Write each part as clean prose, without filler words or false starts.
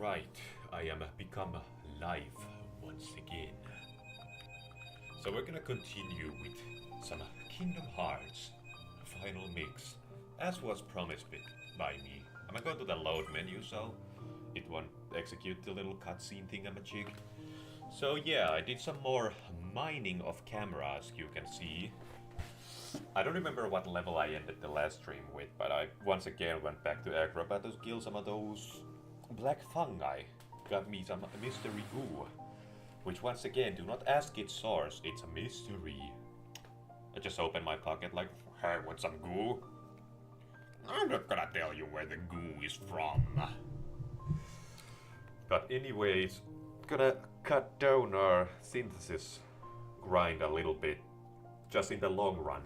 Alright, I am become live once again. So we're gonna continue with some Kingdom Hearts final mix, as was promised by me. I'm going to the load menu so it won't execute the little cutscene thingamajig. So yeah, I did some more mining of cameras, you can see. I don't remember what level I ended the last stream with, but I once again went back to Acrobat to kill some of those black fungi. Got me some mystery goo, which once again, do not ask its source, it's a mystery. I just opened my pocket like, hey, want some goo? I'm not gonna tell you where the goo is from. But anyways, gonna cut down our synthesis grind a little bit, just in the long run.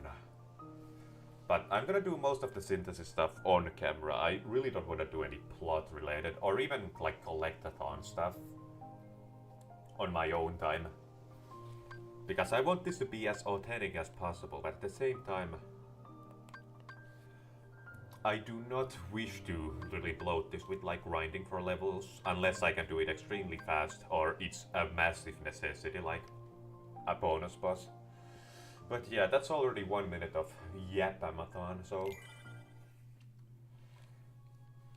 But I'm gonna do most of the synthesis stuff on camera. I really don't want to do any plot related or even like collectathon stuff on my own time. Because I want this to be as authentic as possible, but at the same time I do not wish to really bloat this with like grinding for levels, unless I can do it extremely fast or it's a massive necessity like a bonus boss. But yeah, that's already 1 minute of yapamathon, so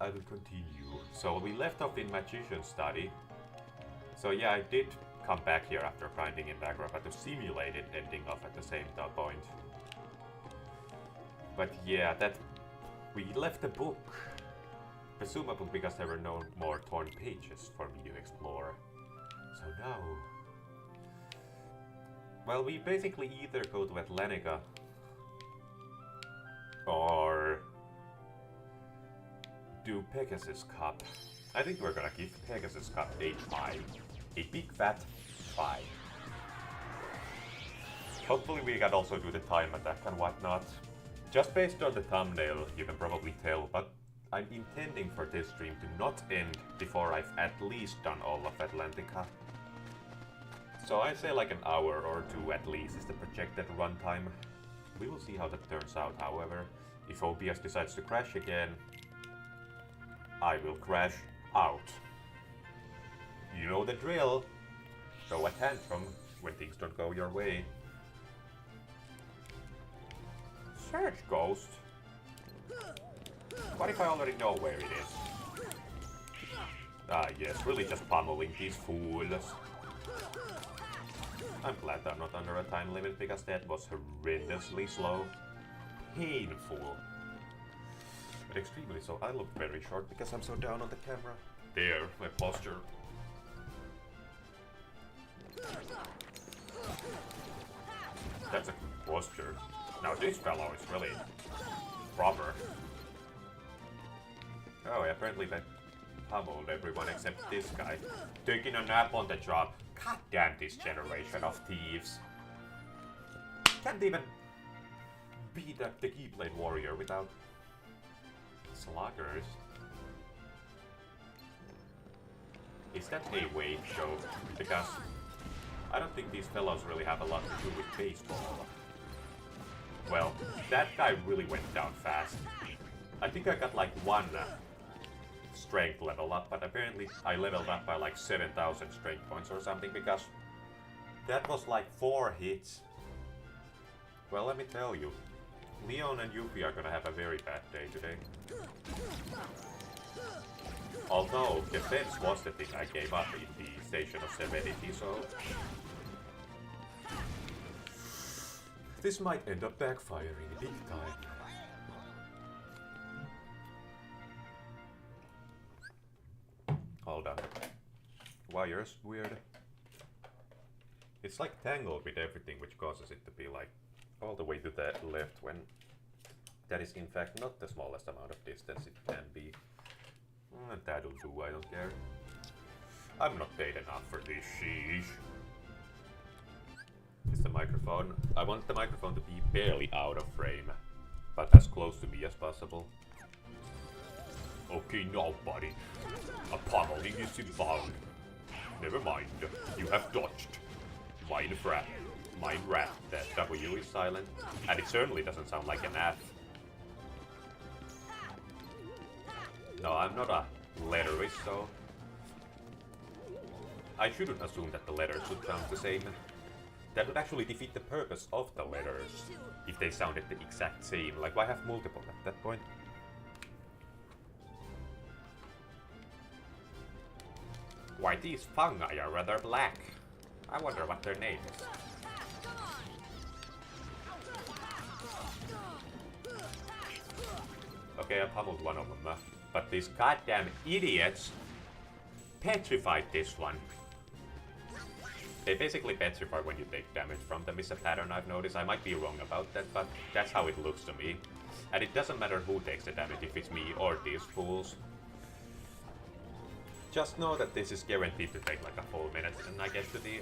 I will continue. So we left off in Magician Study. So yeah, I did come back here after grinding in Acrobat to simulate it ending off at the same point. But yeah, that we left the book, presumably because there were no more torn pages for me to explore. So now, well, we basically either go to Atlantica or do Pegasus Cup. I think we're gonna give Pegasus Cup age 5. A big fat 5. Hopefully we can also do the time attack and whatnot. Just based on the thumbnail, you can probably tell, but I'm intending for this stream to not end before I've at least done all of Atlantica. So I say like an hour or two at least is the projected runtime. We will see how that turns out, however. If OBS decides to crash again, I will crash out. You know the drill. Throw a tantrum when things don't go your way. Search Ghost? What if I already know where it is? Ah yes, really just pummeling these fools. I'm glad I'm not under a time limit because that was horrendously slow. Painful. But extremely so. I look very short because I'm so down on the camera. There, my posture. That's a good posture. Now this fellow is really proper. Oh, apparently they pummeled everyone except this guy. Taking a nap on the job. God damn this generation of thieves. Can't even beat up the Keyblade Warrior without sluggers. Is that a wage show? Because I don't think these fellows really have a lot to do with baseball. Well, that guy really went down fast. I think I got like one strength level up, but apparently I leveled up by like 7,000 strength points or something, because that was like 4 hits. Well, let me tell you, Leon and Yuffie are gonna have a very bad day today. Although, defense was the thing I gave up in the Station of Serenity, so this might end up backfiring big time. Hold on. Wire's weird. It's like tangled with everything, which causes it to be like all the way to the left when that is in fact not the smallest amount of distance it can be. That'll do, I don't care. I'm not paid enough for this, sheesh. Is the microphone? I want the microphone to be barely out of frame, but as close to me as possible. Okay, now buddy. A pummeling is inbound. Never mind, you have dodged. Mine rat. That W is silent, and it certainly doesn't sound like an F. No, I'm not a letterist, so I shouldn't assume that the letters would sound the same. That would actually defeat the purpose of the letters if they sounded the exact same. Like, why have multiple at that point? Why, these fungi are rather black. I wonder what their name is. Okay, I pummeled one of them, but these goddamn idiots petrified this one. They basically petrify when you take damage from them is a pattern I've noticed. I might be wrong about that, but that's how it looks to me. And it doesn't matter who takes the damage, if it's me or these fools. Just know that this is guaranteed to take like a full minute and I get to the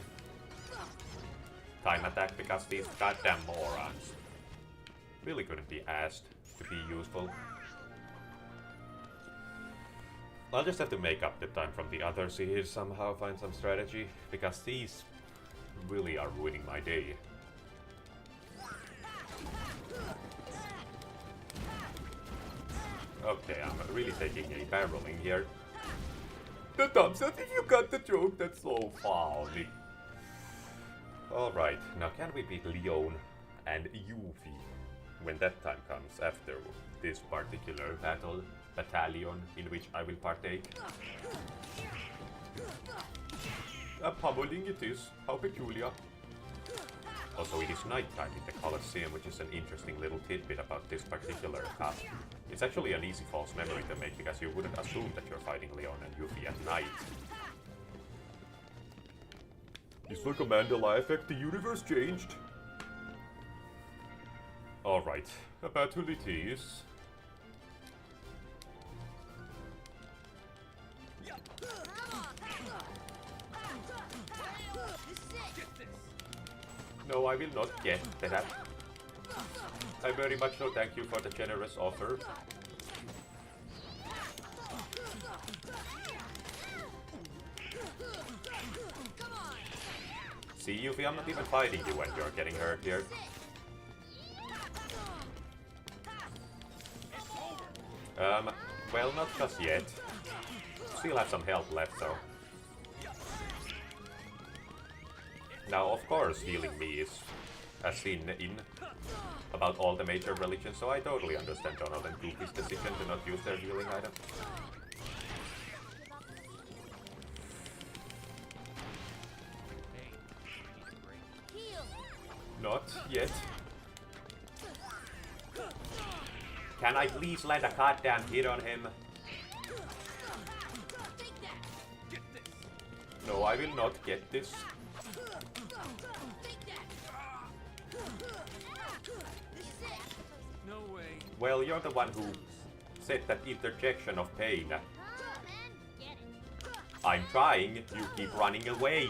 time attack because these goddamn morons really couldn't be asked to be useful. I'll just have to make up the time from the others here somehow, find some strategy, because these really are ruining my day. Okay, I'm really taking a barreling here. The thumbs up if you got the joke, that's so funny. Alright, now can we beat Leon and Yuffie when that time comes after this particular battalion in which I will partake? A pummeling it is, how peculiar. Also, it is nighttime in the Colosseum, which is an interesting little tidbit about this particular cup. It's actually an easy false memory to make because you wouldn't assume that you're fighting Leon and Yuffie at night. Is the Mandela effect the universe changed? Alright, a battle it is. No, I will not get that. I very much so thank you for the generous offer. See, Yuffie, I'm not even fighting you when you're getting hurt here. Well, not just yet. Still have some health left, so... Now, of course, healing me is a sin in about all the major religions, so I totally understand Donald and Goofy's decision to not use their healing item. Not yet. Can I please land a goddamn hit on him? No, I will not get this. No way. Well, you're the one who said that interjection of pain. I'm trying, you keep running away.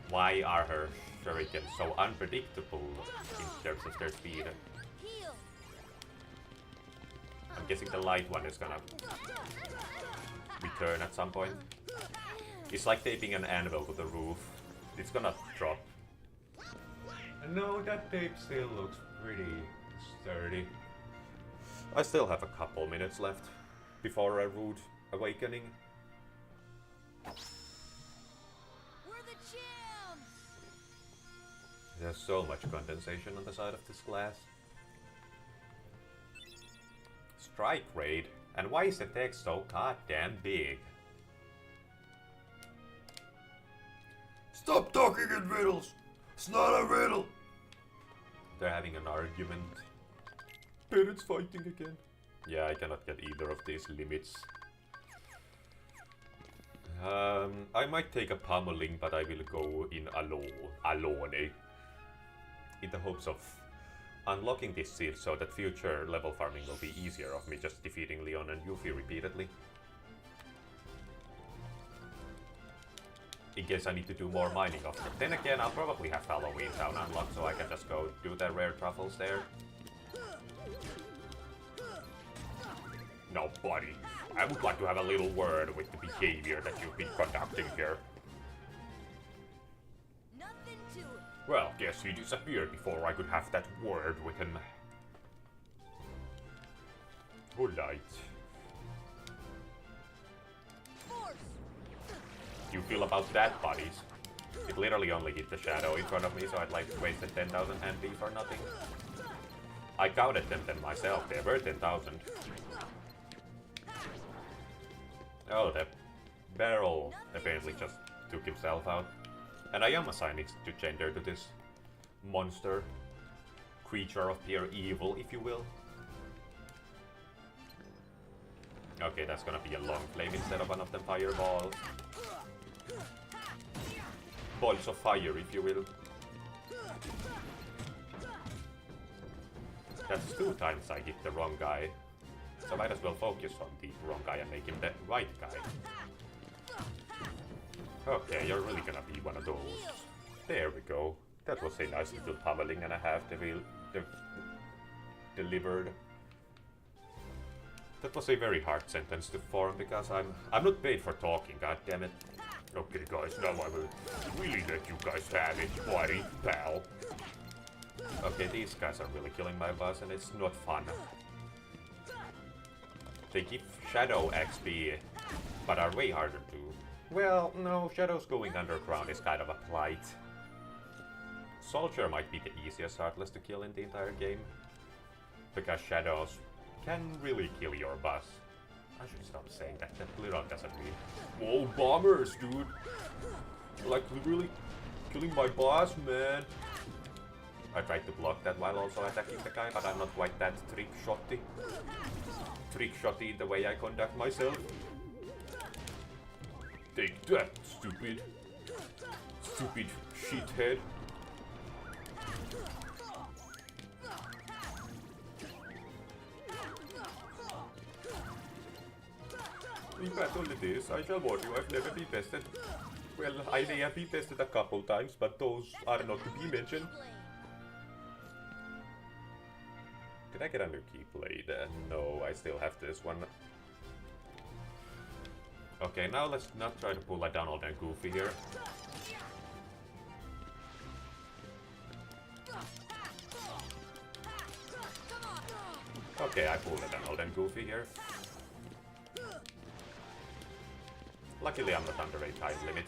Why are her shurikens so unpredictable in terms of their speed? I'm guessing the light one is gonna return at some point. It's like taping an anvil to the roof. It's gonna drop. No, that tape still looks pretty sturdy. I still have a couple minutes left before a rude awakening. We're the champs! There's so much condensation on the side of this glass. Strike raid? And why is the text so goddamn big? Stop talking in riddles! It's not a riddle! They're having an argument. Parents fighting again. Yeah, I cannot get either of these limits. I might take a pummeling, but I will go in alone. In the hopes of unlocking this seal so that future level farming will be easier of me just defeating Leon and Yuffie repeatedly. In case I need to do more mining of them. Then again, I'll probably have Halloween Town unlocked, so I can just go do the rare truffles there. Now, buddy, I would like to have a little word with the behavior that you've been conducting here. Nothing to it. Well, guess he disappeared before I could have that word with him. Alright. you feel about that, buddies? It literally only hit the shadow in front of me, so I'd like wasted 10,000 MP for nothing. I counted them then myself, they were 10,000. Oh, the barrel apparently just took himself out. And I am assigning to gender to this monster. Creature of pure evil, if you will. Okay, that's gonna be a long flame instead of one of them fireballs. Balls of fire, if you will. That's 2 times I hit the wrong guy. So might as well focus on the wrong guy and make him the right guy. Okay, you're really gonna be one of those. There we go. That was a nice little pummeling and a half delivered. That was a very hard sentence to form because I'm not paid for talking, god damn it. Okay guys, now I will really let you guys have it, buddy, pal. Okay, these guys are really killing my boss and it's not fun. They give Shadow XP, but are way harder to... Well, no, Shadow's going underground is kind of a plight. Soldier might be the easiest Heartless to kill in the entire game. Because Shadows can really kill your boss. I should stop saying that, that literal doesn't mean... Whoa, bombers, dude! Like, really killing my boss, man! I tried to block that while also attacking the guy, but I'm not quite that trick-shotty. Trick-shotty in the way I conduct myself. Take that, stupid! Stupid shithead! In battle it is, I shall warn you, I've never been tested. Well, I may have been tested a couple times, but those are not to be mentioned. Did I get a new keyblade? No, I still have this one. Okay, now let's not try to pull a Donald and Goofy here. Okay, I pulled a Donald and Goofy here. Luckily I'm not under a time limit.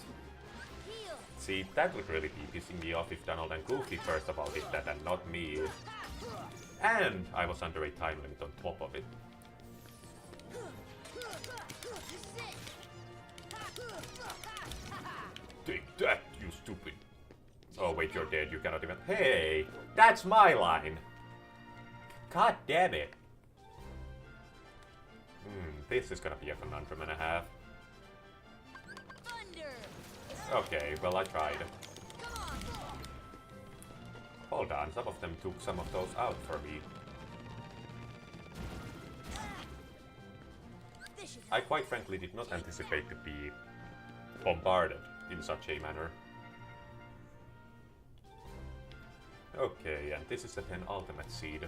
See, that would really be pissing me off if Donald and Goofy first of all did that and not me. And I was under a time limit on top of it. Take that, you stupid. Oh wait, you're dead, you cannot even... Hey! That's my line! God damn it! This is gonna be a conundrum and a half. Okay, well I tried. Hold on, some of them took some of those out for me. I quite frankly did not anticipate to be bombarded in such a manner. Okay, and this is the penultimate seed.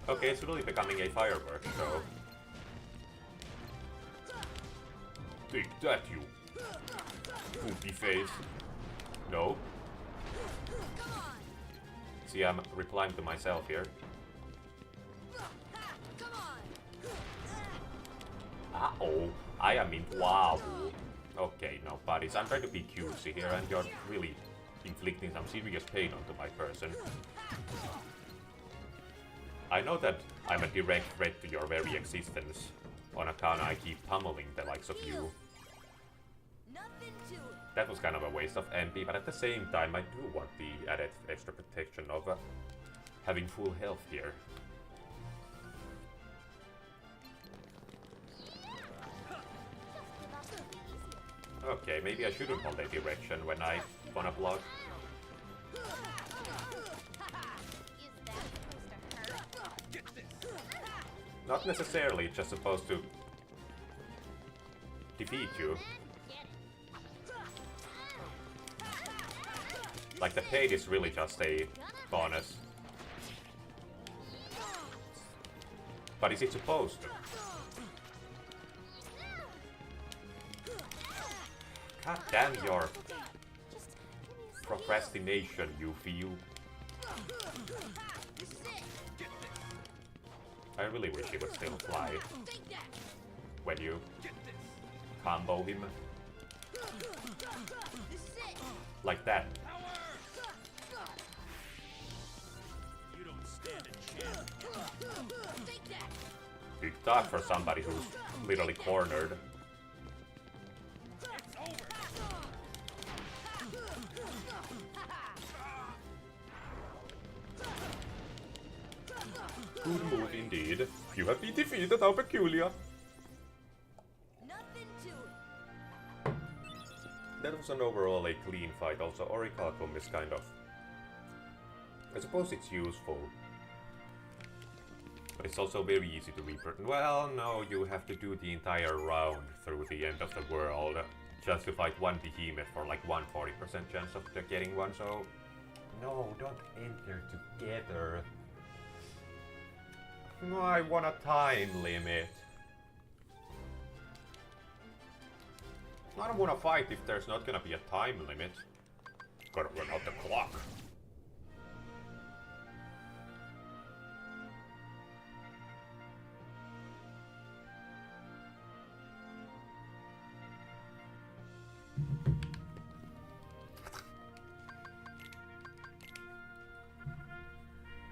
Okay, it's really becoming a fireworks show. Take that, you poopy face. No. See, I'm replying to myself here. Uh-oh, I am in wow. Okay, no, buddies, I'm trying to be cutesy here and you're really inflicting some serious pain onto my person. I know that I'm a direct threat to your very existence, on account I keep pummeling the likes of you. That was kind of a waste of MP, but at the same time I do want the added extra protection of having full health here. Okay, maybe I shouldn't hold a direction when I wanna block. Not necessarily, it's just supposed to defeat you. Like the pain is really just a bonus. But is it supposed to? God damn your procrastination, you feel. I really wish he would still fly when you combo him. Like that. Big talk for somebody who's literally cornered. Good move indeed. You have been defeated, how peculiar. Nothing to it. That was an overall a clean fight. Also, Orichalcum is kind of... I suppose it's useful. But it's also very easy to reprint. Well, no, you have to do the entire round through the end of the world just to fight one behemoth for like 140% chance of getting one, so... No, don't enter together. No, I want a time limit. I don't want to fight if there's not gonna be a time limit. Gotta run out the clock.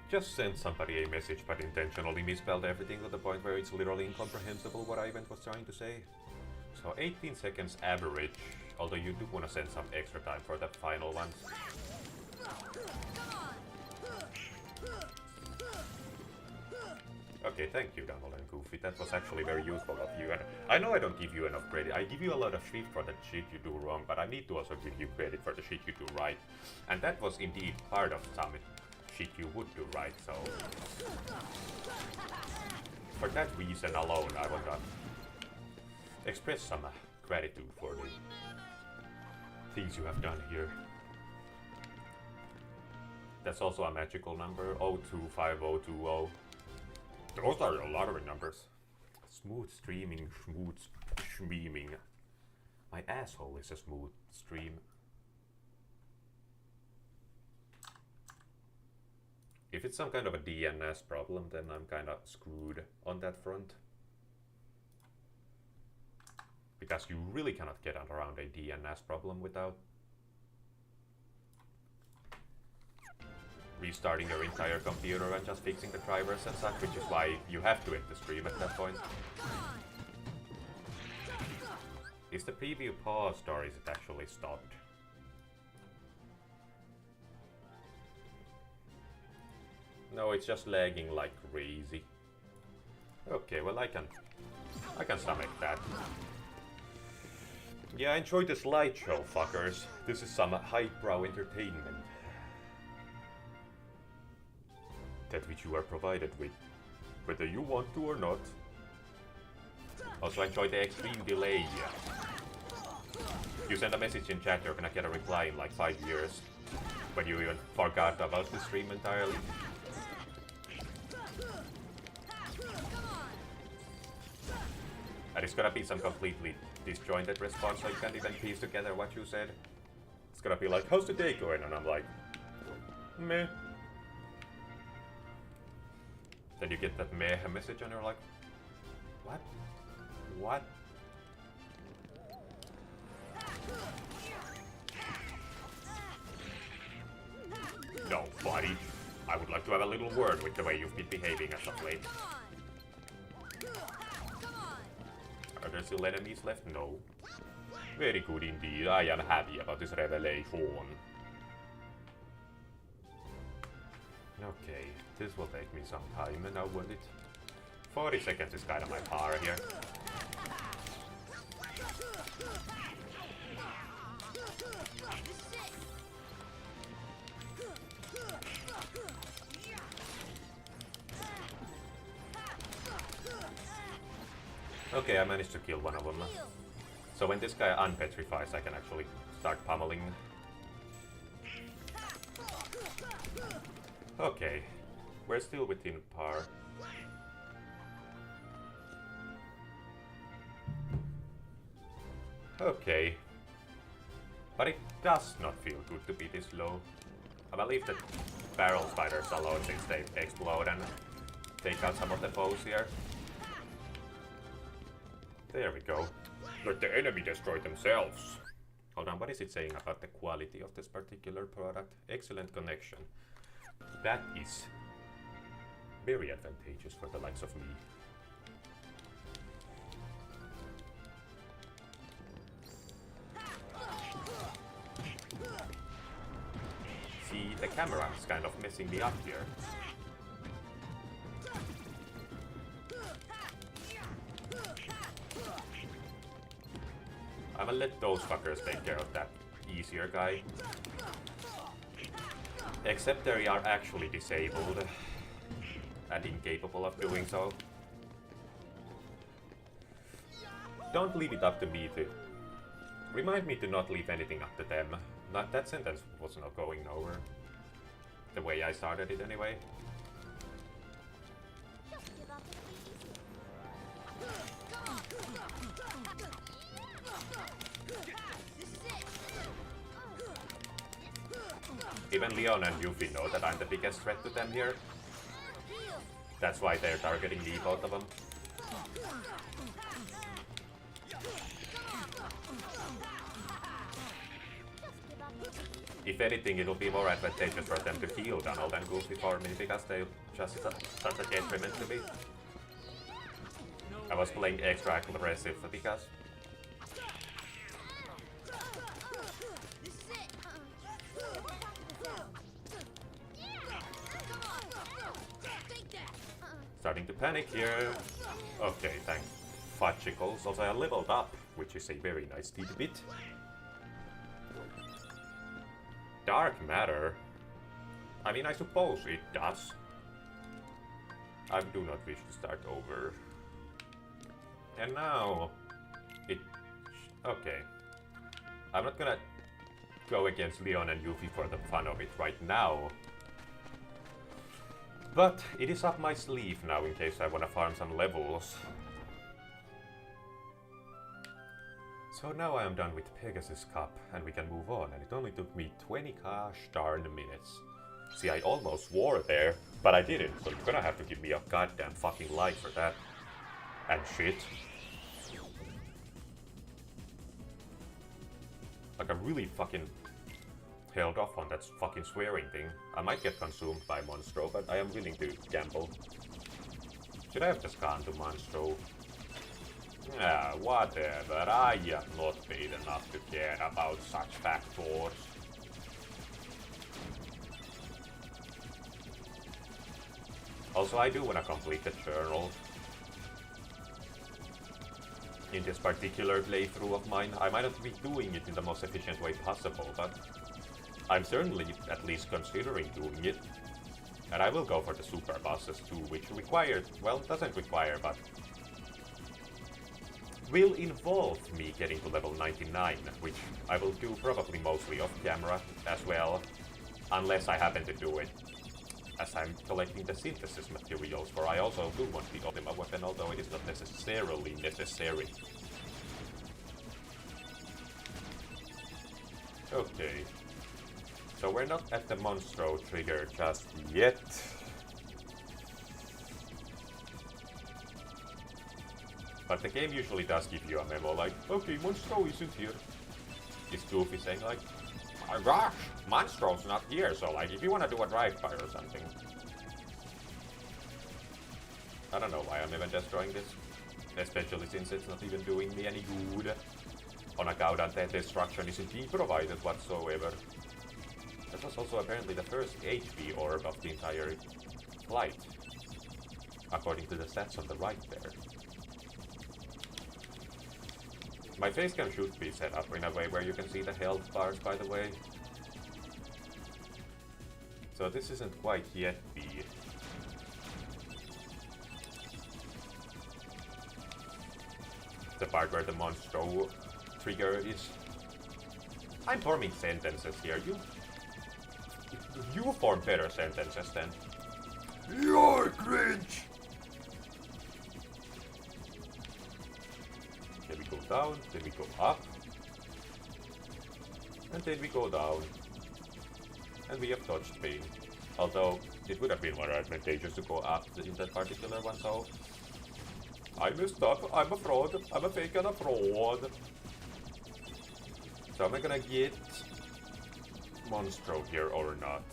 Just sent somebody a message but intentionally misspelled everything to the point where it's literally incomprehensible what I even was trying to say. So 18 seconds average, although you do want to send some extra time for the final ones. Okay, thank you, Donald and Goofy. That was actually very useful of you. And I know I don't give you enough credit. I give you a lot of shit for the shit you do wrong, but I need to also give you credit for the shit you do right. And that was indeed part of some shit you would do right, so... For that reason alone, I want to express some gratitude for the things you have done here. That's also a magical number, 025020. Those are a lot of numbers. Smooth streaming, smooth streaming. My asshole is a smooth stream. If it's some kind of a DNS problem, then I'm kind of screwed on that front. Because you really cannot get around a DNS problem without restarting your entire computer and just fixing the drivers and such, which is why you have to end the stream at that point. Is the preview paused or is it actually stopped? No, it's just lagging like crazy. Okay, well I can stomach that. Yeah, enjoy the slideshow, fuckers. This is some highbrow entertainment. That which you are provided with, whether you want to or not. Also enjoy the extreme delay. You send a message in chat, you're gonna get a reply in like 5 years. When you even forgot about the stream entirely. And it's gonna be some completely disjointed response, so you can't even piece together what you said. It's gonna be like, how's the day going? And I'm like, meh. Then you get that meh message and you're like, what? What? No, buddy. I would like to have a little word with the way you've been behaving as of late. Are there still enemies left? No. Very good indeed. I am happy about this revelation. Okay, this will take me some time now, won't it? 40 seconds is kind of my par here. Okay, I managed to kill one of them. So when this guy unpetrifies, I can actually start pummeling. Okay, we're still within par. Okay. But it does not feel good to be this low. I believe that barrel spiders alone, since they explode and take out some of the foes here. There we go. Let the enemy destroy themselves. Hold on, what is it saying about the quality of this particular product? Excellent connection. That is very advantageous for the likes of me. See, the camera is kind of messing me up here. I'm gonna let those fuckers take care of that easier guy. Except they are actually disabled and incapable of doing so. Don't leave it up to me to... Remind me to not leave anything up to them. That sentence was not going nowhere. The way I started it anyway. Even Leon and Yuffie know that I'm the biggest threat to them here. That's why they're targeting me, both of them. If anything, it'll be more advantageous for them to heal Donald than Goofy for me, because they're just such a detriment to me. I was playing extra aggressive because... Starting to panic here. Okay, thank fudgicles. Also I leveled up, which is a very nice tidbit. Dark matter? I mean, I suppose it does. I do not wish to start over. And now... it... okay. I'm not gonna go against Leon and Yuffie for the fun of it right now. But it is up my sleeve now in case I wanna farm some levels. So now I am done with Pegasus Cup and we can move on, and it only took me 20 gosh darn minutes. See, I almost swore there, but I didn't, so you're gonna have to give me a goddamn fucking like for that. And shit. Like I really fucking held off on that fucking swearing thing. I might get consumed by Monstro, but I am willing to gamble. Should I have just gone to Monstro? Yeah, whatever. I am not paid enough to care about such factors. Also, I do want to complete the journal. In this particular playthrough of mine, I might not be doing it in the most efficient way possible, but I'm certainly at least considering doing it. And I will go for the super bosses too, which requires, well, doesn't require, but will involve me getting to level 99, which I will do probably mostly off camera as well, unless I happen to do it as I'm collecting the synthesis materials, for I also do want the Ultima weapon, although it is not necessarily necessary. Okay. So we're not at the Monstro trigger just yet. But the game usually does give you a memo like, okay, Monstro isn't here. It's Goofy saying like, oh gosh, Monstro's not here, so like, if you want to do a drive-by or something. I don't know why I'm even destroying this. Especially since it's not even doing me any good. On account that the destruction isn't being provided whatsoever. That was also apparently the first HP orb of the entire flight. According to the stats on the right there. My facecam should be set up in a way where you can see the health bars, by the way. So this isn't quite yet the part where the Monstro trigger is. I'm forming sentences here. You form better sentences then. You're cringe! Then we go down, then we go up. And then we go down. And we have touched pain. Although, it would have been more advantageous to go up in that particular one, so... I messed up, I'm a fraud, I'm a fake and a fraud. So am I gonna get Monstro here or not?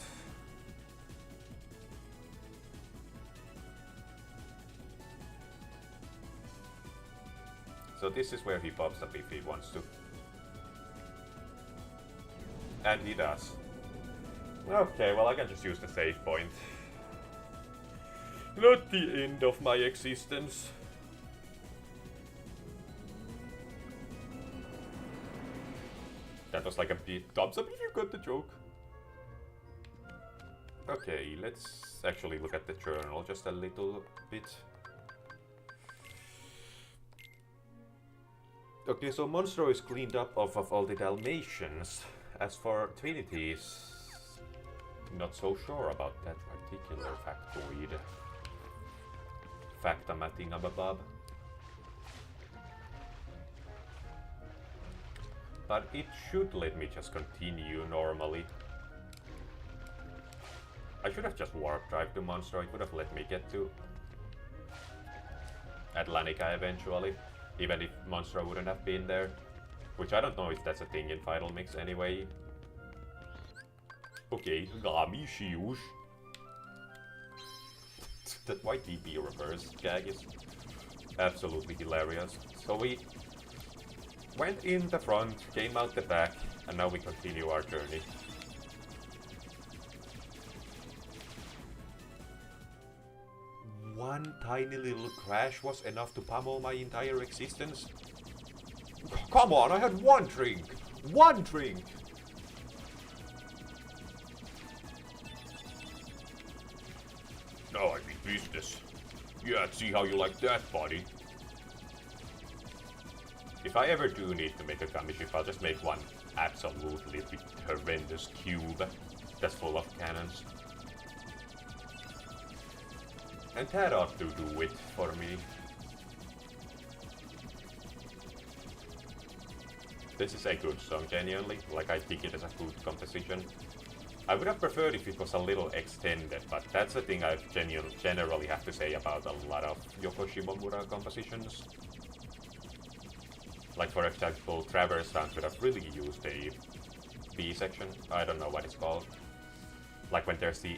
So this is where he pops up if he wants to. And he does. Okay, well I can just use the save point. Not the end of my existence. That was like a bit thumbs up if you got the joke. Okay, let's actually look at the journal just a little bit. Okay, so Monstro is cleaned up of all the Dalmatians. As for Trinities, not so sure about that particular factoid. Factamatingamabob. But it should let me just continue normally. I should have just warp drive to Monstro, it would have let me get to Atlantica eventually. Even if Monstro wouldn't have been there. Which I don't know if that's a thing in Final Mix anyway. Okay, Rami Shiush. That white DP reverse gag is absolutely hilarious. So we went in the front, came out the back, and now we continue our journey. One tiny little crash was enough to pummel my entire existence? Come on, I had one drink! One drink! Now I mean business. Yeah, see how you like that, buddy. If I ever do need to make a gummy ship, I'll just make one absolutely horrendous cube that's full of cannons. And that ought to do it for me. This is a good song, genuinely. Like, I think it as a good composition. I would have preferred if it was a little extended, but that's the thing I generally have to say about a lot of Yoko Shimomura compositions. Like, for example, Traverse Town could have really used a B section. I don't know what it's called. Like when there's the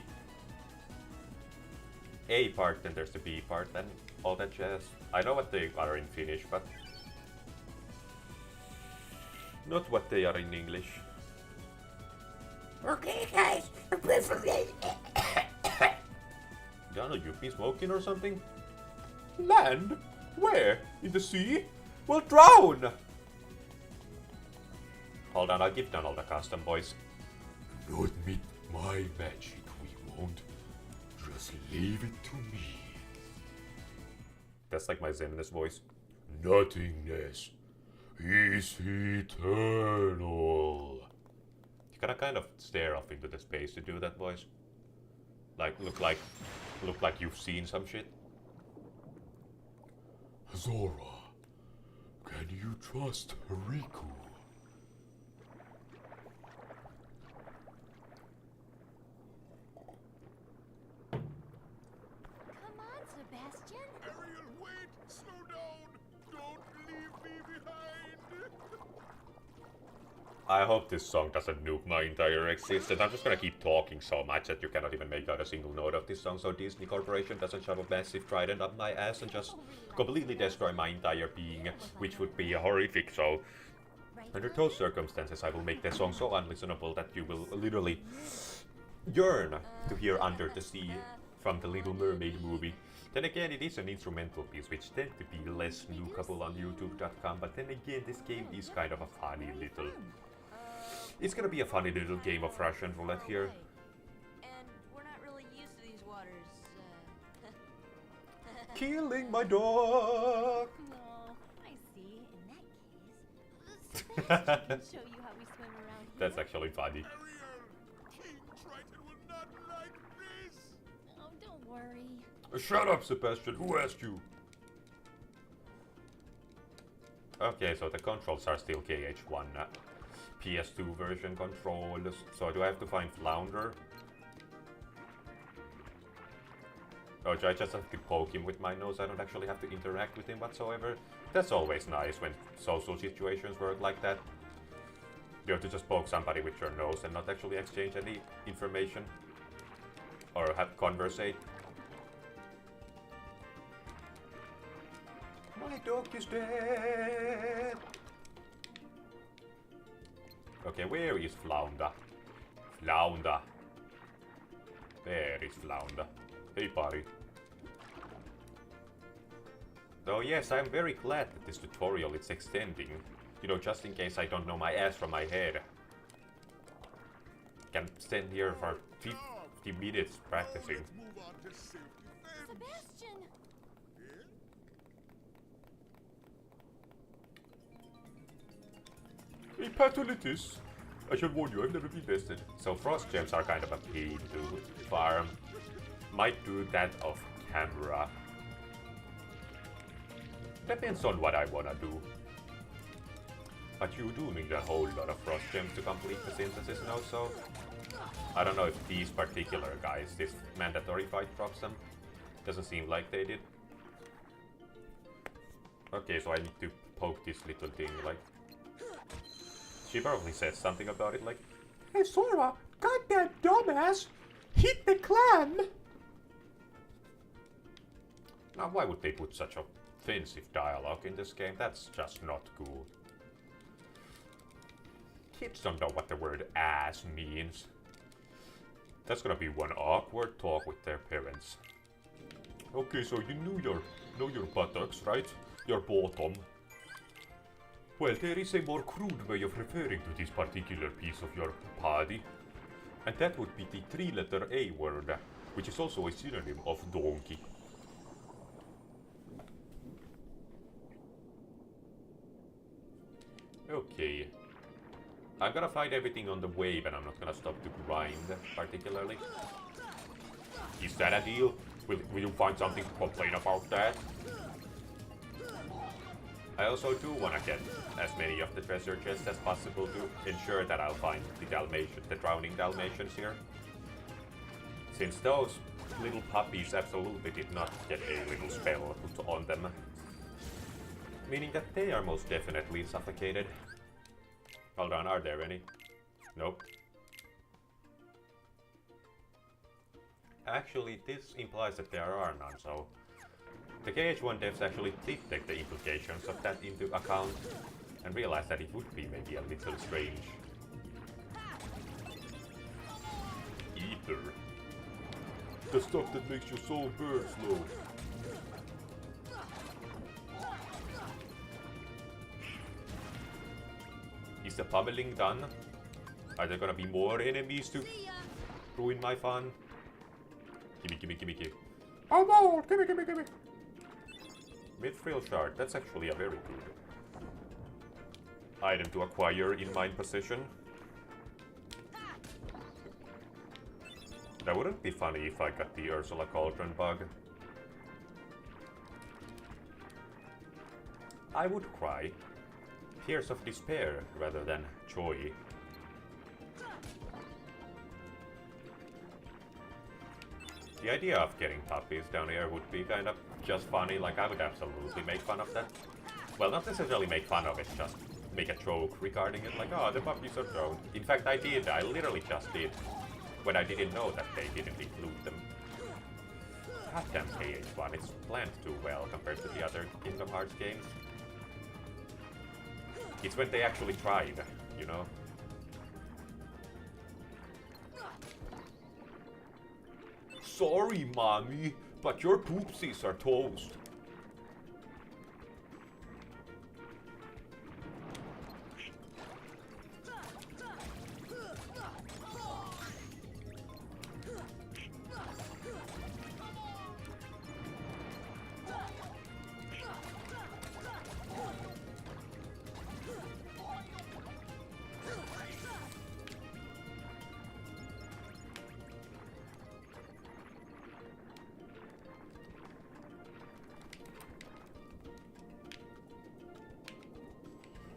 A part, then there's the B part, and all that jazz. I know what they are in Finnish, but not what they are in English. Okay, guys, Donna, you've been smoking or something? Land? Where? In the sea? We'll drown! Hold on, I'll give Donald a custom voice. Not with my magic, we won't. Just leave it to me. That's like my Xemnas voice. Nothingness is eternal. You gotta kind of stare off into the space to do that voice. Like, look like you've seen some shit. Zora, can you trust Riku? come on, Sebastian. Ariel, wait! Slow down! Don't leave me behind! I hope this song doesn't nuke my entire existence. I'm just gonna keep talking so much that you cannot even make out a single note of this song, so Disney Corporation doesn't shove a massive trident up my ass and just completely destroy my entire being, which would be horrific. So under those circumstances, I will make the song so unlistenable that you will literally yearn to hear Under the Sea from the Little Mermaid movie. Then again, it is an instrumental piece, which tend to be less nukable on YouTube.com, but then again, this game is kind of a funny little... It's gonna be a funny little game of Russian roulette here. And we're not really used to these waters. Killing my dog! No, I see. In that case, Sebastian can show you how we swim around here. That's actually funny. Ariel! King Triton will not like this! Oh, don't worry. Shut up, Sebastian. Who asked you? Okay, so the controls are still KH1 PS2 version controls. So do I have to find Flounder? Oh, I just have to poke him with my nose. I don't actually have to interact with him whatsoever. That's always nice when social situations work like that. You have to just poke somebody with your nose and not actually exchange any information. Or have conversate. My dog is dead! Okay, where is Flounder? Flounder. There is Flounder. Hey, buddy. So yes, I'm very glad that this tutorial is extending. You know, just in case I don't know my ass from my head. Can stand here for 50 minutes practicing. Let's move on to safety fence. Sebastian! Hey, Patolitis! I should warn you, I've never been tested. So frost gems are kind of a pain to farm. Might do that off camera. Depends on what I wanna do. But you do need a whole lot of frost gems to complete the synthesis node, so... I don't know if these particular guys, this mandatory fight drops them. Doesn't seem like they did. Okay, so I need to poke this little thing, like... She probably says something about it, like, "Hey Sora, goddamn dumbass! Hit the clan!" Now why would they put such offensive dialogue in this game? That's just not cool. Kids don't know what the word ass means. That's gonna be one awkward talk with their parents. Okay, so you know your buttocks, right? Your bottom. Well, there is a more crude way of referring to this particular piece of your body. And that would be the three-letter A word, which is also a synonym of donkey. Okay. I'm gonna find everything on the way, but I'm not gonna stop to grind, particularly. Is that a deal? Will you find something to complain about that? I also do want to get as many of the treasure chests as possible to ensure that I'll find the drowning Dalmatians here. Since those little puppies absolutely did not get a little spell put on them. Meaning that they are most definitely suffocated. Hold on, are there any? Nope. Actually, this implies that there are none, so... The KH1 devs actually did take the implications of that into account and realized that it would be maybe a little strange. Ether. The stuff that makes your soul burn slow. Is the pummeling done? Are there gonna be more enemies to ruin my fun? Gimme. Oh no! Gimme! Mithril shard, that's actually a very good item to acquire in mine possession. That wouldn't be funny if I got the Ursula Cauldron bug. I would cry tears of despair rather than joy. The idea of getting puppies down here would be kind of just funny, like I would absolutely make fun of that. Well, not necessarily make fun of it, just make a joke regarding it, like, oh, the puppies are drowned. In fact, I literally just did, when I didn't know that they didn't include them. Goddamn KH1, it's planned too well compared to the other Kingdom Hearts games. It's when they actually tried, you know? Sorry, mommy, but your poopsies are toast.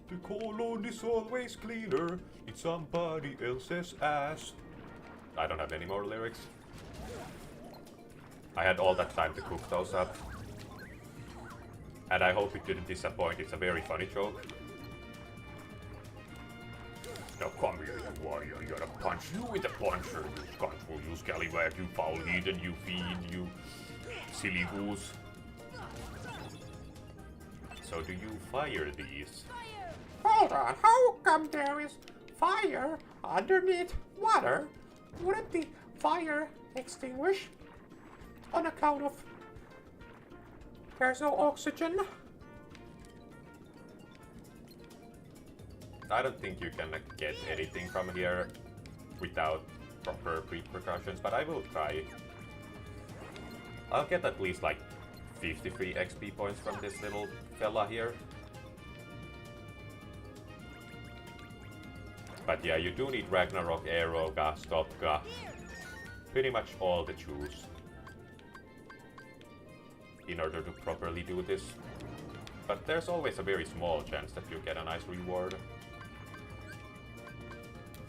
The colon is always cleaner. It's somebody else's ass. I don't have any more lyrics. I had all that time to cook those up. And I hope it didn't disappoint, it's a very funny joke. Now come here, you warrior, you're a punch. You with a puncher, you scoundrel, you scallywag, you foul heathen, you fiend, you silly goose. So do you fire these? Hold on, how come there is fire underneath water? Wouldn't the fire extinguish on account of there's no oxygen? I don't think you can get anything from here without proper repercussions, but I will try. I'll get at least like 53 XP points from this little fella here. But yeah, you do need Ragnarok, Aeroga, Stopga, pretty much all the choose in order to properly do this. But there's always a very small chance that you get a nice reward.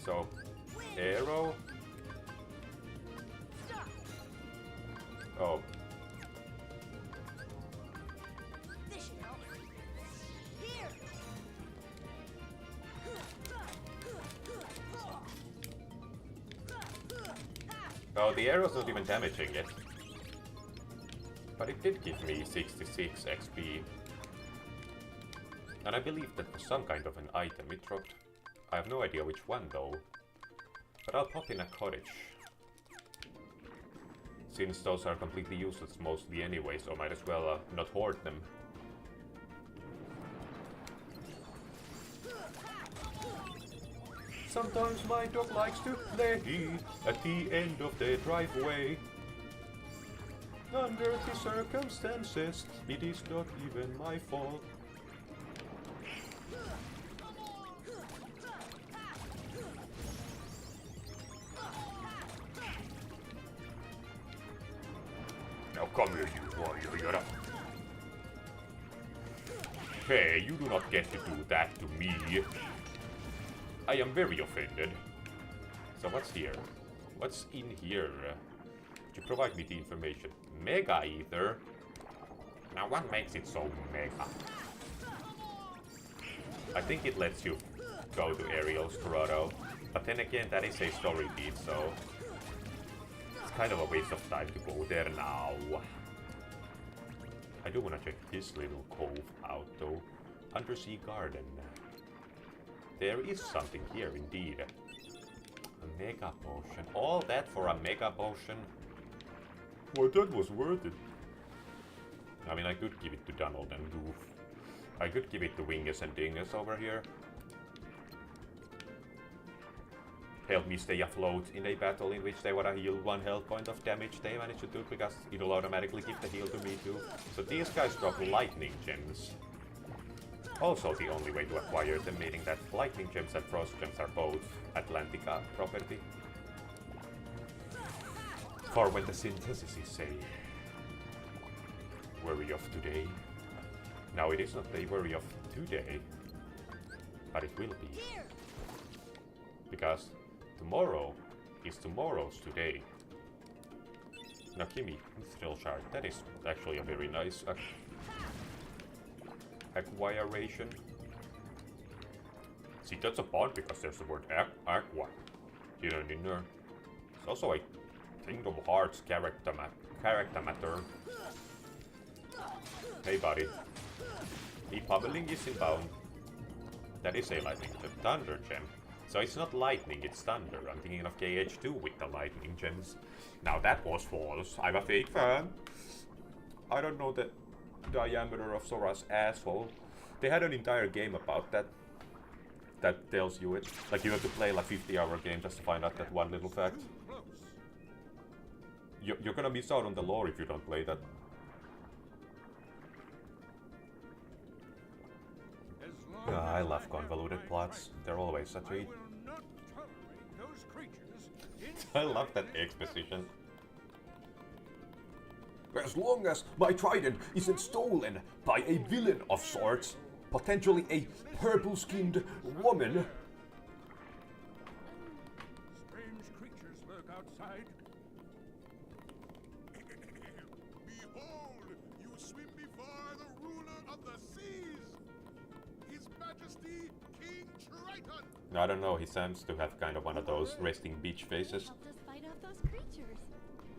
So, arrow. Oh. This should help. Here. Oh, the arrow's not even damaging it. But it did give me 66 XP. And I believe that was some kind of an item it dropped. I have no idea which one though. But I'll pop in a cottage. Since those are completely useless mostly anyway, so might as well not hoard them. Sometimes my dog likes to play at the end of the driveway. Under the circumstances, it is not even my fault. Now come here, you warrior. Hey, you do not get to do that to me. I am very offended. So what's here? What's in here? To provide me the information. Mega Ether? Now what makes it so mega? I think it lets you go to Ariel's grotto. But then again, that is a story beat, so it's kind of a waste of time to go there now. I do want to check this little cove out though. Undersea Garden. There is something here indeed. A mega potion. All that for a mega potion? Well, that was worth it. I mean, I could give it to Donald and Goof. I could give it to Wingus and Dingus over here. Help me stay afloat in a battle in which they wanna heal 1 health point of damage they manage to do, because it'll automatically give the heal to me too. So these guys drop lightning gems. Also the only way to acquire them, meaning that lightning gems and frost gems are both Atlantica property. For when the synthesizes say, worry of today. Now it is not a worry of today, but it will be. Because tomorrow is tomorrow's today. Now Kimi, Mithril Shard, that is actually a very nice acquiration. See, that's a pun because there's the word aqua hidden in there. It's also a Kingdom Hearts character matter. Hey buddy. The pummeling is inbound. That is a lightning gem. Thunder gem. So it's not lightning, it's thunder. I'm thinking of KH2 with the lightning gems. Now that was false. I'm a fake fan. I don't know the diameter of Sora's asshole. They had an entire game about that. That tells you it. Like you have to play like 50-hour game just to find out that one little fact. You're gonna miss out on the lore if you don't play that. I love convoluted plots. They're always such a... I love that exposition. As long as my trident isn't stolen by a villain of sorts, potentially a purple-skinned woman. Strange creatures lurk outside. Behold, you swim before the ruler of the seas, His Majesty King Triton. I don't know, he seems to have kind of one of those resting beach faces. Helped us fight off those creatures.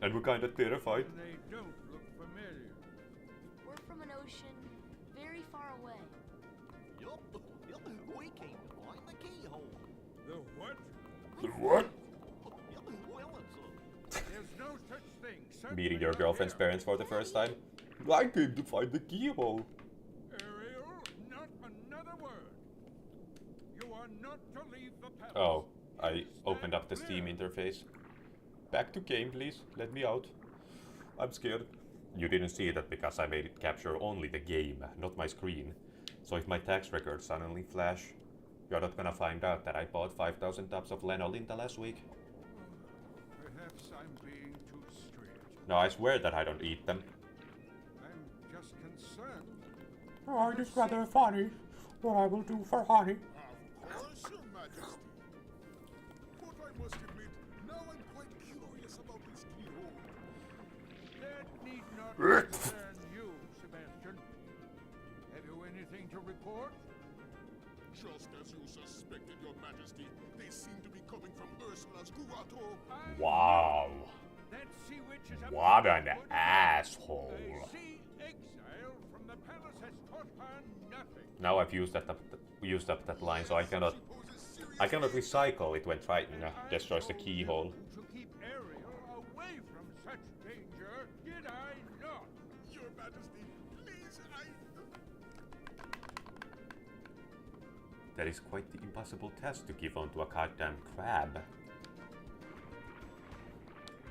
And we're kind of terrified. They don't look familiar. We're from an ocean very far away. Yup, we came to find the keyhole. The what? The what? Yup, well, There's no such thing. Meeting your girlfriend's parents for the first time? I came to find the keyhole. Ariel, not another word. You are not to leave the palace. Oh, I opened up the Steam interface. Back to game, please. Let me out. I'm scared. You didn't see that because I made it capture only the game, not my screen. So if my tax records suddenly flash, you're not gonna find out that I bought 5,000 tubs of Lenolinta last week. Perhaps I'm being too strict. No, I swear that I don't eat them. I'm just concerned. Oh, it is rather funny what I will do for honey. Of course, Your Majesty. But I must admit, now I'm quite curious about this keyhole. That need not concern you, Sebastian. Have you anything to report? Just as you suspected, Your Majesty. They seem to be coming from Ursula's grotto. Wow. That sea witch is up What to an no good. asshole. A sea exile from the palace has taught her nothing. Now I've used up that line, so I cannot recycle it when Triton destroys the keyhole. To keep Ariel away from such danger, did I not? Your Majesty, please, That is quite the impossible task to give onto a goddamn crab.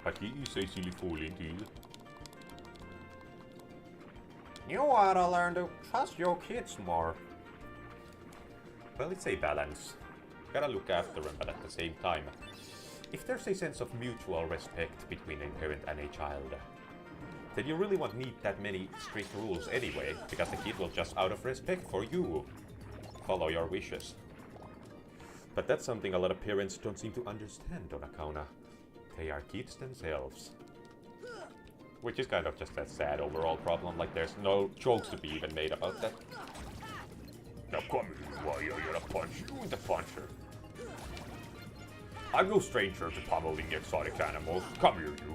But he is a silly fool indeed. You oughta learn to trust your kids more. Well, it's a balance. Gotta look after them, but at the same time, if there's a sense of mutual respect between a parent and a child, then you really won't need that many strict rules anyway, because the kid will just, out of respect for you, follow your wishes. But that's something a lot of parents don't seem to understand on account of they are kids themselves. Which is kind of just a sad overall problem, like there's no jokes to be even made about that. Now come here, why you're gonna punch you in the puncher. I'm no stranger to pummeling exotic animals. Come here, you.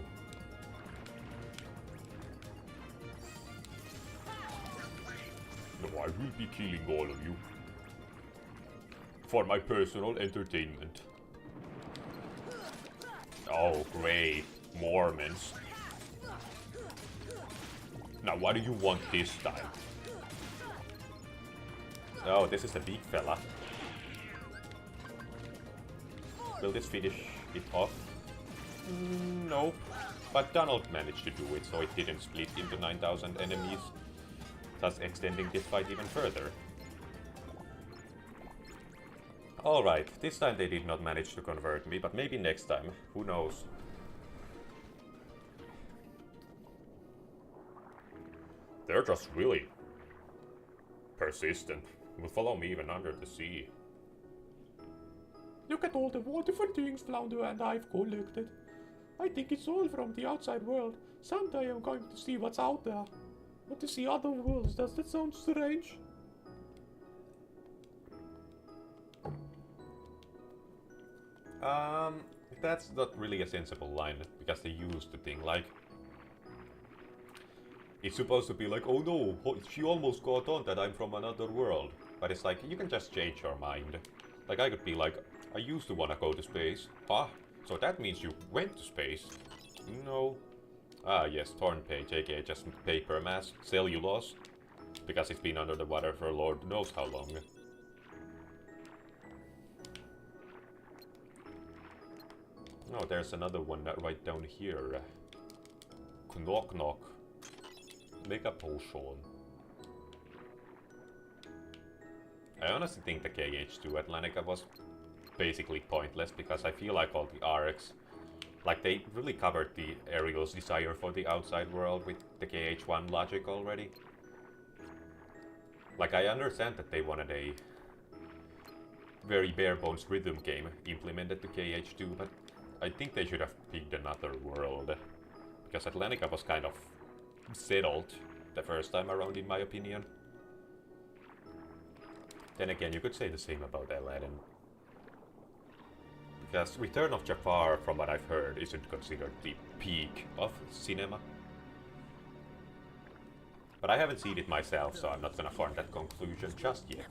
No, I will be killing all of you. For my personal entertainment. Oh, great. Mormons. Now, what do you want this time? Oh, this is the big fella. Will this finish it off? No. But Donald managed to do it, so it didn't split into 9,000 enemies, thus extending this fight even further. Alright, this time they did not manage to convert me, but maybe next time. Who knows? They're just really persistent. Will follow me even under the sea. Look at all the wonderful things Flounder and I've collected. I think it's all from the outside world. Someday I'm going to see what's out there. Want to see other worlds, does that sound strange? That's not really a sensible line, because they used the thing, like... It's supposed to be like, oh no, she almost got on that I'm from another world. But it's like, you can just change your mind. Like, I could be like, I used to wanna go to space. Ah, so that means you went to space? No. Ah yes, torn page, aka just paper mass, cellulose. Because it's been under the water for Lord knows how long. Oh, there's another one right down here. Knock knock. Make a potion. I honestly think the KH2 Atlantica was basically pointless because I feel like all the RX, like they really covered the Ariel's desire for the outside world with the KH1 logic already. Like I understand that they wanted a very bare bones rhythm game implemented to KH2, but I think they should have picked another world. Because Atlantica was kind of settled the first time around, in my opinion. Then again, you could say the same about Aladdin. Because Return of Jafar, from what I've heard, isn't considered the peak of cinema. But I haven't seen it myself, so I'm not gonna form that conclusion just yet.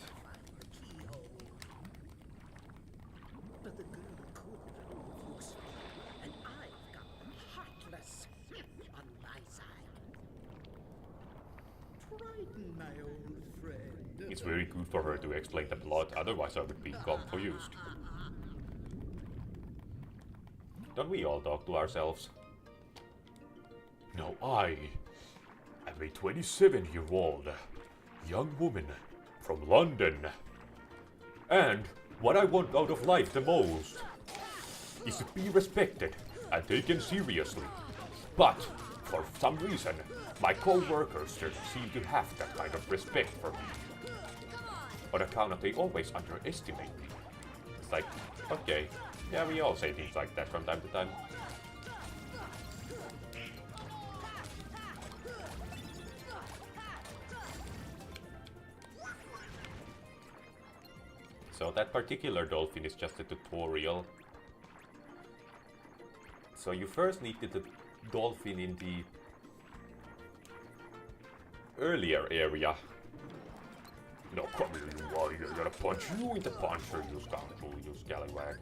But the girl could remove you, and I've got the heartless on my side. Triton, my old friend. It's very good for her to explain the plot, otherwise I would be confused. Don't we all talk to ourselves? Now I am a 27-year-old young woman from London. And what I want out of life the most is to be respected and taken seriously. But for some reason, my co-workers don't seem to have that kind of respect for me. On account of they always underestimate me. It's like, okay, yeah, we all say things like that from time to time. So that particular dolphin is just a tutorial. So you first needed the dolphin in the earlier area. No, come here, you warrior. I'm gonna punch you in the puncher, you scoundrel, you scallywag.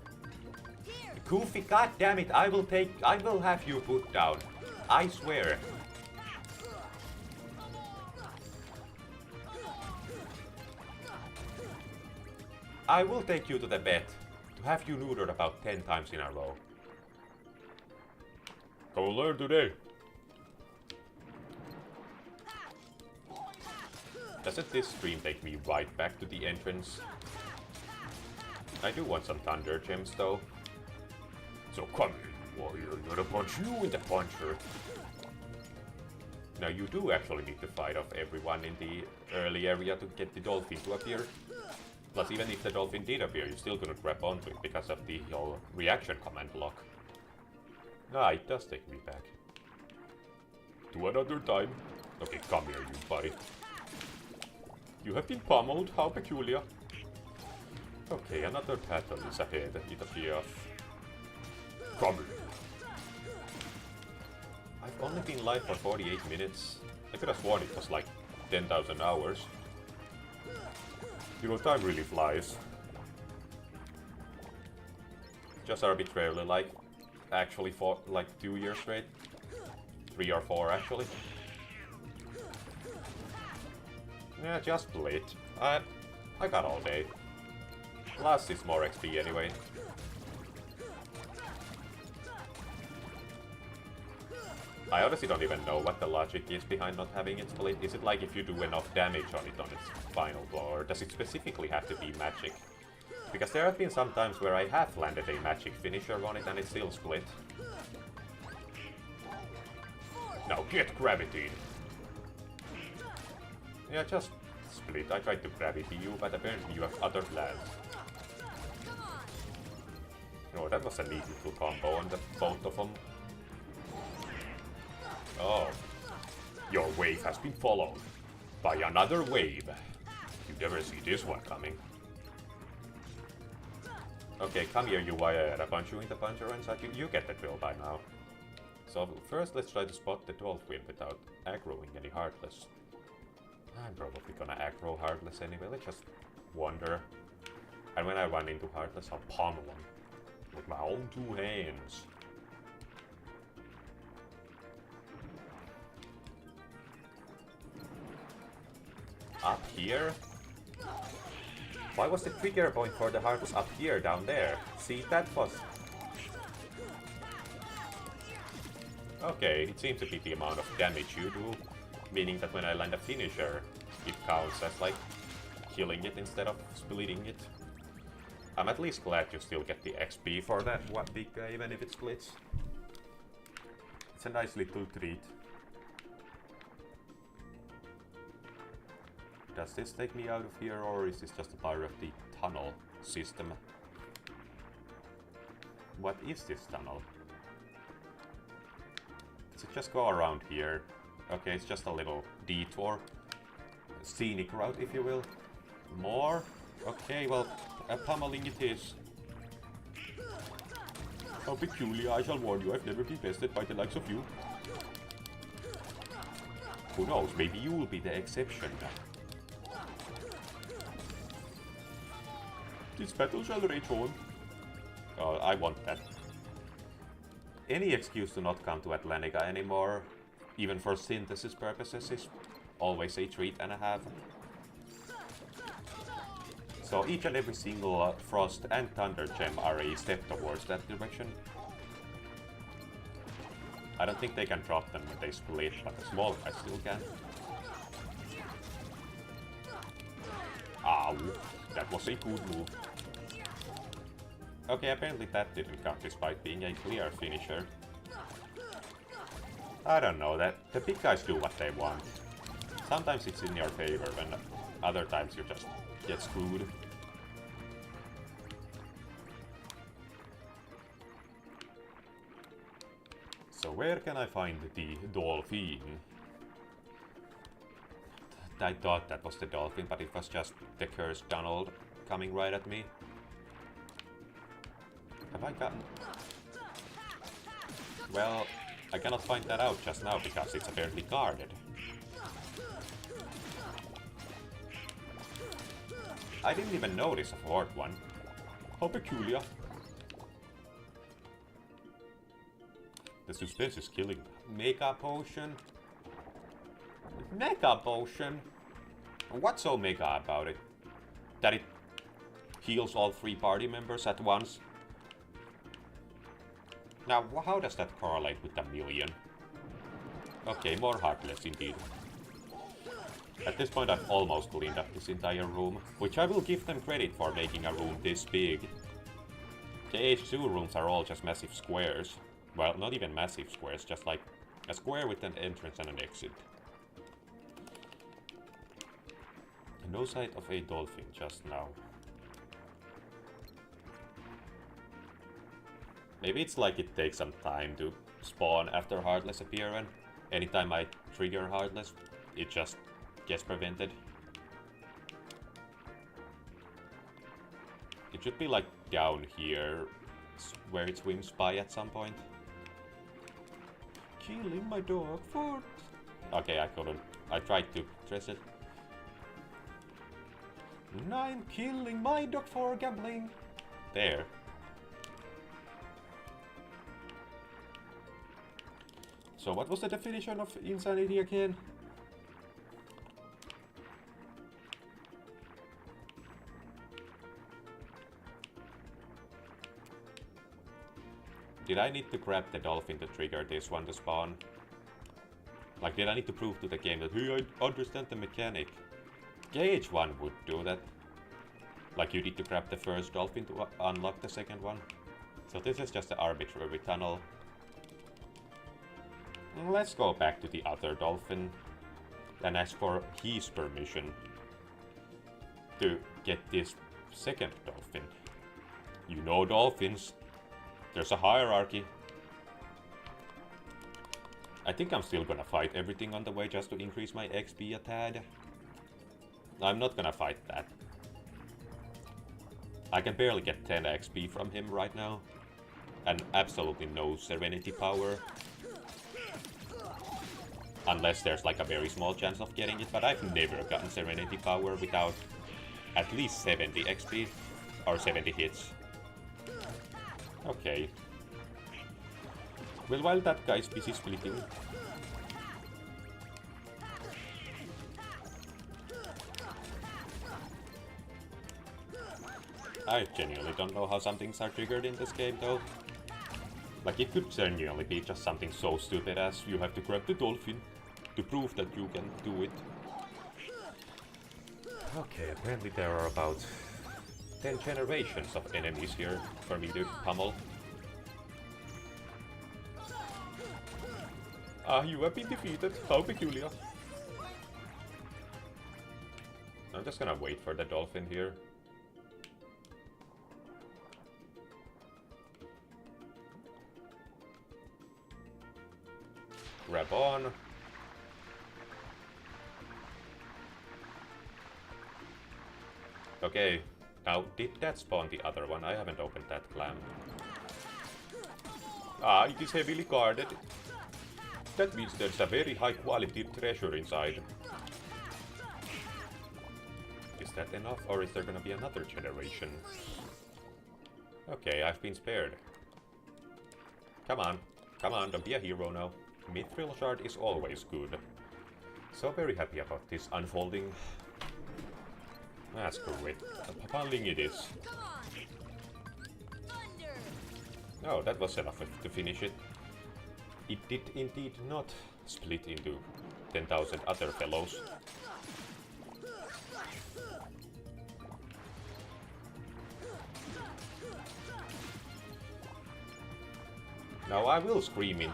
Goofy, goddammit, I will have you put down. I swear. I will take you to the vet to have you neutered about 10 times in a row. Go learn today. Doesn't this stream take me right back to the entrance? I do want some thunder gems though. So come here, warrior, I'm gonna punch you in the puncher. Now you do actually need to fight off everyone in the early area to get the dolphin to appear. Plus, even if the dolphin did appear, you still couldn't grab onto it because of the whole reaction command block. Ah, it does take me back. To another time. Okay, come here, you buddy. You have been pummeled, how peculiar. Okay, another battle is ahead, it appears. Come here. I've only been live for 48 minutes. I could have sworn it was like 10,000 hours. You know, time really flies. Just arbitrarily, like, actually for like 2 years straight. 3 or 4 actually. Yeah, just split. I got all day. Last is more XP anyway. I honestly don't even know what the logic is behind not having it split. Is it like if you do enough damage on it on its final blow, or does it specifically have to be magic? Because there have been some times where I have landed a magic finisher on it and it still split. Now get gravity! Yeah, just split. I tried to gravity you, but apparently you have other plans. Oh, that was a neat little combo on the both of them. Oh. Your wave has been followed by another wave. You never see this one coming. Okay, come here, you wire. I punch you in the puncher and such. You get the drill by now. So first let's try to spot the dolphin without aggroing any Heartless. I'm probably gonna aggro Heartless anyway. Let's just wander. And when I run into Heartless, I'll pummel him with my own 2 hands. Up here? Why was the trigger point for the Heartless up here, down there? See, that was... Okay, it seems to be the amount of damage you do, meaning that when I land a finisher, it counts as like killing it instead of splitting it. I'm at least glad you still get the XP for that one big guy, even if it splits. It's a nice little treat. Does this take me out of here, or is this just a part of the tunnel system? What is this tunnel? Does it just go around here Okay, it's just a little detour. Scenic route, if you will. More? Okay, well, a pummeling it is. How peculiar, I shall warn you, I've never been bested by the likes of you. Who knows, maybe you will be the exception. This battle shall rage on. Oh, I want that. Any excuse to not come to Atlantica anymore, even for synthesis purposes, is always a treat and a half. So each and every single Frost and Thunder gem are a step towards that direction. I don't think they can drop them when they split, but the small guys still can. Ow, that was a good move. Okay, apparently that didn't count despite being a clear finisher. I don't know, that the big guys do what they want. Sometimes it's in your favor, and other times you just get screwed. So where can I find the dolphin? I thought that was the dolphin, but it was just the cursed Donald coming right at me. Have I gotten... Well, I cannot find that out just now because it's apparently guarded. I didn't even notice a fourth one. How peculiar. The suspense is killing me. Mega potion? Mega potion? What's so mega about it? That it heals all 3 party members at once? Now, how does that correlate with the million? Okay, more heartless indeed. At this point I've almost cleaned up this entire room, which I will give them credit for making a room this big. The H2 rooms are all just massive squares. Well, not even massive squares, just like a square with an entrance and an exit. No sight of a dolphin just now. Maybe it's like it takes some time to spawn after Heartless appear, and anytime I trigger Heartless, it just gets prevented. It should be like down here, where it swims by at some point. Killing my dog for... Okay, I couldn't. I tried to trace it. I'm killing my dog for gambling. There. So what was the definition of insanity again? Did I need to grab the dolphin to trigger this one to spawn? Like, did I need to prove to the game that, hey, I understand the mechanic? Gauge one would do that. Like, you need to grab the first dolphin to unlock the second one. So this is just an arbitrary tunnel. Let's go back to the other dolphin and ask for his permission to get this second dolphin. You know dolphins. There's a hierarchy. I think I'm still gonna fight everything on the way just to increase my XP a tad. I'm not gonna fight that. I can barely get 10 XP from him right now. And absolutely no Serenity power. Unless there's like a very small chance of getting it, but I've never gotten Serenity power without at least 70 XP. Or 70 hits. Okay. Well, while that guy's busy splitting... I genuinely don't know how some things are triggered in this game, though. Like, it could genuinely be just something so stupid as you have to grab the dolphin to prove that you can do it. Okay, apparently there are about 10 generations of enemies here for me to pummel. Ah, you have been defeated. How peculiar. I'm just gonna wait for the dolphin here. Grab on. Okay, now did that spawn the other one? I haven't opened that clam. Ah, it is heavily guarded. That means there's a very high quality treasure inside. Is that enough, or is there gonna be another generation? Okay, I've been spared. Come on, don't be a hero now. Mithril shard is always good. So very happy about this unfolding. Ah, screw it. Papaling it is. Come on! Thunder! Oh, that was enough to finish it. It did indeed not split into 10,000 other fellows. Now I will scream in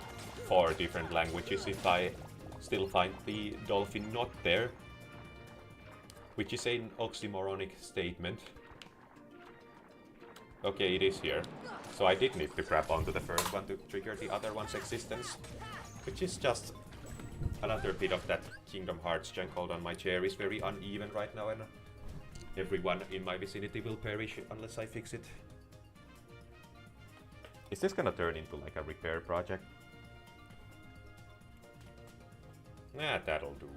4 different languages if I still find the dolphin not there. Which is an oxymoronic statement. Okay, it is here. So I did need to grab onto the first one to trigger the other one's existence. Which is just another bit of that Kingdom Hearts junk. Hold on, my chair is very uneven right now and everyone in my vicinity will perish unless I fix it. Is this gonna turn into like a repair project? Nah, that'll do.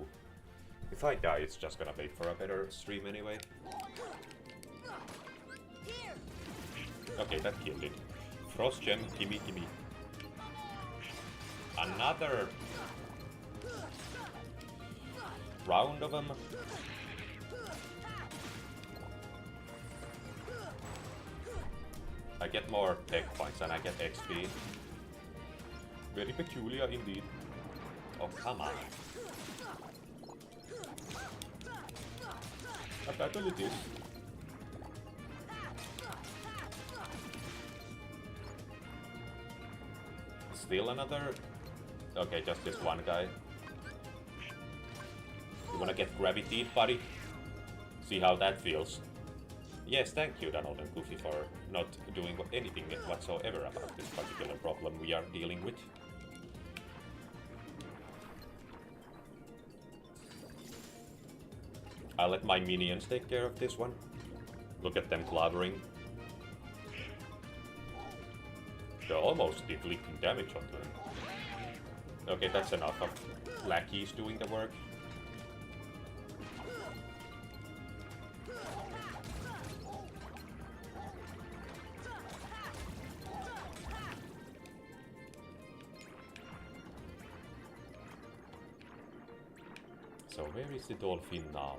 If I die, it's just gonna make for a better stream anyway. Here! Okay, that killed it. Frost gem, gimme, gimme. Another round of them. I get more tech points and I get XP. Very peculiar indeed. Oh, come on. A battle it is. Still another... Okay, just this one guy. You wanna get gravitated, buddy? See how that feels. Yes, thank you, Donald and Goofy, for not doing anything whatsoever about this particular problem we are dealing with. I'll let my minions take care of this one. Look at them clobbering. They're almost inflicting damage on them. Okay, that's enough of lackeys doing the work. So where is the dolphin now?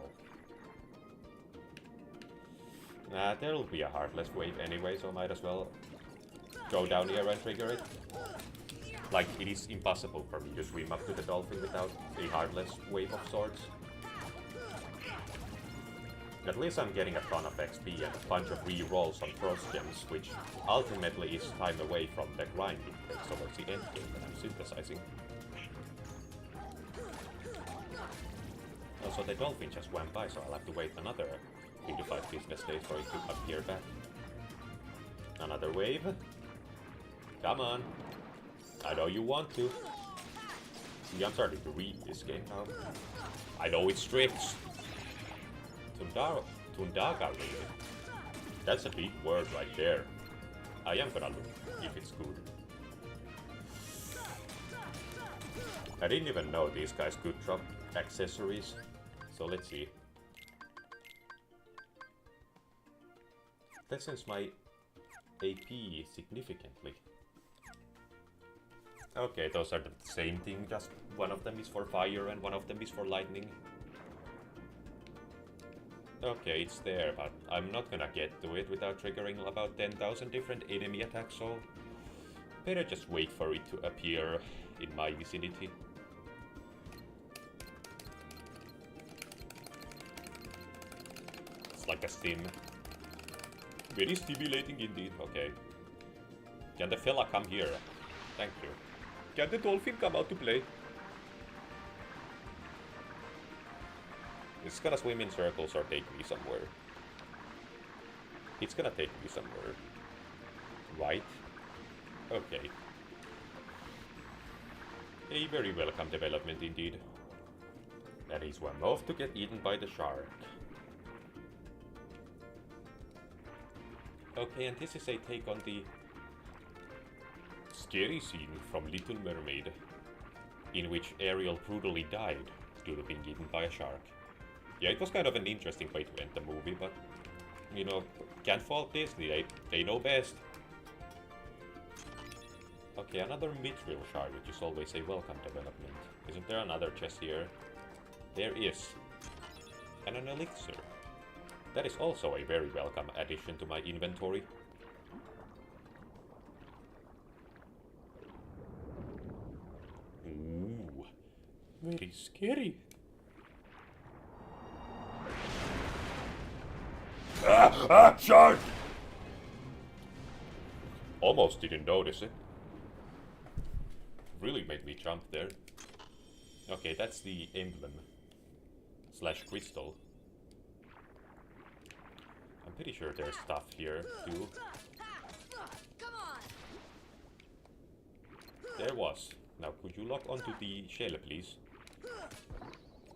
Nah, there'll be a heartless wave anyway, so might as well go down here and trigger it. Like, it is impossible for me to swim up to the dolphin without a heartless wave of sorts. At least I'm getting a ton of XP and a bunch of re-rolls on frost gems, which ultimately is time away from the grind it takes towards the end game when I'm synthesizing. Also, the dolphin just went by, so I'll have to wait another 3 to 5 business days for it to appear back. Another wave. Come on. I know you want to. See, I'm starting to read this game now. I know it's tricks. Tundaga really. That's a big word right there. I am gonna look if it's good. I didn't even know these guys could drop accessories. So let's see. That sends my AP significantly. Okay, those are the same thing, just one of them is for fire and one of them is for lightning. Okay, it's there, but I'm not gonna get to it without triggering about 10,000 different enemy attacks, so better just wait for it to appear in my vicinity. It's like a stim. Very stimulating indeed. Okay. Can the fella come here? Thank you. Can the dolphin come out to play? It's gonna swim in circles or take me somewhere. It's gonna take me somewhere. Right? Okay. A very welcome development indeed. That is one off to get eaten by the shark. Okay, and this is a take on the scary scene from Little Mermaid, in which Ariel brutally died due to being eaten by a shark. Yeah, it was kind of an interesting way to end the movie, but, you know, can't fault Disney, they know best. Okay, another mithril shard, which is always a welcome development. Isn't there another chest here? There is. And an elixir. That is also a very welcome addition to my inventory. Ooh, very scary. Shark! Almost didn't notice it. Really made me jump there. Okay, that's the emblem. Slash crystal. I'm pretty sure there's stuff here too. Come on! There was. Now could you lock onto the shell, please?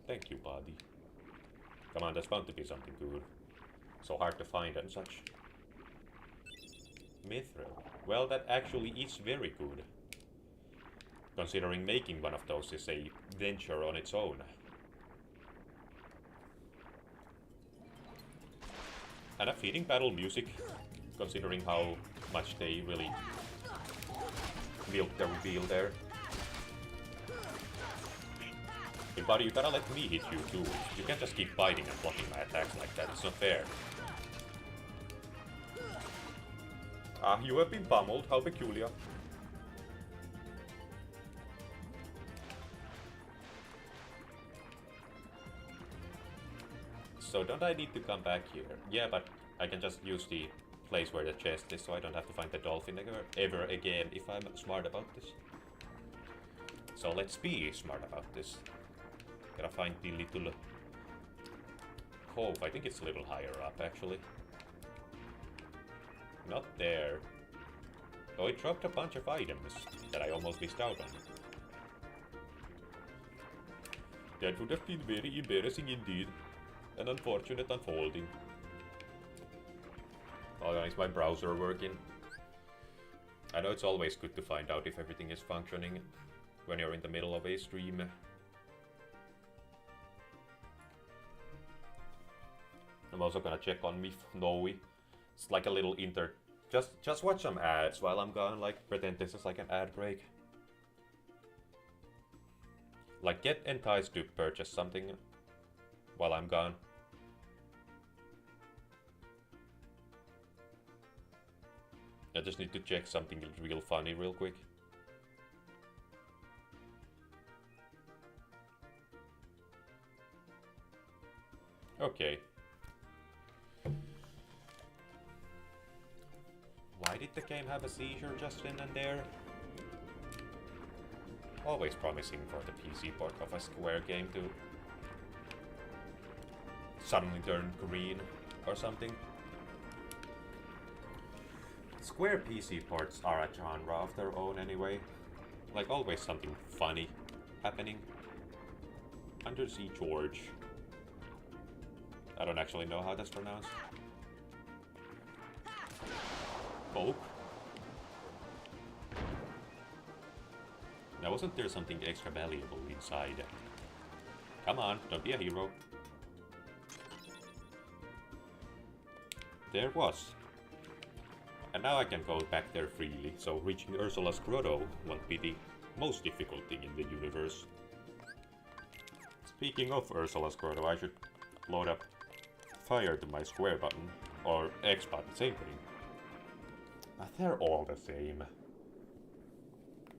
Thank you, buddy. Come on, there's bound to be something good. So hard to find and such. Mithril. Well, that actually is very good. Considering making one of those is a venture on its own. And a fitting battle music, considering how much they really milked the reveal there. Hey buddy, you gotta let me hit you too. You can't just keep biting and blocking my attacks like that, it's not fair. Ah, you have been pummeled, how peculiar. So don't I need to come back here? Yeah, but I can just use the place where the chest is, so I don't have to find the dolphin ever again if I'm smart about this. So let's be smart about this. Gotta find the little cove. I think it's a little higher up actually. Not there. Oh, it dropped a bunch of items that I almost missed out on. That would have been very embarrassing indeed. An unfortunate unfolding. Oh, is my browser working? I know it's always good to find out if everything is functioning when you're in the middle of a stream. I'm also gonna check on Mif Noe. It's like a little just watch some ads while I'm gone, like pretend this is like an ad break. Like get enticed to purchase something while I'm gone. I just need to check something real funny real quick. Okay. Why did the game have a seizure just then and there? Always promising for the PC port of a Square game to suddenly turn green or something. Square PC ports are a genre of their own anyway. Like always something funny happening. Undersea George. I don't actually know how that's pronounced. Poke? Now wasn't there something extra valuable inside? Come on, don't be a hero. There was. And now I can go back there freely, so reaching Ursula's grotto won't be the most difficult thing in the universe. Speaking of Ursula's grotto, I should load up fire to my square button, or X button, same thing. But they're all the same.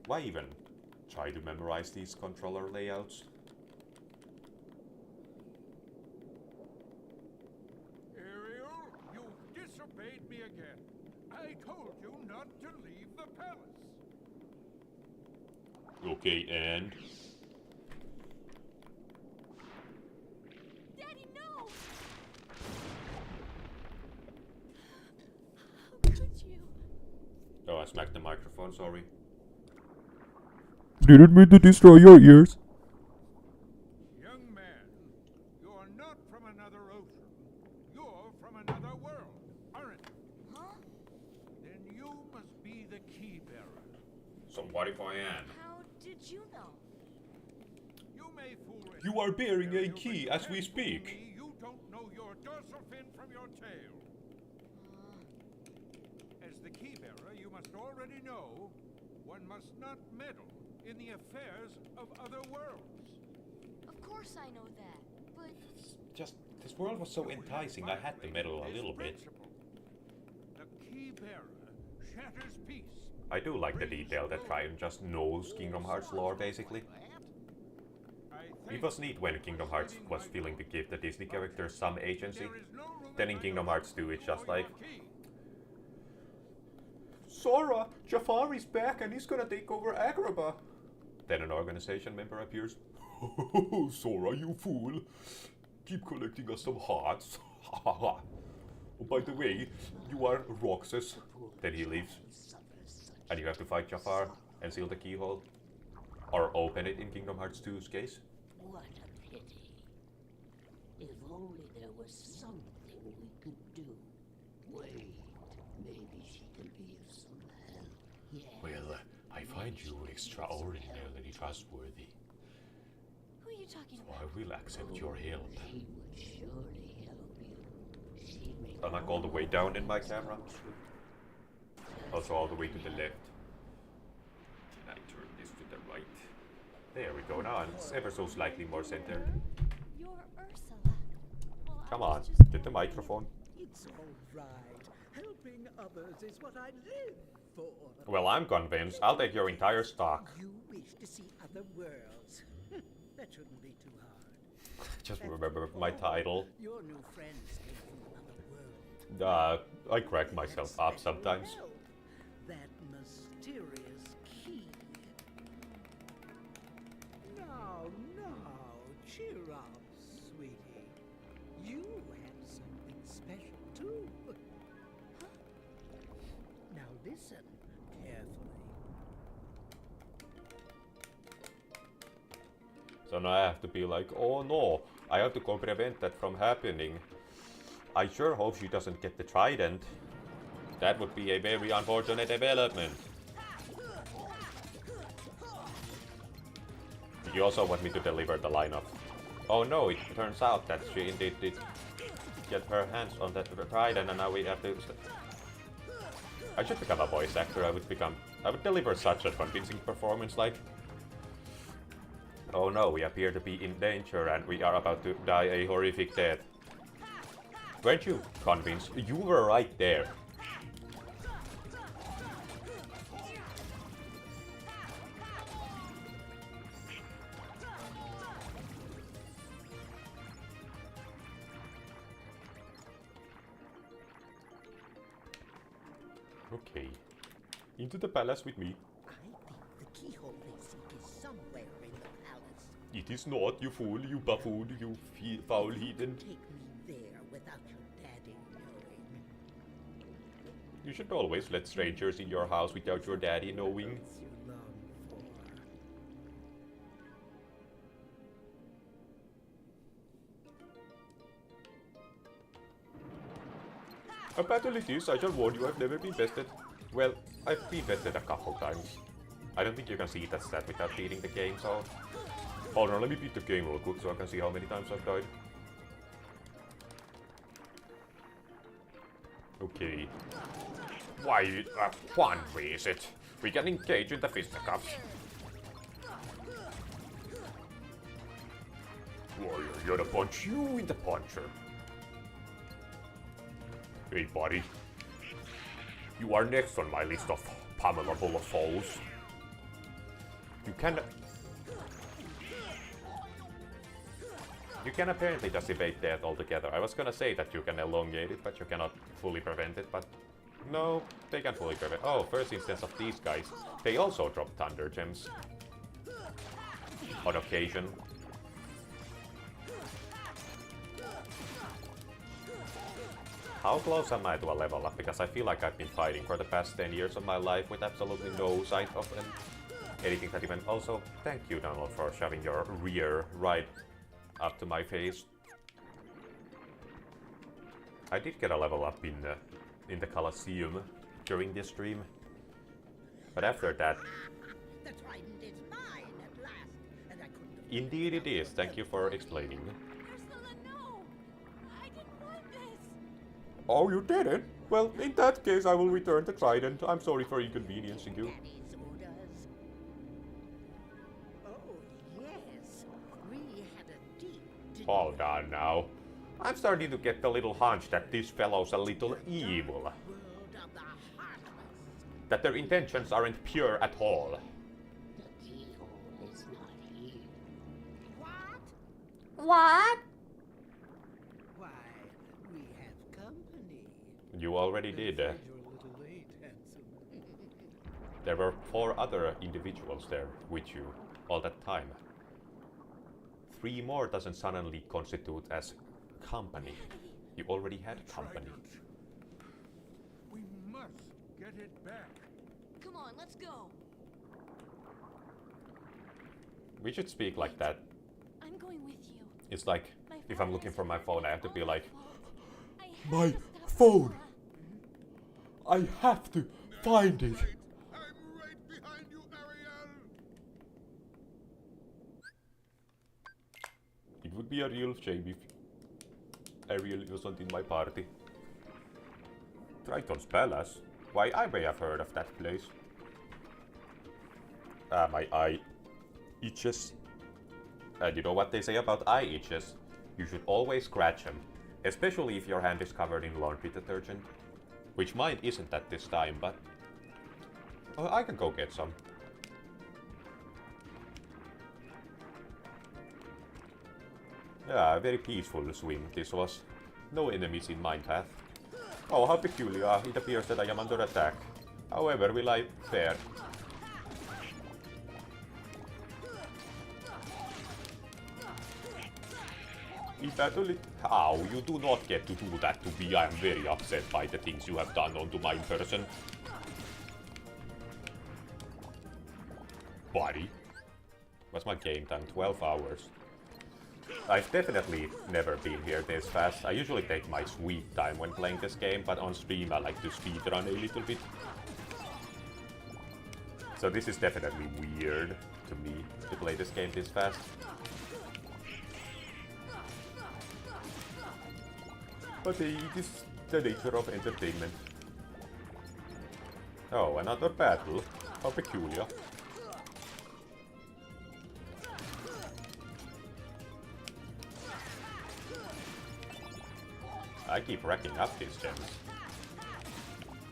Why even try to memorize these controller layouts? Ariel, you've disobeyed me again. I told you not to leave the palace. Okay, and... Daddy, no! How could you? Oh, I smacked the microphone, sorry. Didn't mean to destroy your ears. Young man, you're not from another ocean. You're from another world, aren't you? Huh? know? You may fool it. You are bearing a You key can as we fool speak. me. You don't know your dorsal fin from your tail. As the key bearer, you must already know one must not meddle in the affairs of other worlds. Of course I know that, but Just, this world was so enticing, I had to meddle a little bit. The key bearer shatters peace. I do like the detail that Ryan just knows Kingdom Hearts lore, basically. It was neat when Kingdom Hearts was feeling to give the Disney characters some agency. Then in Kingdom Hearts 2, it's just like, Sora, Jafar is back and he's gonna take over Agrabah. Then an organization member appears. Sora, you fool. Keep collecting us some hearts. Oh, by the way, you are Roxas. Then he leaves. And you have to fight Jafar and seal the keyhole. Or open it in Kingdom Hearts 2's case. What a pity. If only there was something we could do. Wait, maybe she can be of some help. Yeah. Well, I find you extraordinarily trustworthy. who are you talking So about? I will accept your help. She would surely help you. She'd make I'm like all the way down in my camera. Also all the way to the left. And I turn this to the right. There we go. Now it's ever so slightly more centered. You're Ursula. Well, I Come was on, just get the microphone. It's all right. Helping others is what I live for. Well, I'm convinced. I'll take your entire stock. You wish to see other worlds. That shouldn't be too hard. Just remember my title. Your new friends came from another world. I crack myself up sometimes. Help. That mysterious key. Now, cheer up, sweetie. You had something special too. Now listen carefully. So now I have to be like, oh no, I have to go prevent that from happening. I sure hope she doesn't get the trident. That would be a very unfortunate development. You also want me to deliver the line of, oh no, it turns out that she indeed did get her hands on that trident and now we have to... I should become a voice actor. I would deliver such a convincing performance like, oh no, we appear to be in danger and we are about to die a horrific death. Weren't you convinced? You were right there. Okay. Into the palace with me. I think the keyhole they seek is somewhere in the palace. It is not, you fool, you buffoon, you foul heathen. Take me there without your daddy knowing. You should always let strangers in your house without your daddy knowing. What you long for. A battle it is, I shall warn you, I've never been bested. Well, I've been bested a couple times. I don't think you can see that stat without beating the game, so... Hold on, let me beat the game real quick so I can see how many times I've died. Okay. Why, one visit. We can engage in the fisticuffs. Warrior, you're gonna punch you in the puncher. Hey, buddy. You are next on my list of pummelable foes. You can apparently just evade death altogether. I was gonna say that you can elongate it, but you cannot fully prevent it, but... No, they can fully prevent... Oh, first instance of these guys. They also drop Thunder Gems. On occasion. How close am I to a level up? Because I feel like I've been fighting for the past 10 years of my life with absolutely no sign of anything that even... Also, thank you, Donald, for shoving your rear right up to my face. I did get a level up in the Colosseum during this stream. But after that... The trident is mine at last. Indeed it is. Thank you for explaining. Ursula, no! I didn't want this! Oh, you did it? Well, in that case, I will return the trident. I'm sorry for inconveniencing you. Daddy's orders. Oh, yes. We had a deep Hold on now. I'm starting to get a little hunch that this fellow's a little evil. World of the heartless. That their intentions aren't pure at all. The keyhole is not here. What? What? Why, we have company. You already did. You're a little late, handsome. There were 4 other individuals there with you all that time. 3 more doesn't suddenly constitute as company. You already had company. Trident. We must get it back. Come on, let's go! We should speak like that. I'm going with you. It's like, My if I'm father looking is for my phone, I have to all be my like, fault. I have My to stop phone. Ursula. I have to find it. Right. I'm right behind you, Ariel. It would be a real shame if Ariel wasn't in my party. Triton's Palace? Why, I may have heard of that place. My eye itches. And you know what they say about eye itches? You should always scratch them. Especially if your hand is covered in laundry detergent. Which mine isn't at this time, but... I can go get some. Yeah, a very peaceful swim this was. No enemies in my path. Oh, how peculiar. It appears that I am under attack. However, will I fare? Is that a lit- Ow, you do not get to do that to me. I am very upset by the things you have done onto my person. Buddy. What's my game time? 12 hours. I've definitely never been here this fast. I usually take my sweet time when playing this game, but on stream I like to speedrun a little bit. So this is definitely weird to me to play this game this fast. But it is the nature of entertainment. Oh, another battle? How peculiar. I keep racking up these gems.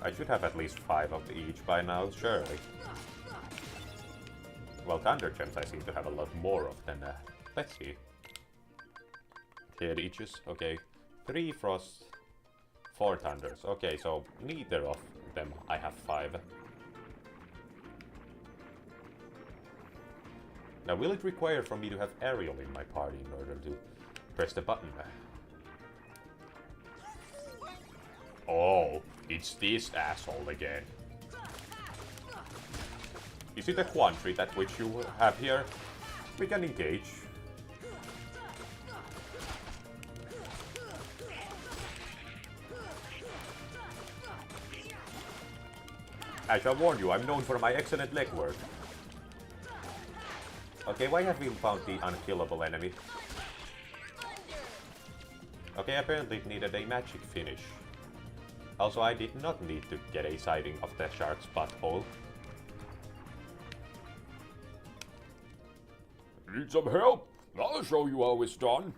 I should have at least 5 of each by now, surely. Well, Thunder Gems I seem to have a lot more of than... let's see. Head itches, okay. 3 Frost, 4 Thunders. Okay, so neither of them I have 5. Now, will it require for me to have Ariel in my party in order to press the button? Oh, it's this asshole again. Is it a quandary that which you have here? We can engage. I shall warn you, I'm known for my excellent legwork. Okay, why have we found the unkillable enemy? Okay, apparently it needed a magic finish. Also, I did not need to get a sighting of the shark's butthole. Need some help? I'll show you how it's done.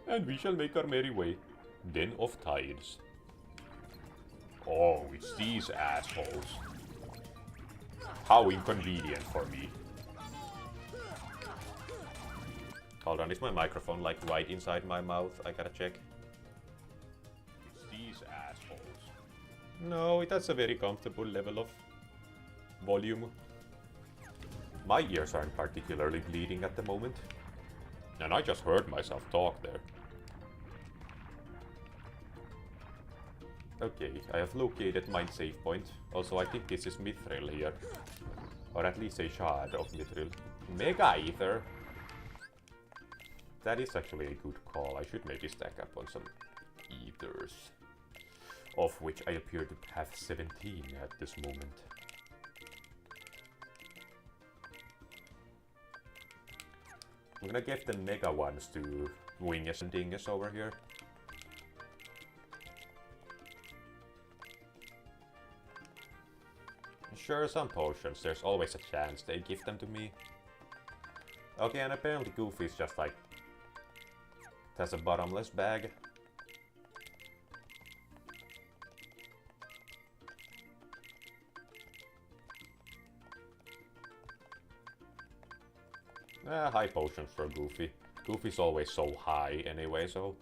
And we shall make our merry way. Den of Tides. Oh, it's these assholes. How inconvenient for me. Hold on, is my microphone like right inside my mouth? I gotta check. It's these assholes. No, that's a very comfortable level of volume. My ears aren't particularly bleeding at the moment. And I just heard myself talk there. Okay, I have located my save point. Also, I think this is Mithril here. Or at least a shard of Mithril. Mega Ether! That is actually a good call. I should maybe stack up on some ethers. of which I appear to have 17 at this moment. I'm gonna give the mega ones to Wingus and Dingus over here. Sure, some potions, there's always a chance they give them to me. Okay, and apparently Goofy's just like... has a bottomless bag. High potions for Goofy. Goofy's always so high anyway, so...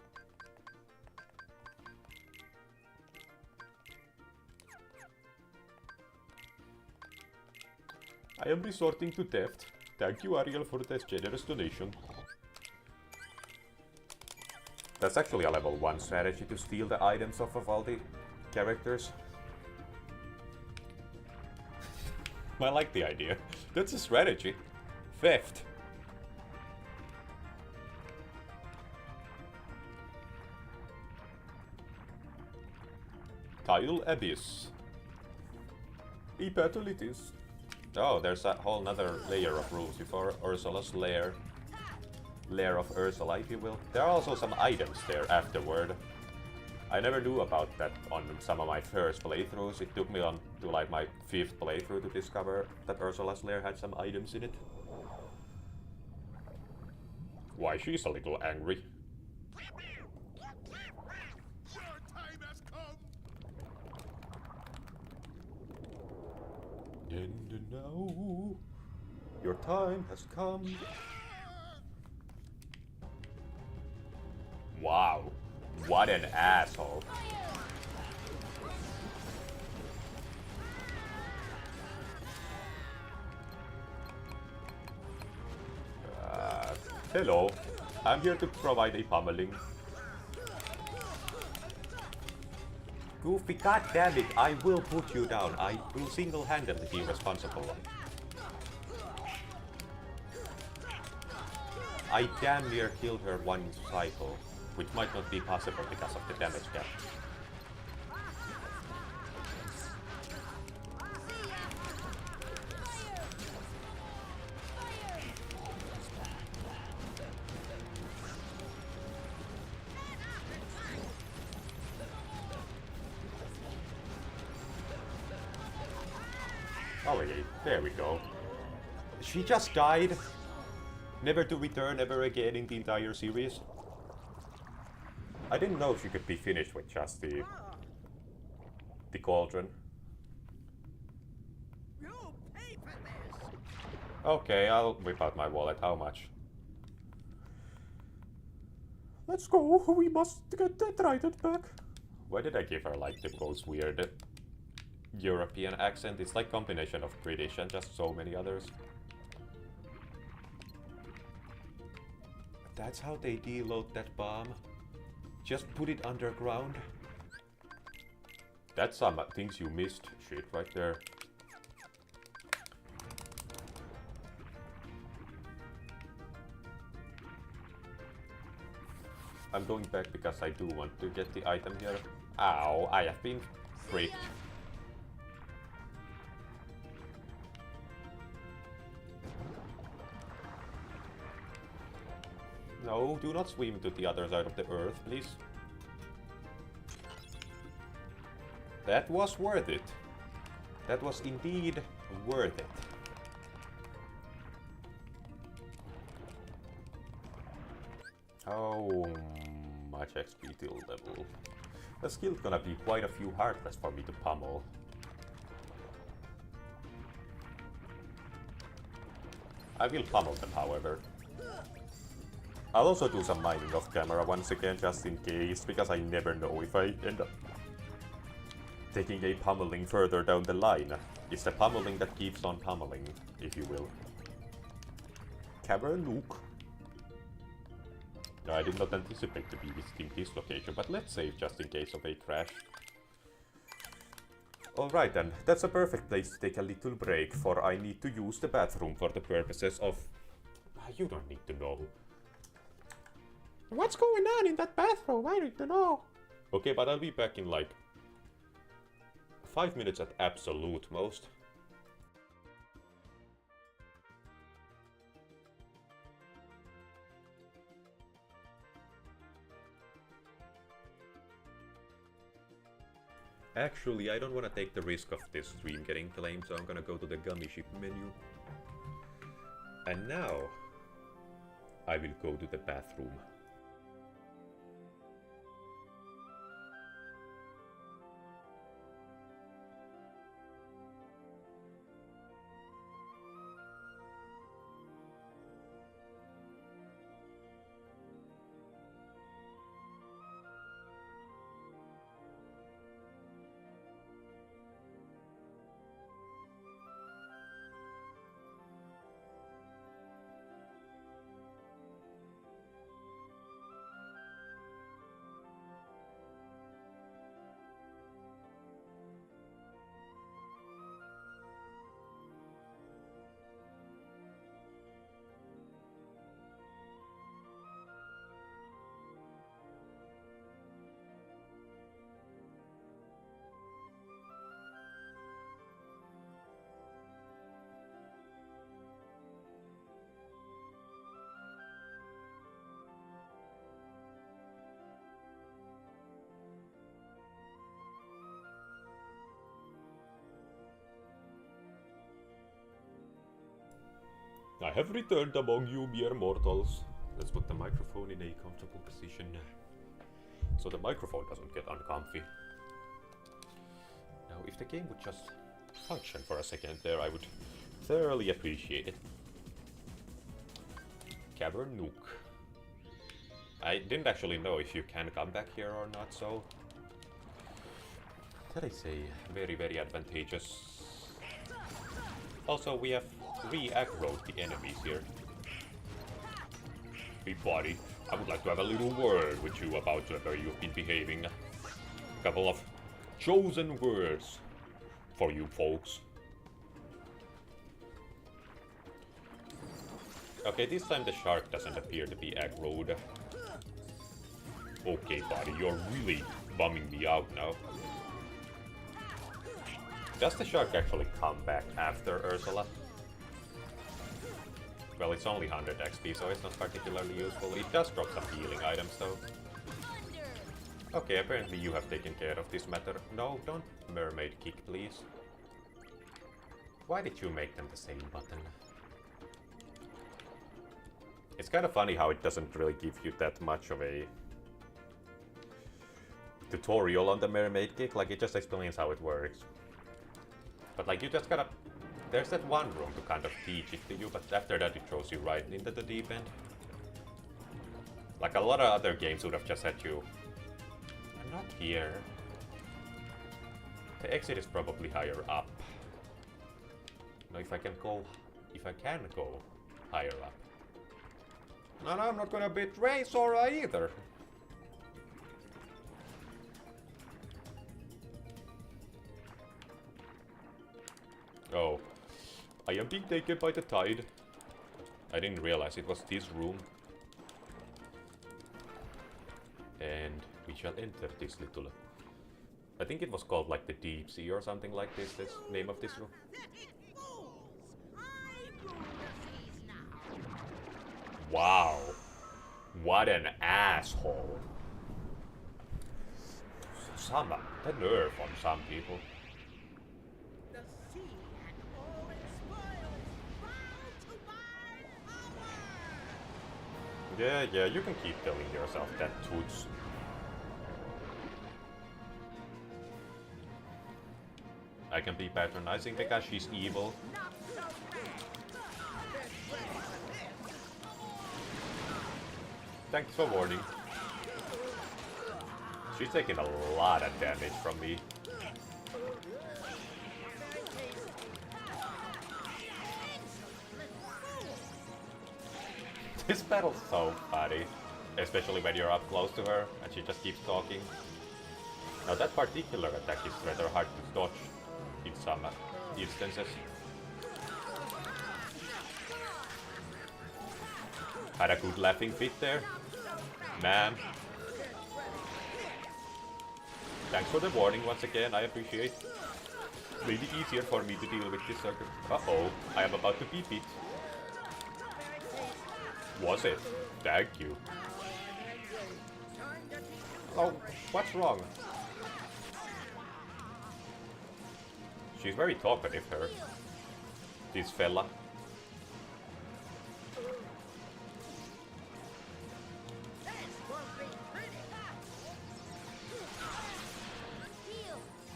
I am resorting to theft. Thank you, Ariel, for this generous donation. That's actually a level 1 strategy to steal the items off of all the characters. I like the idea. That's a strategy. Theft. Tile Abyss. A battle it is. Oh, there's a whole nother layer of rules before Ursula's lair. Lair of Ursula, if you will. There are also some items there afterward. I never knew about that on some of my first playthroughs. It took me on to like my 5th playthrough to discover that Ursula's lair had some items in it. Why, she's a little angry. Your time has come. And now, your time has come. Wow, what an asshole. Hello, I'm here to provide a pummeling. Goofy, goddammit, I will put you down. I will single-handedly be responsible. I damn near killed her one cycle, which might not be possible because of the damage gap. Oh, yeah, there we go. She just died. Never to return ever again in the entire series. I didn't know she could be finished with just the cauldron. You'll pay for this. Okay, I'll whip out my wallet. How much? Let's go. We must get the trident back. Why did I give her like the most weird European accent? It's like combination of British and just so many others. That's how they deload that bomb. Just put it underground. That's some things you missed shit right there. I'm going back because I do want to get the item here. Ow, I have been freaked. No, do not swim to the other side of the earth, please. That was worth it. That was indeed worth it. How much XP till level? There's still gonna be quite a few heartless for me to pummel. I will pummel them, however. I'll also do some mining off camera once again, just in case, because I never know if I end up taking a pummeling further down the line. It's the pummeling that keeps on pummeling, if you will. Cavern Nook. I did not anticipate to be visiting this location, but let's save just in case of a crash. Alright then, that's a perfect place to take a little break, for I need to use the bathroom for the purposes of... You don't need to know. What's going on in that bathroom? I need to know. Okay, but I'll be back in like 5 minutes at absolute most. Actually, I don't want to take the risk of this stream getting claimed, so I'm gonna go to the gummy ship menu. And now, I will go to the bathroom. I have returned among you mere mortals. Let's put the microphone in a comfortable position so the microphone doesn't get uncomfy. Now, if the game would just function for a second there, I would thoroughly appreciate it. Cavern Nook. I didn't actually know if you can come back here or not, so that is a very, very advantageous. Also, we have re-aggroed the enemies here. Hey buddy, I would like to have a little word with you about the way you've been behaving. A couple of chosen words for you folks. Okay, this time the shark doesn't appear to be aggroed. Okay buddy, you're really bumming me out now. Does the shark actually come back after Ursula? Well, it's only 100 XP, so it's not particularly useful. It does drop some healing items, though. Okay, apparently you have taken care of this matter. No, don't mermaid kick, please. Why did you make them the same button? It's kind of funny how it doesn't really give you that much of a tutorial on the mermaid kick. Like, it just explains how it works. But like, you just gotta... There's that one room to kind of teach it to you, but after that it throws you right into the deep end. Like a lot of other games would have just had you... I'm not here. The exit is probably higher up. Now if I can go... If I can go higher up. And I'm not gonna betray Sora either. Oh. I am being taken by the tide. I didn't realize it was this room. And we shall enter this little... I think it was called like the Deep Sea or something like this name of this room. Wow. What an asshole. The nerve on some people. Yeah, you can keep telling yourself that, Toots. I can be patronizing because she's evil. Thanks for warning. She's taking a lot of damage from me. This battle's so funny, especially when you're up close to her and she just keeps talking. Now that particular attack is rather hard to dodge in some instances. Had a good laughing fit there, ma'am. Thanks for the warning once again, I appreciate. Made it easier for me to deal with this circuit. Uh-oh, I am about to be beat. Was it? Thank you. Oh, what's wrong? She's very talkative, her. This fella.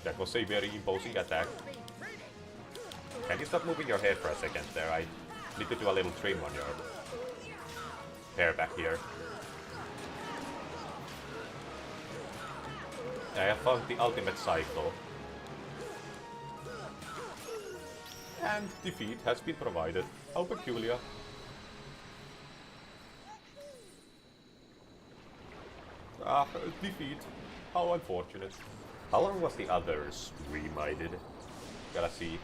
That was a very imposing attack. Can you stop moving your head for a second there? I need to do a little trim on your hair back here. I have found the ultimate cycle. And defeat has been provided. How peculiar. Ah, defeat. How unfortunate. How long was the other stream I did? Gotta see.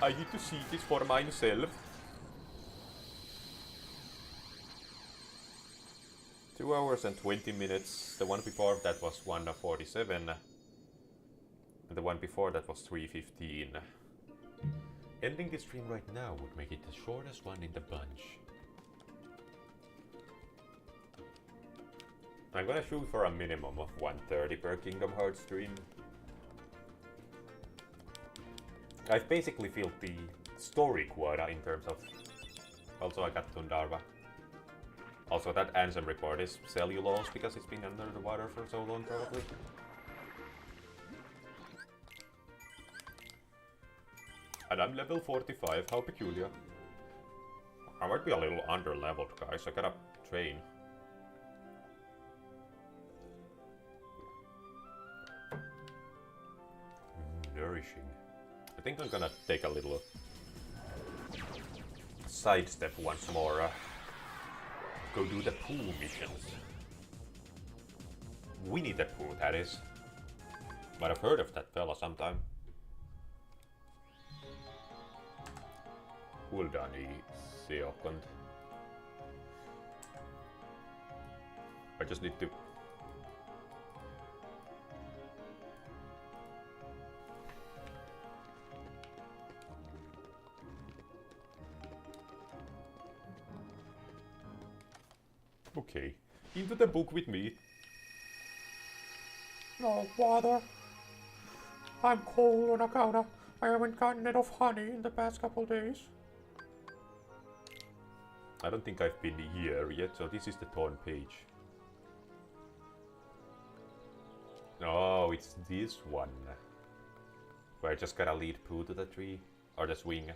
I need to see this for myself. 2 hours and 20 minutes. The one before that was 1:47. And the one before that was 3:15. Ending the stream right now would make it the shortest one in the bunch. I'm gonna shoot for a minimum of 1:30 per Kingdom Hearts stream. I've basically filled the story quota in terms of... Also I got Tundarva. Also that Ansem report is cellulose because it's been under the water for so long probably. And I'm level 45, how peculiar. I might be a little under-leveled, guys, I gotta train. Nourishing. I think I'm gonna take a little sidestep once more. Go do the pool missions. Winnie the Pooh, that is. Might have heard of that fella sometime. Kuldani Seokond. I just need to... Okay, into the book with me. No water. I'm cold on account of I haven't gotten enough honey in the past couple days. I don't think I've been here yet, so this is the torn page. Oh, it's this one. Where I just gotta lead Pooh to the tree, or the swing.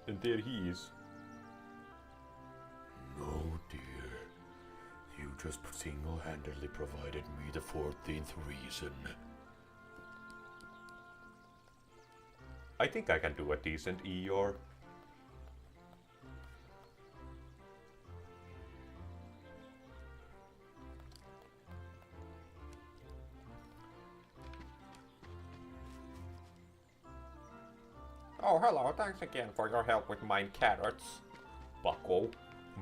And there he is. No, dear. You just single-handedly provided me the 14th reason. I think I can do a decent Eeyore. Oh, hello, thanks again for your help with mine carrots. Bucko,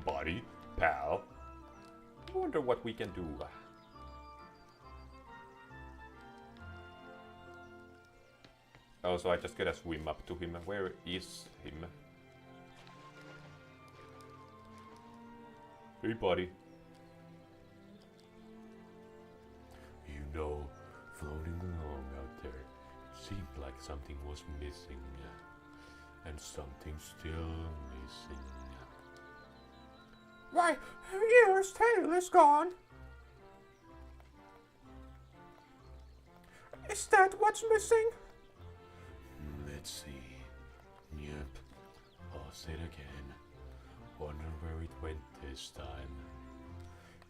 buddy, pal. I wonder what we can do. Oh, so I just gotta swim up to him. Where is him? Hey, buddy. You know, floating along out there, it seemed like something was missing. And something's still missing. Why, Eeyore's tail is gone. Is that what's missing? Let's see. Yep. Pause it again. Wonder where it went this time.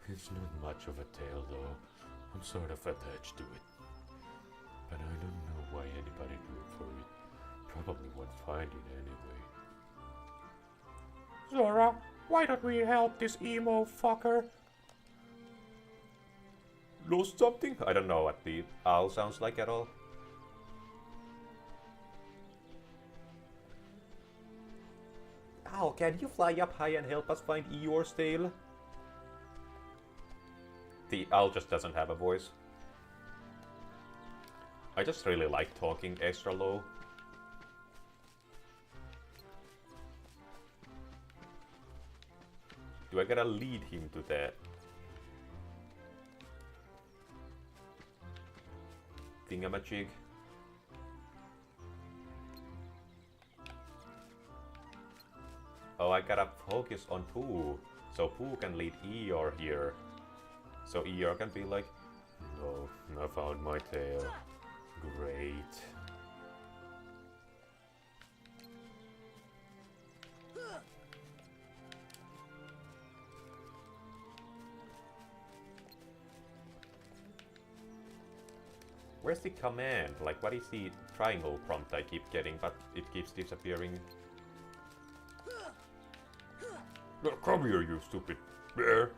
It's not much of a tail though. I'm sort of attached to it. But I don't know why anybody looked for it. Probably won't find it anyway. Zora, why don't we help this emo fucker? lost something? I don't know what the owl sounds like at all. Owl, can you fly up high and help us find Eeyore's tail? The owl just doesn't have a voice. I just really like talking extra low. Do I gotta lead him to the thingamajig? Oh, I gotta focus on Pooh. So Pooh can lead Eeyore here. So Eeyore can be like, no, I found my tail. Great. Where's the command? Like, what is the triangle prompt I keep getting, but it keeps disappearing? No, come here, you stupid bear!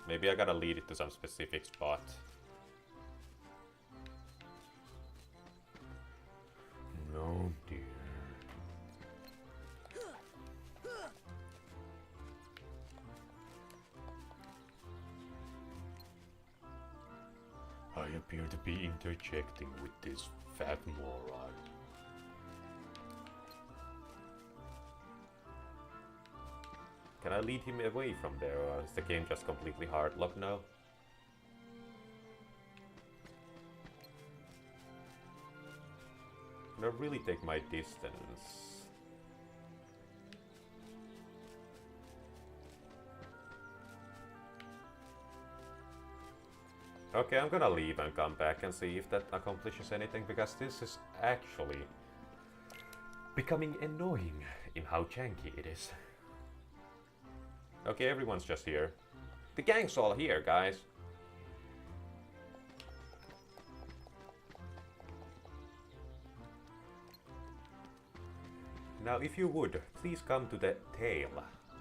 Maybe I gotta lead it to some specific spot. No, dear. I appear to be interjecting with this fat moron. Can I lead him away from there, or is the game just completely hard locked now? Can I really take my distance? Okay, I'm gonna leave and come back and see if that accomplishes anything, because this is actually becoming annoying in how janky it is. Okay, everyone's just here. The gang's all here, guys. Now, if you would, please come to the tail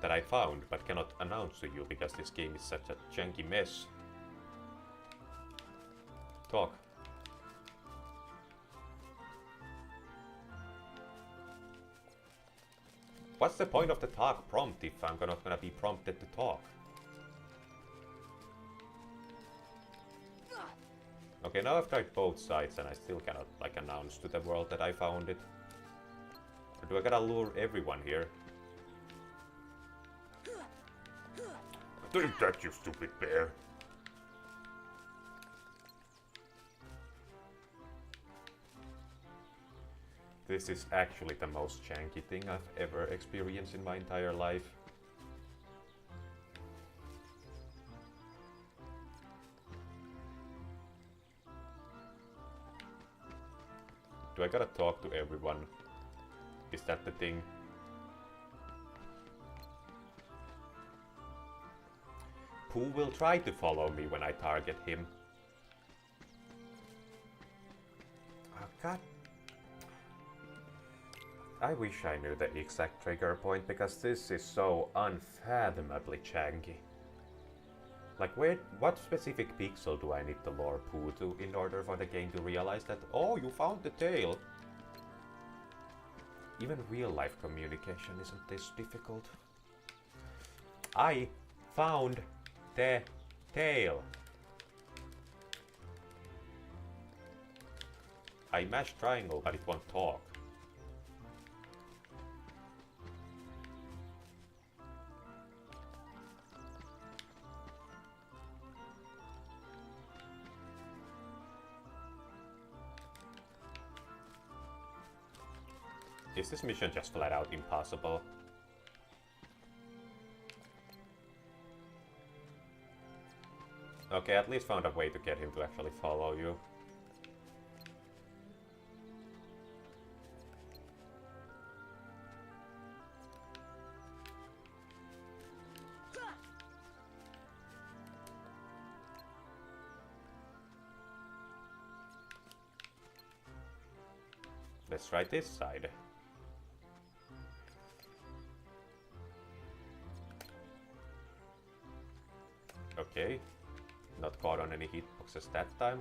that I found but cannot announce to you because this game is such a janky mess. Talk. What's the point of the talk prompt if I'm not gonna be prompted to talk? Okay, now I've tried both sides and I still cannot, like, announce to the world that I found it. Or do I gotta lure everyone here? Take that, you stupid bear! This is actually the most janky thing I've ever experienced in my entire life. Do I gotta talk to everyone? Is that the thing? Pooh will try to follow me when I target him. Oh, God. I wish I knew the exact trigger point, because this is so unfathomably janky. Like, what specific pixel do I need to lure Pooh to in order for the game to realize that, oh, you found the tail? Even real-life communication isn't this difficult. I found the tail. I mashed triangle, but it won't talk. Is this mission just flat out impossible? Okay, at least found a way to get him to actually follow you. Let's try this side. Okay. Not caught on any hitboxes that time.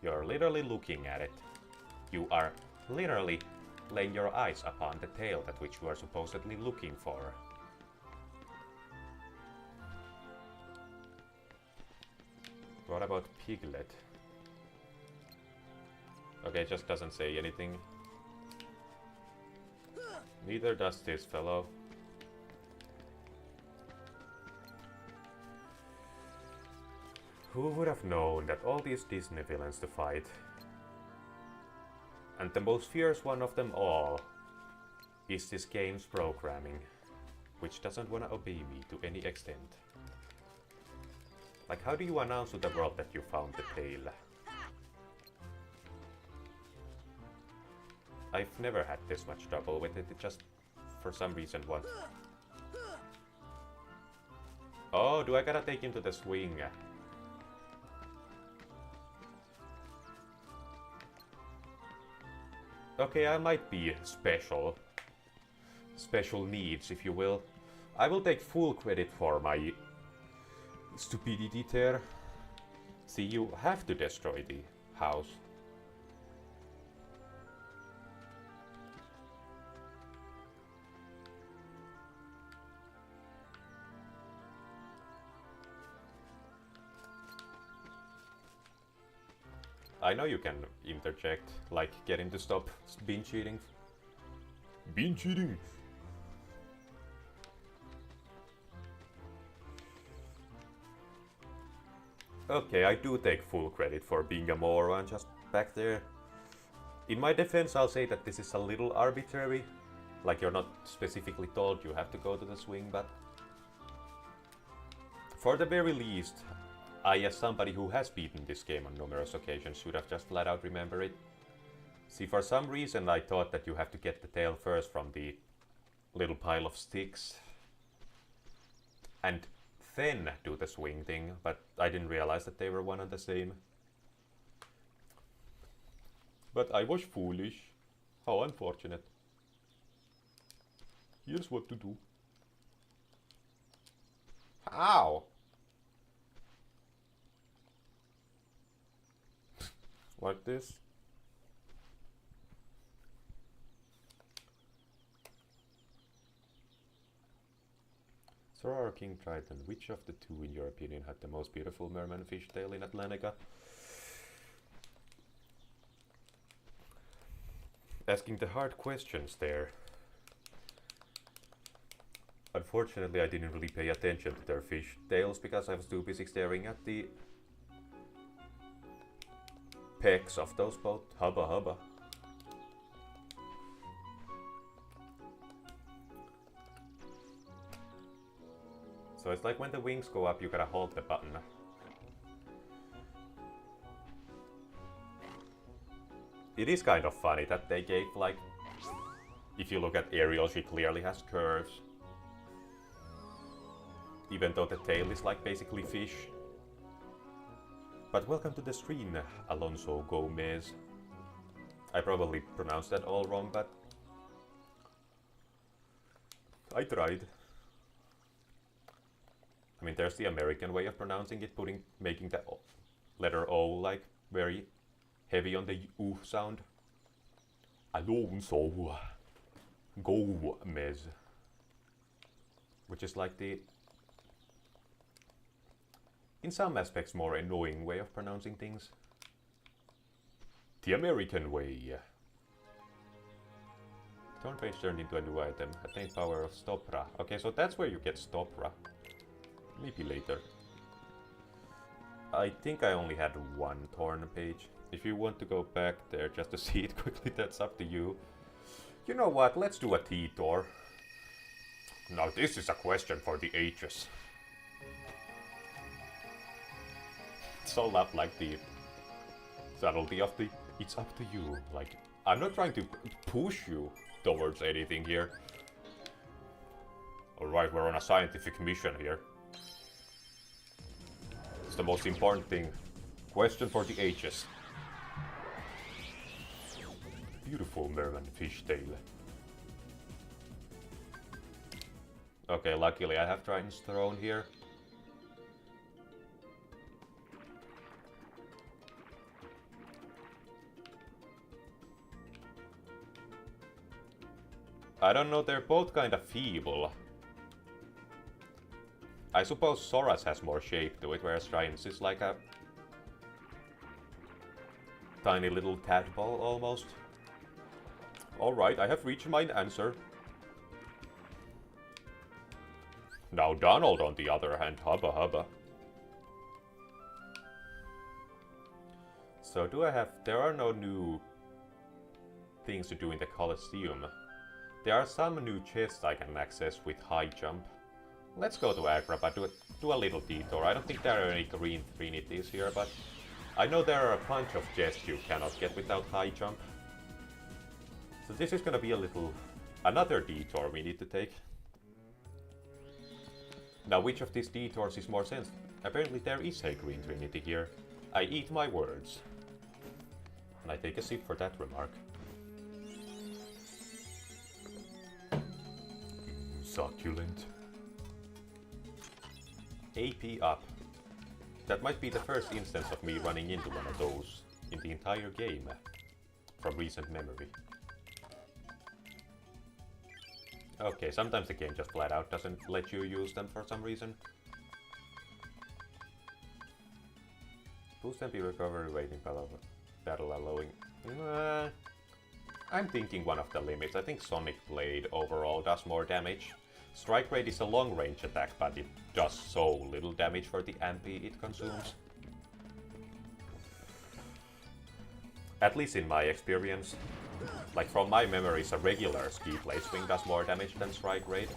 You're literally looking at it. You are literally laying your eyes upon the tail that which you are supposedly looking for. What about Piglet? Okay, just doesn't say anything. Neither does this fellow. Who would have known that all these Disney villains to fight, and the most fierce one of them all, is this game's programming, which doesn't want to obey me to any extent. Like, how do you announce to the world that you found the tail? I've never had this much trouble with it, it just, for some reason, was... Oh, do I gotta take him to the swing? Okay, I might be special. Special needs, if you will. I will take full credit for my stupidity there. See, you have to destroy the house. I know you can interject, like get him to stop binge eating. Binge eating! Okay, I do take full credit for being a moron just back there. In my defense, I'll say that this is a little arbitrary. Like, you're not specifically told you have to go to the swing, but... For the very least, I, as somebody who has beaten this game on numerous occasions, should have just flat out remembered it. See, for some reason I thought that you have to get the tail first from the little pile of sticks. And then do the swing thing, but I didn't realize that they were one and the same. But I was foolish. How unfortunate. Here's what to do. Ow! Like this. Sorara King Triton, which of the two, in your opinion, had the most beautiful merman fish tail in Atlantica? Asking the hard questions there. Unfortunately, I didn't really pay attention to their fish tails because I was too busy staring at the pecs of those both. Hubba hubba. So it's like when the wings go up, you gotta hold the button. It is kind of funny that they gave, like, if you look at Ariel, she clearly has curves. Even though the tail is like basically fish. But welcome to the stream, Alonso Gomez. I probably pronounced that all wrong, but I tried. I mean, there's the American way of pronouncing it, making the letter O like very heavy on the U sound. Alonso Gomez. Which is like the, in some aspects, more annoying way of pronouncing things. The American way. Turn page turned into a new item. Attain power of Stopra. Okay, so that's where you get Stopra. Maybe later. I think I only had one torn page. If you want to go back there just to see it quickly, that's up to you. You know what? Let's do a T-Tor. Now this is a question for the ages. So love like the subtlety of the it's up to you. Like, I'm not trying to push you towards anything here. Alright, we're on a scientific mission here. It's the most important thing. Question for the ages. Beautiful merman fish tail. Okay, luckily I have Triton's Throne here. I don't know, they're both kind of feeble. I suppose Sora's has more shape to it, whereas Triton's is like a tiny little tadpole almost. Alright, I have reached my answer. Now Donald, on the other hand, hubba hubba. So do I have... There are no new things to do in the Colosseum. There are some new chests I can access with high jump. Let's go to Agra, but do a little detour. I don't think there are any green trinities here, but I know there are a bunch of chests you cannot get without high jump. So this is gonna be another detour we need to take. Now, which of these detours is more sense? Apparently there is a green trinity here. I eat my words. And I take a sip for that remark. Succulent. AP up. That might be the first instance of me running into one of those in the entire game, from recent memory. Okay, sometimes the game just flat out doesn't let you use them for some reason. Boost MP recovery rate in battle allowing... I'm thinking one of the limits. I think Sonic Blade overall does more damage. Strike Rate is a long-range attack, but it does so little damage for the MP it consumes. At least in my experience. Like, from my memories, a regular Ski Blade swing does more damage than Strike Rate.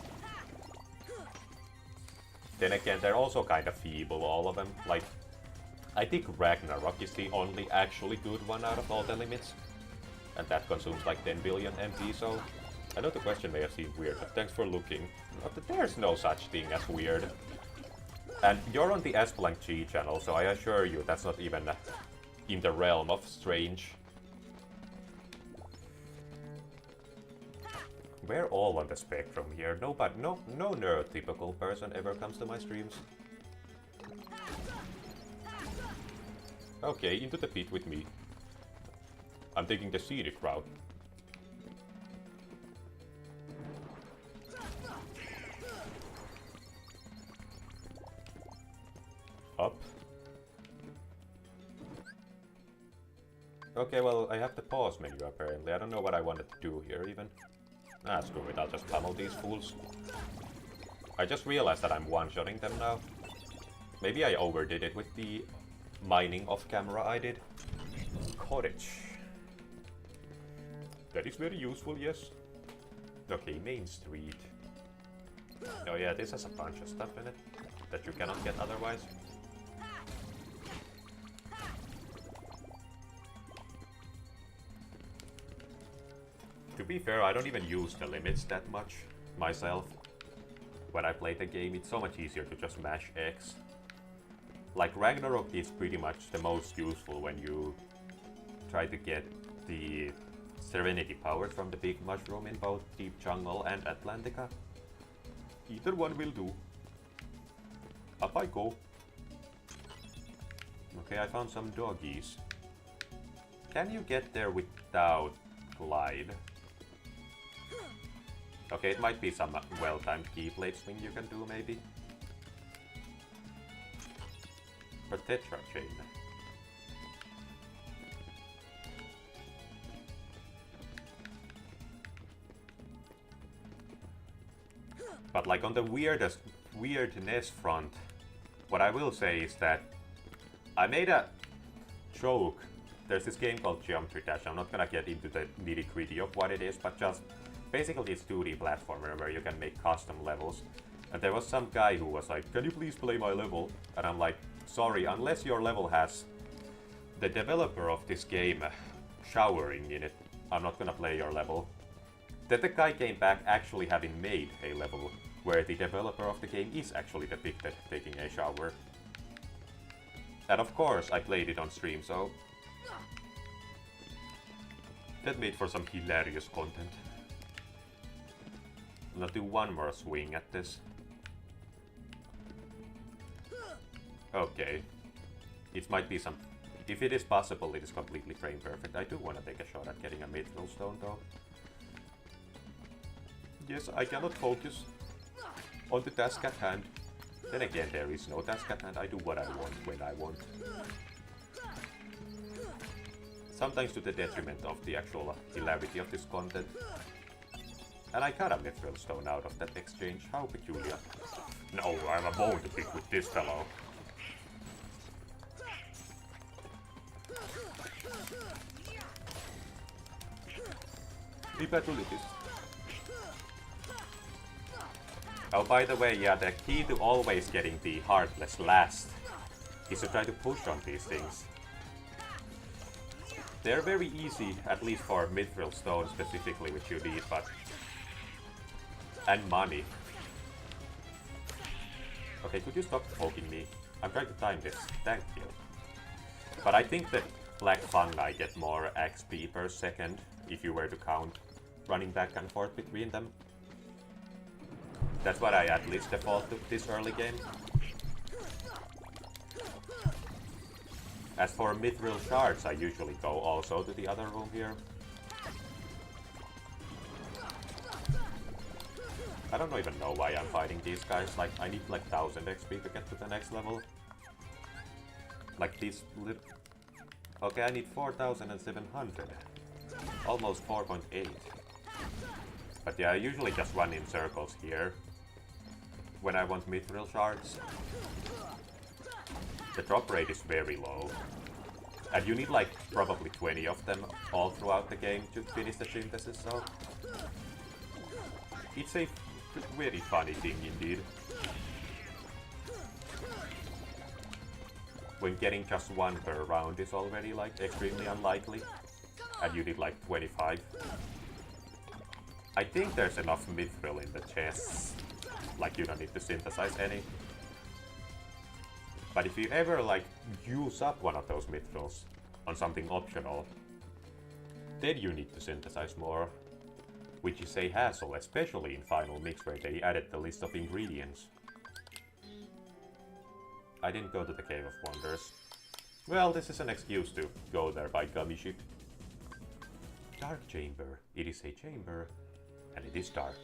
Then again, they're also kind of feeble, all of them. Like, I think Ragnarok is the only actually good one out of all the limits. And that consumes like 10 billion MP, so... I know the question may have seemed weird, but thanks for looking. But there's no such thing as weird. And you're on the Esplank G channel, so I assure you that's not even in the realm of strange. We're all on the spectrum here. No neurotypical person ever comes to my streams. Okay, into the pit with me. I'm taking the scenic route. Up. Okay, well, I have the pause menu apparently. I don't know what I wanted to do here even. Ah, screw it, I'll just pummel these fools. I just realized that I'm one-shotting them now. Maybe I overdid it with the mining off camera I did. Cottage. That is very useful, yes. Okay, Main Street. Oh yeah, this has a bunch of stuff in it that you cannot get otherwise. To be fair, I don't even use the limits that much myself. When I play the game, it's so much easier to just mash X. Like, Ragnarok is pretty much the most useful when you try to get the Serenity powers from the big mushroom in both Deep Jungle and Atlantica. Either one will do. Up I go. Okay, I found some doggies. Can you get there without glide? Okay, it might be some well-timed Keyblade swing you can do, maybe. Or Tetra Chain. But like on the weirdness front, what I will say is that I made a joke. There's this game called Geometry Dash. I'm not gonna get into the nitty-gritty of what it is, but just basically it's 2D platformer where you can make custom levels. And there was some guy who was like, can you please play my level? And I'm like, sorry, unless your level has the developer of this game showering in it, I'm not gonna play your level. Then the guy came back actually having made a level where the developer of the game is actually depicted taking a shower. And of course I played it on stream, so that made for some hilarious content. I'll do one more swing at this. Okay. It might be some... If it is possible, it is completely frame perfect. I do want to take a shot at getting a mithril stone though. Yes, I cannot focus on the task at hand. Then again, there is no task at hand. I do what I want when I want. Sometimes to the detriment of the actual hilarity of this content. And I got a mithril stone out of that exchange. How peculiar. No, I'm a bone to pick with this fellow. Oh, by the way, yeah, the key to always getting the Heartless last is to try to push on these things. They're very easy, at least for mithril stone specifically, which you need, but... And money. Okay, could you stop poking me? I'm trying to time this. Thank you. But I think that black fungi get more XP per second if you were to count running back and forth between them. That's what I at least default to this early game. As for mithril shards, I usually go also to the other room here. I don't even know why I'm fighting these guys. Like, I need like 1000 XP to get to the next level. Like these... Okay, I need 4700. Almost 4.8. But yeah, I usually just run in circles here when I want mithril shards. The drop rate is very low. And you need like probably 20 of them all throughout the game to finish the synthesis, so... It's a very funny thing indeed. When getting just one per round is already like extremely unlikely. And you need like 25. I think there's enough mithril in the chests. Like you don't need to synthesize any. But if you ever like use up one of those mithrils on something optional, then you need to synthesize more. Which is a hassle, especially in Final Mix where they added the list of ingredients. I didn't go to the Cave of Wonders. Well, this is an excuse to go there by gummy ship. Dark chamber. It is a chamber, and it is dark.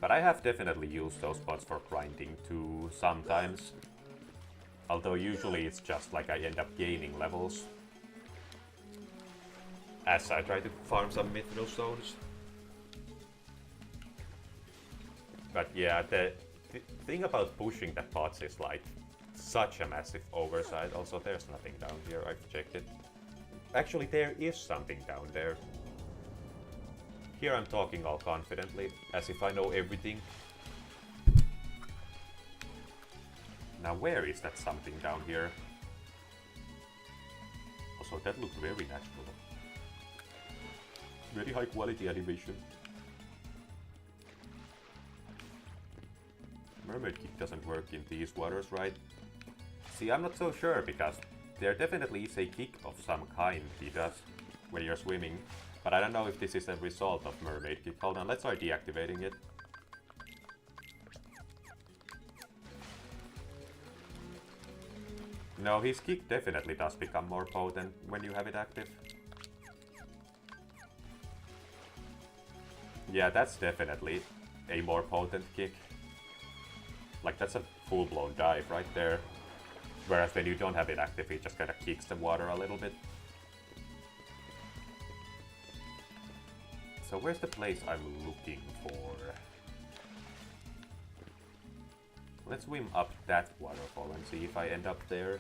But I have definitely used those spots for grinding too sometimes. Although usually it's just like I end up gaining levels as I try to farm some mithril stones. But yeah, the thing about pushing the pots is like such a massive oversight. Also, there's nothing down here, I've checked it. Actually, there is something down there. Here I'm talking all confidently, as if I know everything. Now where is that something down here? Also, that looked very natural. Very high quality animation. Mermaid kick doesn't work in these waters, right? See, I'm not so sure, because there definitely is a kick of some kind he does when you're swimming. But I don't know if this is a result of mermaid kick. Hold on, let's try deactivating it. No, his kick definitely does become more potent when you have it active. Yeah, that's definitely a more potent kick. Like, that's a full-blown dive right there. Whereas when you don't have it active, it just kind of kicks the water a little bit. So where's the place I'm looking for? Let's swim up that waterfall and see if I end up there.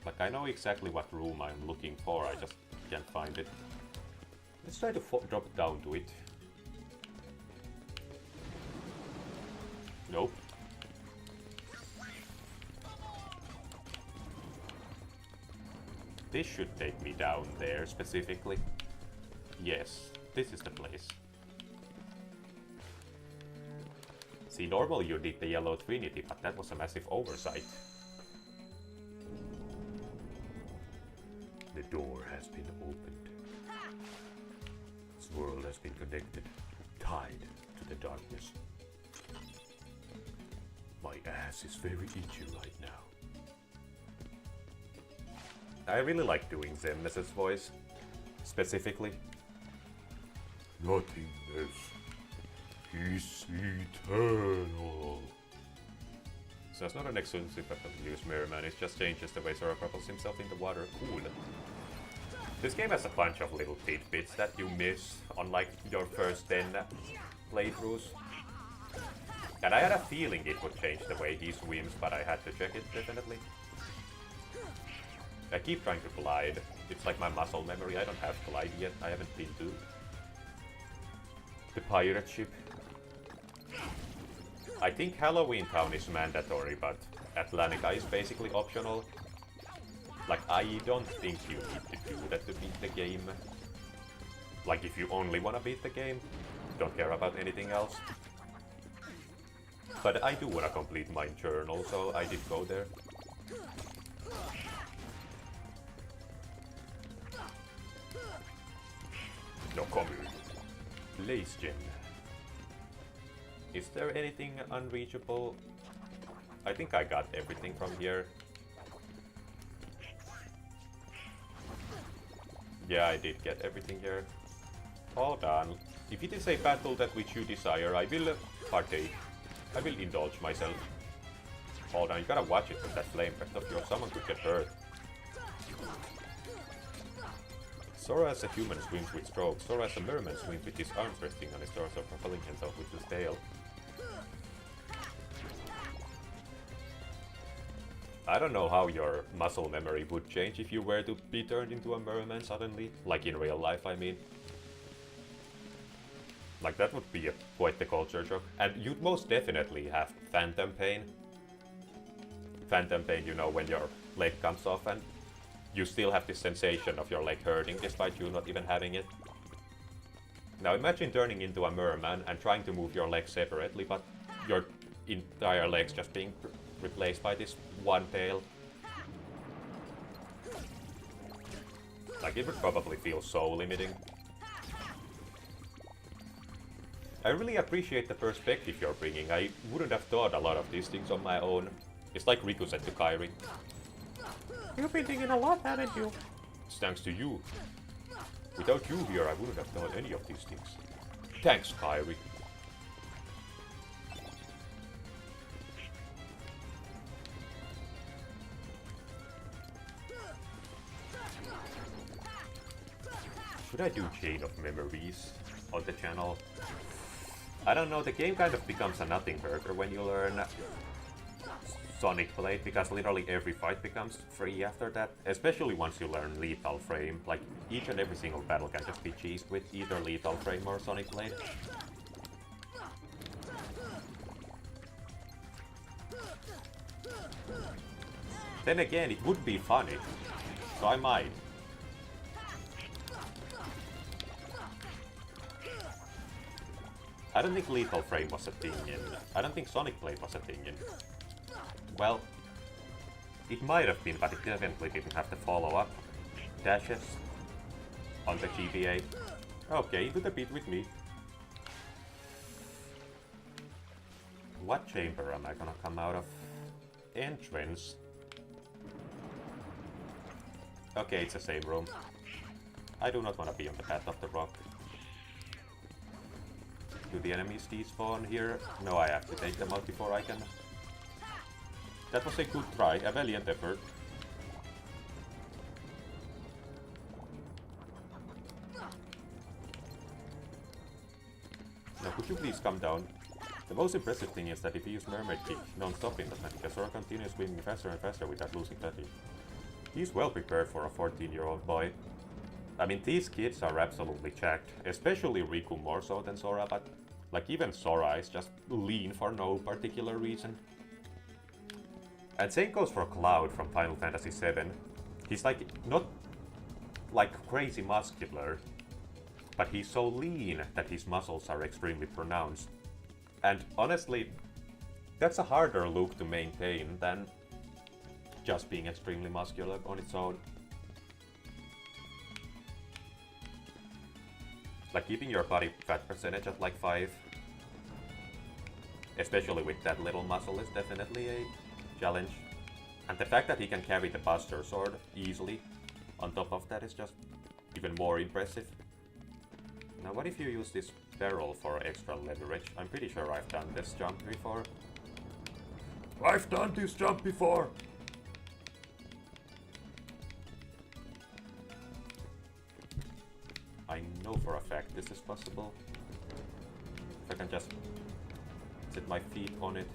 Like, I know exactly what room I'm looking for, I just can't find it. Let's try to drop down to it. Nope. This should take me down there specifically. Yes, this is the place. See, normally you need the yellow trinity, but that was a massive oversight. door has been opened. This world has been connected, tied to the darkness. My ass is very itchy right now. I really like doing Zemnis's voice, specifically. Nothingness is eternal. So it's not an exclusive weapon to use Merman, it just changes the way Sora propels himself in the water. Cool. This game has a bunch of little tidbits that you miss on like your first 10 playthroughs. And I had a feeling it would change the way he swims, but I had to check it definitely. I keep trying to glide. It's like my muscle memory, I don't have glide yet, I haven't been to the pirate ship. I think Halloween Town is mandatory, but Atlantica is basically optional. Like, I don't think you need to do that to beat the game. Like, if you only want to beat the game, don't care about anything else. But I do want to complete my journal, so I did go there. No comment. Blaze Gem. Is there anything unreachable? I think I got everything from here. Yeah, I did get everything here. Hold on. If it is a battle that which you desire, I will partake. I will indulge myself. Hold on, you gotta watch it with that flame breath of yours. Someone could get hurt. Sora as a human swims with strokes. Sora as a merman swims with his arms resting on his torso, propelling himself with his tail. I don't know how your muscle memory would change if you were to be turned into a merman suddenly. Like in real life, I mean. Like that would be quite the culture shock. And you'd most definitely have phantom pain. Phantom pain, you know, when your leg comes off and you still have this sensation of your leg hurting despite you not even having it. Now imagine turning into a merman and trying to move your legs separately, but your entire legs just being replaced by this one tail. Like, it would probably feel so limiting. I really appreciate the perspective you're bringing. I wouldn't have thought a lot of these things on my own. It's like Riku said to Kairi. You've been thinking a lot, haven't you? It's thanks to you. Without you here, I wouldn't have thought any of these things. Thanks, Kairi. Should I do Chain of Memories on the channel? I don't know, the game kind of becomes a nothing burger when you learn Sonic Blade, because literally every fight becomes free after that, especially once you learn Lethal Frame. Like, each and every single battle can just be cheesed with either Lethal Frame or Sonic Blade. Then again, it would be funny, so I might. I don't think Lethal Frame was a thing in... I don't think Sonic Blade was a thing in... Well, it might have been, but it definitely didn't have the follow-up dashes on the GBA. Okay, into the pit with me. What chamber am I gonna come out of? Entrance. Okay, it's the same room. I do not want to be on the path of the rock. Do the enemies despawn here? No, I have to take them out before I can... That was a good try, a valiant effort. Now, could you please come down? The most impressive thing is that if you use Mermaid Kick non-stop in the match, Sora continues swimming faster and faster without losing fatigue. He's well prepared for a 14-year-old boy. I mean, these kids are absolutely jacked, especially Riku more so than Sora, but like even Sora is just lean for no particular reason. And same goes for Cloud from Final Fantasy VII. He's like, not like crazy muscular, but he's so lean that his muscles are extremely pronounced. And honestly, that's a harder look to maintain than just being extremely muscular on its own. Like keeping your body fat percentage at like 5, especially with that little muscle, is definitely a challenge. And the fact that he can carry the Buster Sword easily on top of that is just even more impressive. Now what if you use this barrel for extra leverage? I'm pretty sure I've done this jump before. I've done this jump before! I know for a fact this is possible. If I can just set my feet on it.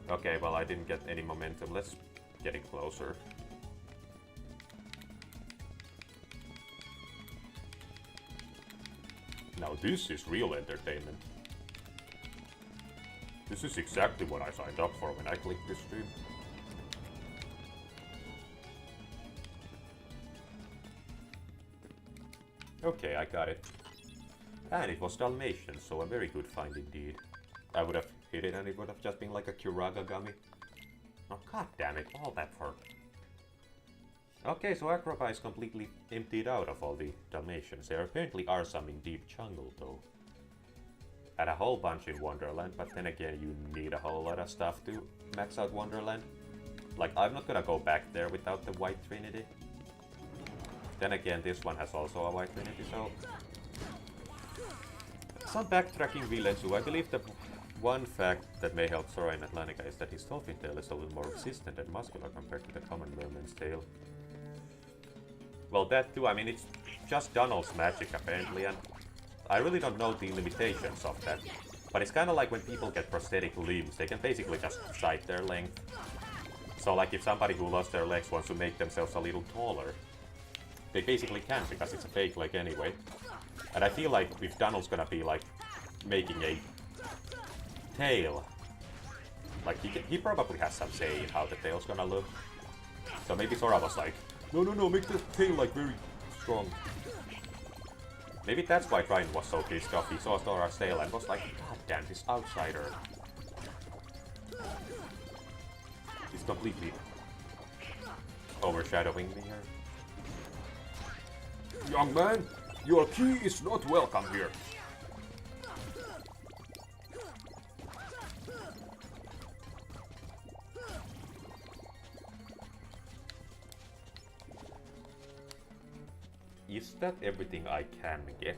Okay, well I didn't get any momentum. Let's get it closer. Now this is real entertainment. This is exactly what I signed up for when I clicked this stream. Okay, I got it. And it was Dalmatian, so a very good find indeed. I would have hit it and it would have just been like a Kuraga gummy. Oh god damn it, all that for... Okay, so Agrabah is completely emptied out of all the Dalmatians. There apparently are some in Deep Jungle though. And a whole bunch in Wonderland, but then again you need a whole lot of stuff to max out Wonderland. Like, I'm not gonna go back there without the White Trinity. Then again, this one has also a White Trinity, so... Some backtracking village, so I believe the one fact that may help Sora in Atlantica is that his dolphin tail is a little more resistant and muscular compared to the common merman's tail. Well, that too, I mean, it's just Donald's magic apparently, and I really don't know the limitations of that. But it's kind of like when people get prosthetic limbs, they can basically just cite their length. So like if somebody who lost their legs wants to make themselves a little taller, they basically can, because it's a fake leg anyway. And I feel like if Donald's gonna be like making a tail, like he probably has some say in how the tail's gonna look. So maybe Sora was like, no, make the tail like very strong. Maybe that's why Ryan was so pissed off. He saw Sora's tail and was like, god damn, this outsider. He's completely overshadowing me here. Young man, your key is not welcome here. Is that everything I can get?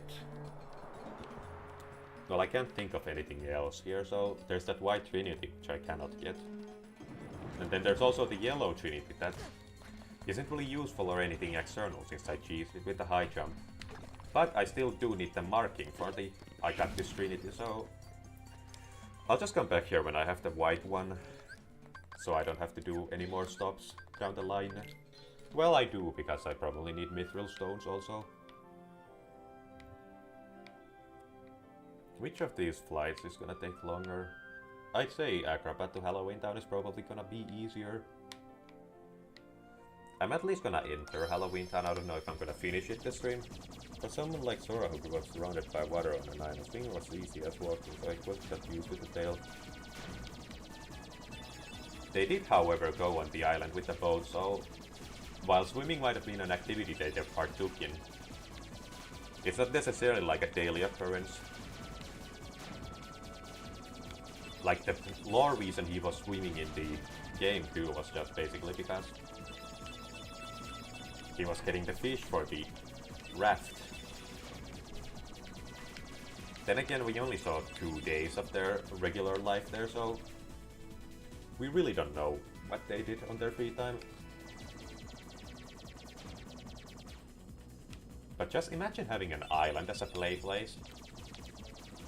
Well, I can't think of anything else here, so there's that White Trinity, which I cannot get. And then there's also the Yellow Trinity, that isn't really useful or anything external since I cheesed it with the high jump. But I still do need the marking for the I got this Trinity, so... I'll just come back here when I have the white one, so I don't have to do any more stops down the line. Well, I do, because I probably need mithril stones also. Which of these flights is gonna take longer? I'd say Agrabah to Halloween Town is probably gonna be easier. I'm at least gonna enter Halloween Town. I don't know if I'm gonna finish it this stream. For someone like Sora who was surrounded by water on an island, swimming was easy as walking, so I quickly got used to the tail. They did, however, go on the island with the boat, so while swimming might have been an activity they partook in, it's not necessarily like a daily occurrence. Like the lore reason he was swimming in the game too was just basically because he was getting the fish for the raft. Then again, we only saw 2 days of their regular life there, so we really don't know what they did on their free time. But just imagine having an island as a play place.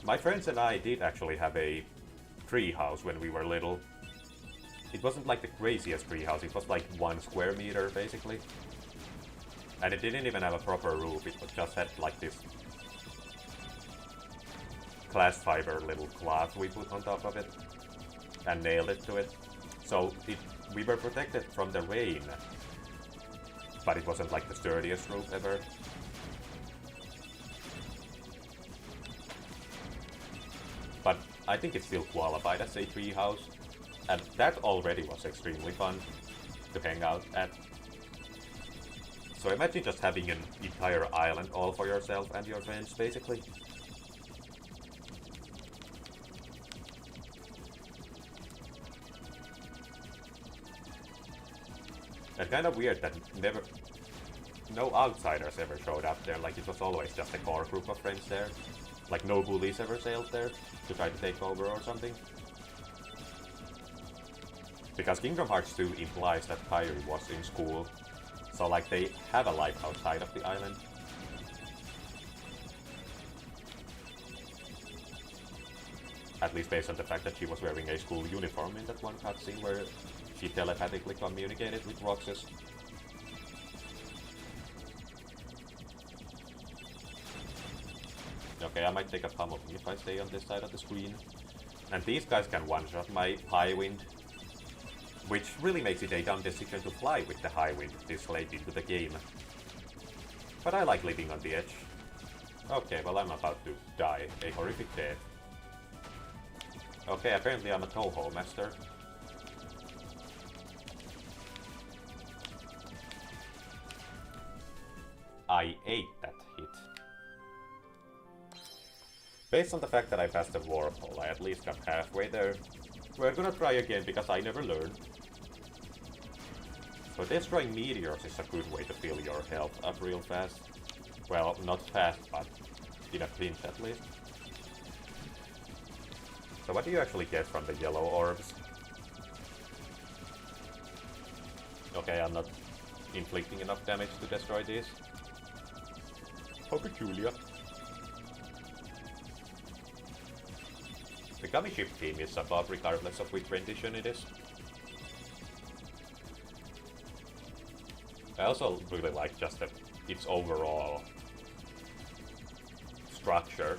My friends and I did actually have a tree house when we were little. It wasn't like the craziest tree house, it was like 1 square meter basically. And it didn't even have a proper roof, it just had like this glass fiber little cloth we put on top of it and nailed it to it. So we were protected from the rain, but it wasn't like the sturdiest roof ever. But I think it still qualified as a tree house, and that already was extremely fun to hang out at. So imagine just having an entire island all for yourself and your friends, basically. And kind of weird that no outsiders ever showed up there, like it was always just a core group of friends there. Like no bullies ever sailed there to try to take over or something. Because Kingdom Hearts 2 implies that Kairi was in school, so like they have a life outside of the island. At least based on the fact that she was wearing a school uniform in that one cutscene where she telepathically communicated with Roxas. Okay, I might take a pummeling if I stay on this side of the screen. And these guys can one-shot my high wind, which really makes it a dumb decision to fly with the high wind this late into the game. But I like living on the edge. Okay, well I'm about to die a horrific death. Okay, apparently I'm a Toho master. I ate that hit. Based on the fact that I passed the warp hole, I at least got halfway there. We're gonna try again because I never learn. So destroying meteors is a good way to fill your health up real fast. Well, not fast, but in a pinch at least. So what do you actually get from the yellow orbs? Okay, I'm not inflicting enough damage to destroy these. How peculiar. The gummy ship theme is above regardless of which rendition it is. I also really like just its overall structure.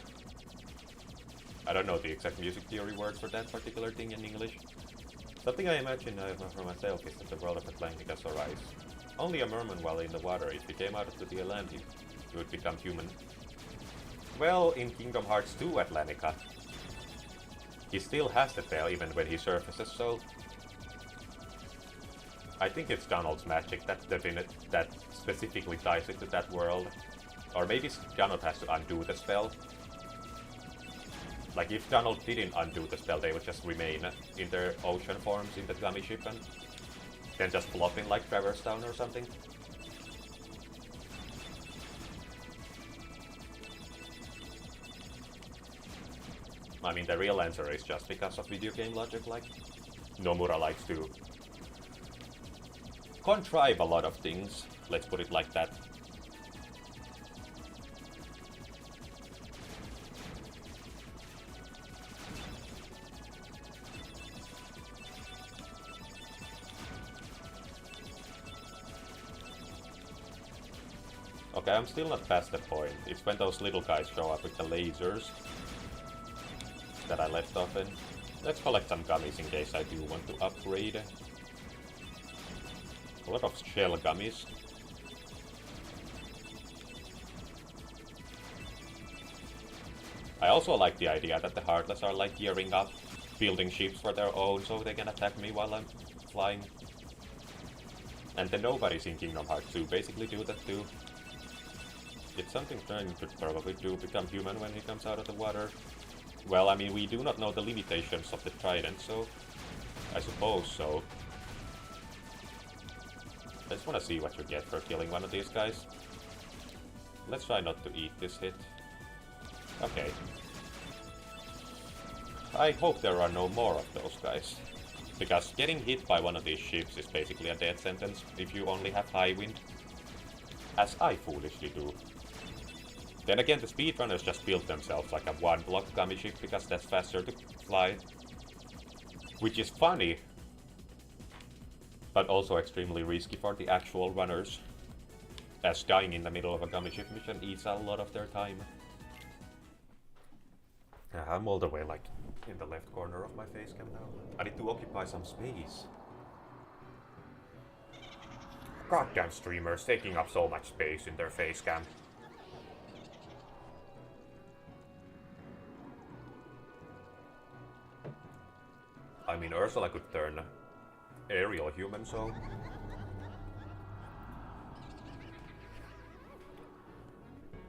I don't know the exact music theory words for that particular thing in English. Something I imagine for myself is that the world of Atlantica Arise. Only a merman while in the water. If he came out to the land, he would become human. Well, in Kingdom Hearts 2 Atlantica, he still has the tail even when he surfaces, so I think it's Donald's magic that specifically ties it to that world. Or maybe Donald has to undo the spell. Like if Donald didn't undo the spell, they would just remain in their ocean forms in the gummy ship and then just flop in like Traverse Town or something. I mean, the real answer is just because of video game logic, like Nomura likes to contrive a lot of things, let's put it like that. Okay, I'm still not past the point. It's when those little guys show up with the lasers that I left off in. Let's collect some gummies in case I do want to upgrade. A lot of shell gummies. I also like the idea that the Heartless are like gearing up, building ships for their own so they can attack me while I'm flying. And the nobodies in Kingdom Hearts 2 basically do that too. It's something Dragon could probably do, become human when he comes out of the water. Well, I mean, we do not know the limitations of the trident, so I suppose so. I just want to see what you get for killing one of these guys. Let's try not to eat this hit. Okay. I hope there are no more of those guys. Because getting hit by one of these ships is basically a death sentence if you only have high wind. As I foolishly do. Then again, the speedrunners just built themselves like a one-block gummy ship because that's faster to fly. Which is funny, but also extremely risky for the actual runners, as dying in the middle of a gummy ship mission eats a lot of their time. Yeah, I'm all the way like in the left corner of my face cam now. I need to occupy some space. Goddamn streamers taking up so much space in their face cam. I mean, Ursula could turn aerial human, so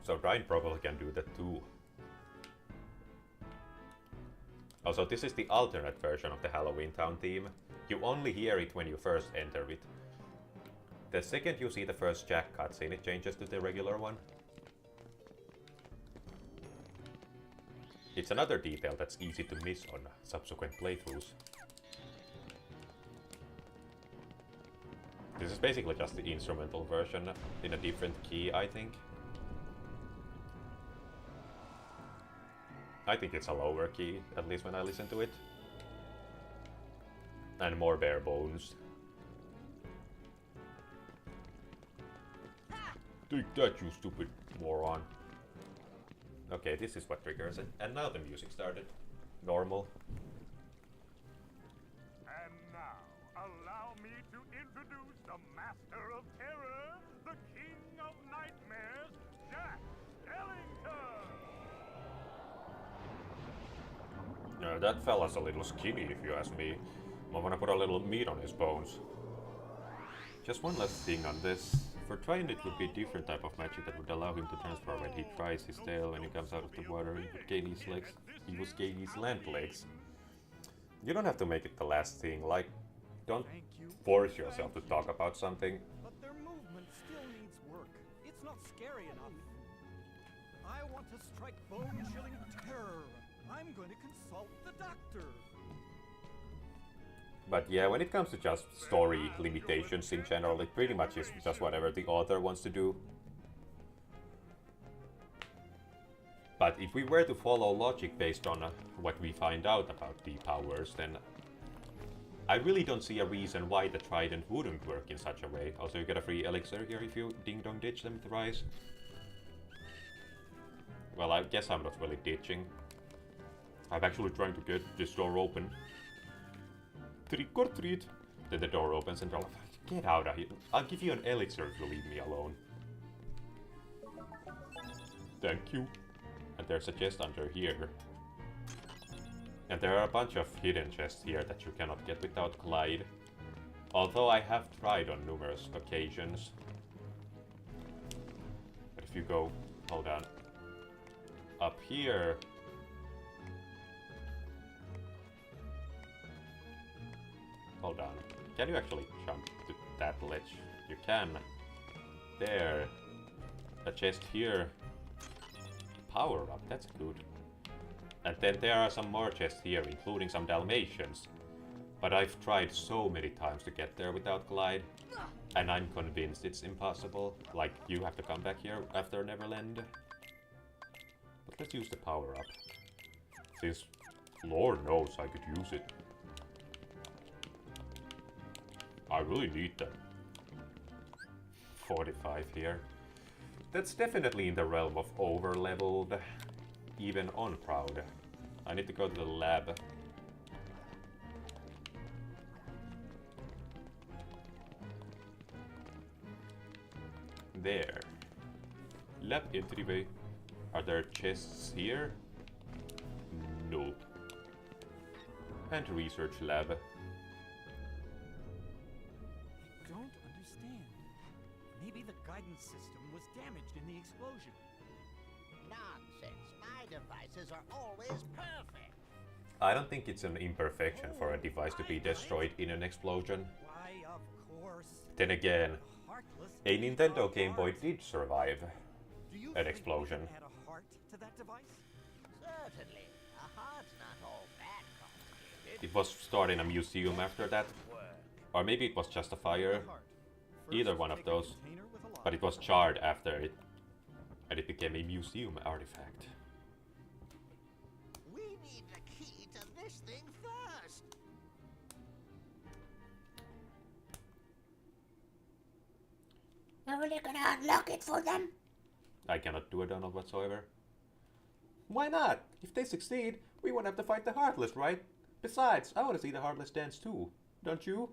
So Brian probably can do that too. Also, this is the alternate version of the Halloween Town theme. You only hear it when you first enter it. The second you see the first Jack cutscene, it changes to the regular one. It's another detail that's easy to miss on subsequent playthroughs. This is basically just the instrumental version in a different key, I think. I think it's a lower key, at least when I listen to it. And more bare bones. Take that, you stupid moron. Okay, this is what triggers it. And now the music started. Normal. And now, allow me to introduce the Master of Terror, the King of Nightmares, Jack Ellington! That fella's a little skinny, if you ask me. I wanna put a little meat on his bones. Just one last thing on this. For Trident, it would be a different type of magic that would allow him to transfer when he tries his tail. When he comes out of the water, he would gain his legs. He would gain his land legs. You don't have to make it the last thing. Like, don't force yourself to talk about something. But their movement still needs work. It's not scary enough. I want to strike bone-chilling terror. I'm going to consult the doctor. But yeah, when it comes to just story limitations in general, it pretty much is just whatever the author wants to do. But if we were to follow logic based on what we find out about the powers, then I really don't see a reason why the Trident wouldn't work in such a way. Also, you get a free elixir here if you ding-dong ditch them thrice. Well, I guess I'm not really ditching. I'm actually trying to get this door open. Trick or treat. Then the door opens and they're like, get out of here. I'll give you an elixir if you leave me alone. Thank you. And there's a chest under here. And there are a bunch of hidden chests here that you cannot get without Clyde. Although I have tried on numerous occasions. But if you go, hold on, up here. Hold on. Can you actually jump to that ledge? You can. There. A chest here. Power up, that's good. And then there are some more chests here, including some Dalmatians. But I've tried so many times to get there without Clyde. And I'm convinced it's impossible. Like, you have to come back here after Neverland. But let's use the power up. Since Lord knows I could use it. I really need that. 45 here. That's definitely in the realm of over-leveled, even on Proud. I need to go to the lab. There. Lab entryway. Are there chests here? No. And research lab. Maybe the guidance system was damaged in the explosion. Nonsense. My devices are always perfect. I don't think it's an imperfection for a device to be destroyed in an explosion. Why, of course. Then again, Heartless a Nintendo Game Boy did survive Do you an think explosion. we can add a heart to that device? Certainly. A heart's not all that complicated. It was stored in a museum after that. Or maybe it was just a fire. Heart. Either First, one of take a those. container with a lock. But it was charred after it. And it became a museum artifact. We need the key to this thing first. Are we gonna unlock it for them? I cannot do a Donald whatsoever. Why not? If they succeed, we won't have to fight the Heartless, right? Besides, I want to see the Heartless dance too. Don't you?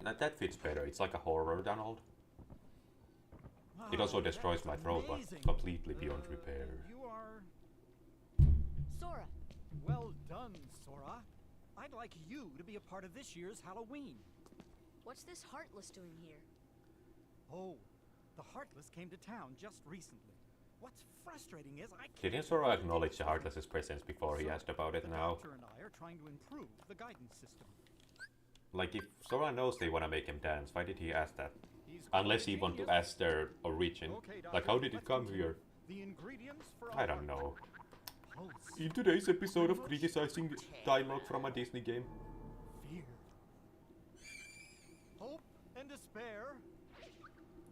Now that fits better. It's like a horror Donald. It also destroys my throat, but amazing. completely beyond repair. You are... Sora, Well done, Sora. I'd like you to be a part of this year's Halloween. what's this Heartless doing here? Oh, The Heartless came to town just recently. What's frustrating is I can't... Didn't Sora acknowledge the Heartless's presence before he asked about it the now? Doctor and I are trying to improve the guidance system. Like, if Sora knows they wanna make him dance, why did he ask that? He's Unless he want to genius. ask their origin. Okay, Like, Doctor, how did it let's come continue. here? The ingredients for I our don't know. pulse, In today's episode of criticizing dialogue from a Disney game. fear, hope, and despair,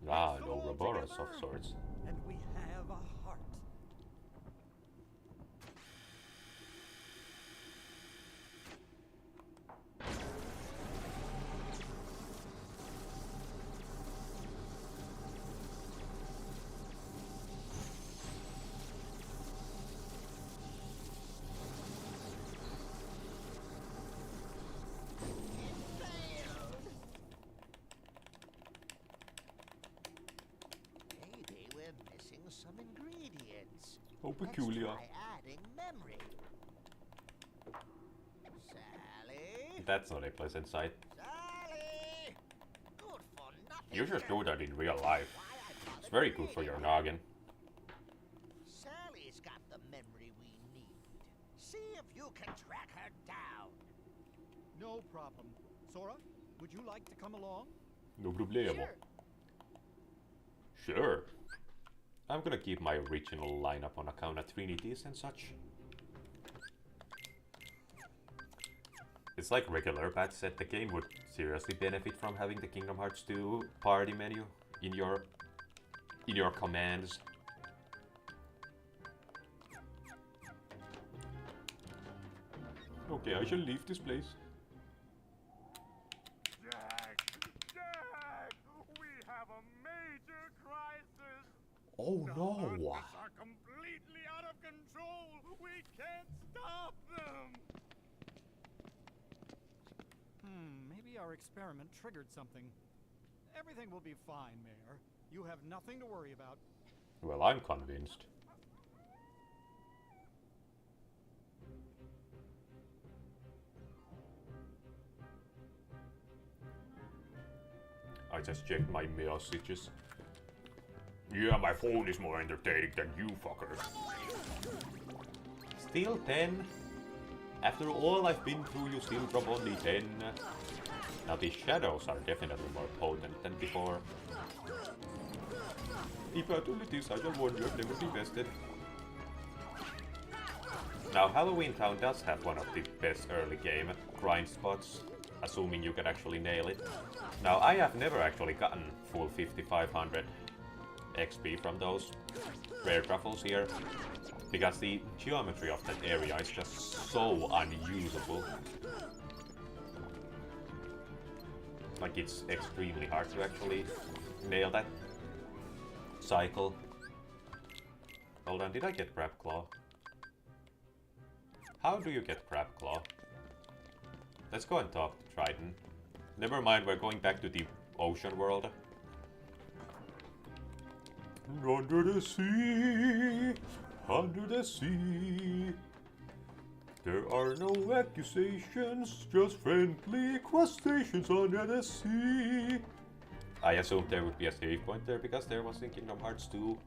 Ah, Mix them no all Ouroboros together, of sorts. and we have a heart. Maybe we're missing some ingredients. How Let's peculiar. try adding memory. Sally? That's not a pleasant sight. Sally! Good for nothing. You should do that in real life. Why I bought It's a very good for your noggin. Sally's got the memory we need. See if you can track her down. No problem. Sora, would you like to come along? No problemo. Sure. I'm gonna keep my original lineup on account of Trinities and such. It's like regular Pat said, the game would seriously benefit from having the Kingdom Hearts 2 party menu in your commands. Okay, I shall leave this place. Jack! Jack! We have a major crisis! Oh The no! Heartless are completely out of control! We can't stop them! Maybe our experiment triggered something. Everything will be fine, Mayor. You have nothing to worry about. Well, I'm convinced. I just checked my messages. Yeah, my phone is more entertaining than you fuckers. Still 10? After all I've been through, you still drop only 10. Now these shadows are definitely more potent than before. If I do this, I shall warn you, I've never been vested. Now Halloween Town does have one of the best early game grind spots, assuming you can actually nail it. Now I have never actually gotten full 5500 XP from those rare truffles here, because the geometry of that area is just so unusable. Like, it's extremely hard to actually nail that cycle. Hold on, did I get Crab Claw? How do you get Crab Claw? Let's go and talk to Triton. Never mind, we're going back to the ocean world. Under the sea, there are no accusations, just friendly crustaceans under the sea. I assumed there would be a save point there because there was in Kingdom Hearts 2.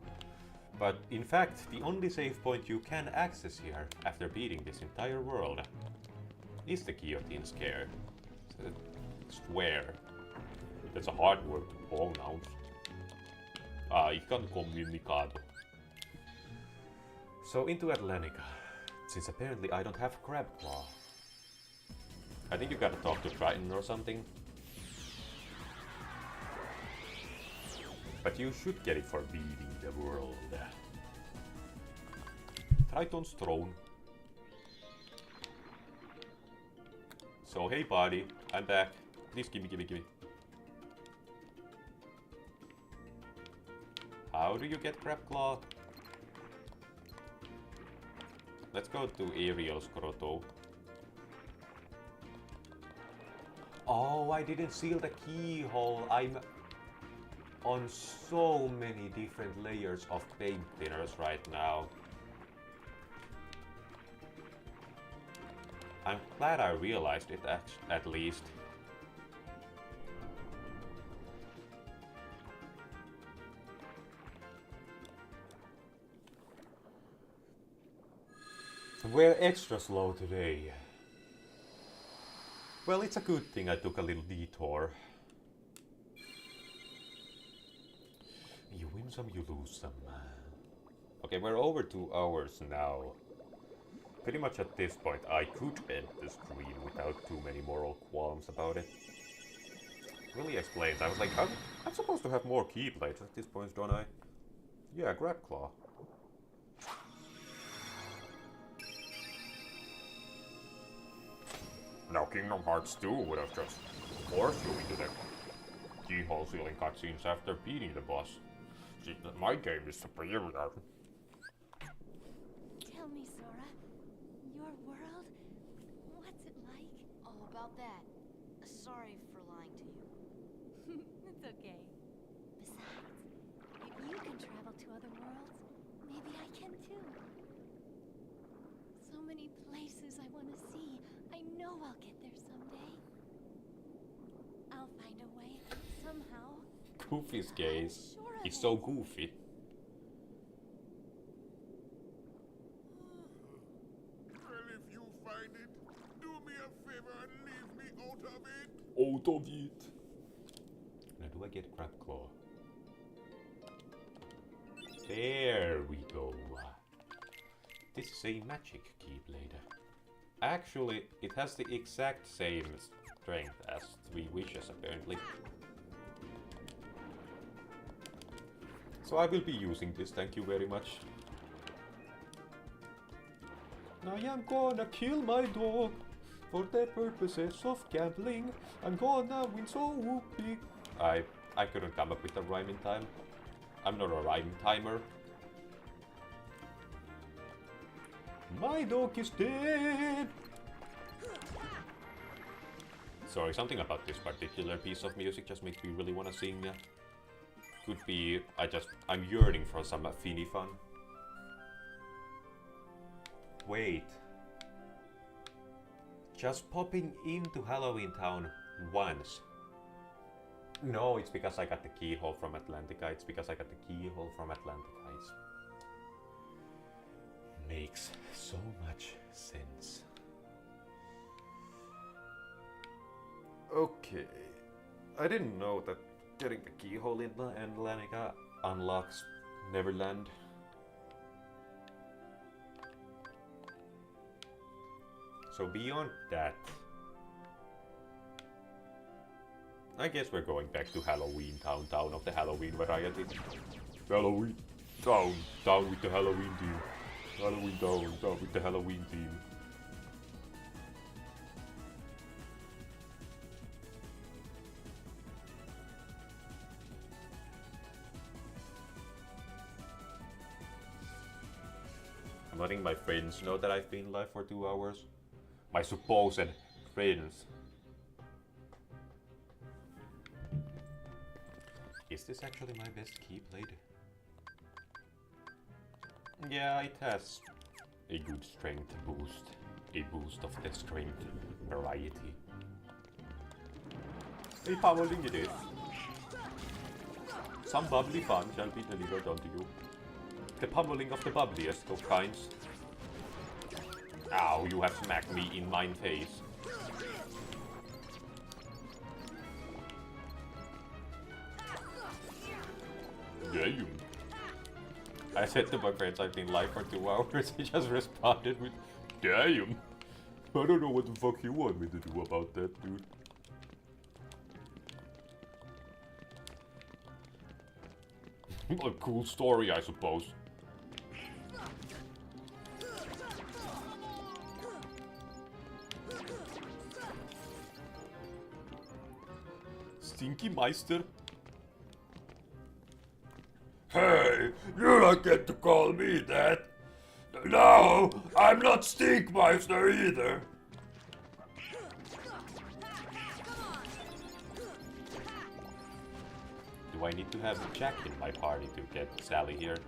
But in fact, the only save point you can access here after beating this entire world is the guillotine scare. Square. That's a hard word to pronounce. Ikan comunicato. So into Atlantica, since apparently I don't have Crab Claw. I think you gotta talk to Triton or something. But you should get it for beating the world. Triton's throne. So hey buddy, I'm back. Please gimme. How do you get Crab Claw? Let's go to Ariel's Grotto. Oh, I didn't seal the keyhole. I'm on so many different layers of paint thinners right now. I'm glad I realized it at least. We're extra slow today. Well, it's a good thing I took a little detour. You win some, you lose some. Okay, we're over 2 hours now. Pretty much at this point, I could end the stream without too many moral qualms about it. Really explains. I was like, I'm supposed to have more keyblades at this point, don't I? Yeah, grab claw. Now Kingdom Hearts 2 would have just forced you into the keyhole sealing cutscenes after beating the boss. See, my game is superior. Tell me, Sora, your world, what's it like? All about that. Sorry for lying to you. It's okay. Besides, if you can travel to other worlds, maybe I can too. So many places I want to see. I know I'll get there someday. I'll find a way, somehow. Goofy's gaze. Sure of He's it. so goofy. Well, if you find it, do me a favor and leave me out of it. Out of it. Now do I get grab claw? There we go. This is a magic keyblade. Actually, it has the exact same strength as 3 wishes apparently. So I will be using this, thank you very much. I am gonna kill my dog for the purposes of gambling. I'm gonna win so big. I couldn't come up with a rhyme in time. I'm not a rhyme timer. My dog is dead! Sorry, something about this particular piece of music just makes me really want to sing. Could be, I'm yearning for some Finny fun. Wait. Just popping into Halloween Town once. No, it's because I got the keyhole from Atlantica. It's because I got the keyhole from Atlantica. It's makes so much sense. Okay. I didn't know that getting the keyhole in Atlantica unlocks Neverland. So beyond that, I guess we're going back to Halloween Town, town of the Halloween variety. Halloween Town, town with the Halloween theme. Halloween Town, town with the Halloween theme. I'm letting my friends know that I've been live for 2 hours. My supposed friends. Is this actually my best keyblade? Yeah, it has a good strength boost. A boost of the strength variety. A pummeling it is. Some bubbly fun shall be delivered unto you. The pummeling of the bubbliest of kinds. Ow, you have smacked me in mine face. Damn. I said to my friends I've been live for 2 hours, he just responded with, damn. I don't know what the fuck you want me to do about that, dude. A cool story, I suppose. Stinky Meister. Hey, you don't get to call me that. No, I'm not Stinkmeister either. Do I need to have Jack in my party to get Sally here?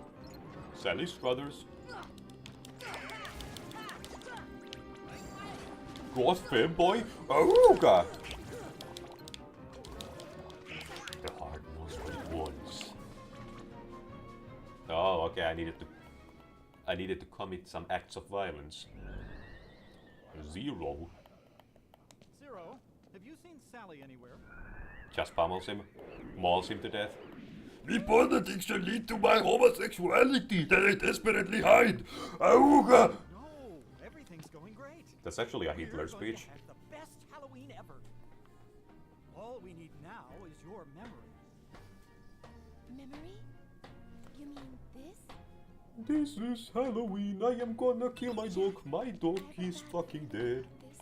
Sally's brothers. Ghost fanboy? Aruga! The heart knows what it wants. Oh, okay, I needed to I needed to commit some acts of violence. 0. Zero, have you seen Sally anywhere? Just pummels him. Mauls him to death. My bond addiction lead to my homosexuality that I desperately hide. Auga! No, everything's going great. That's actually a Hitler We're going speech. to have the best Halloween ever. All we need now is your memory. Memory? You mean this? This is Halloween. I am gonna kill my dog. My dog is fucking dead. This?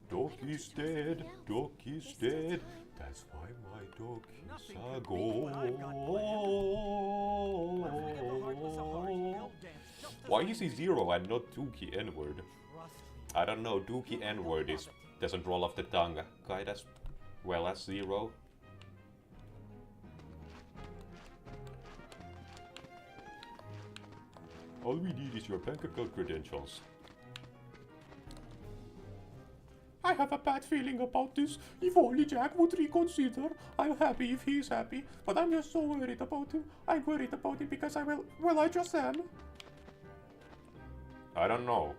Dog is dead. Dog is dead. That's why my dog is Nothing a could beat what I've got planned. Let's forget the heartless of heart. They'll dance just as Why I is he do. 0 and not Dookie N-word? Trust me. I don't know, Dookie N-word doesn't roll off the tongue quite as well as 0. All we need is your bank account credentials. I have a bad feeling about this. If only Jack would reconsider. I'm happy if he's happy, but I'm just so worried about him. I'm worried about him because I just am. I don't know.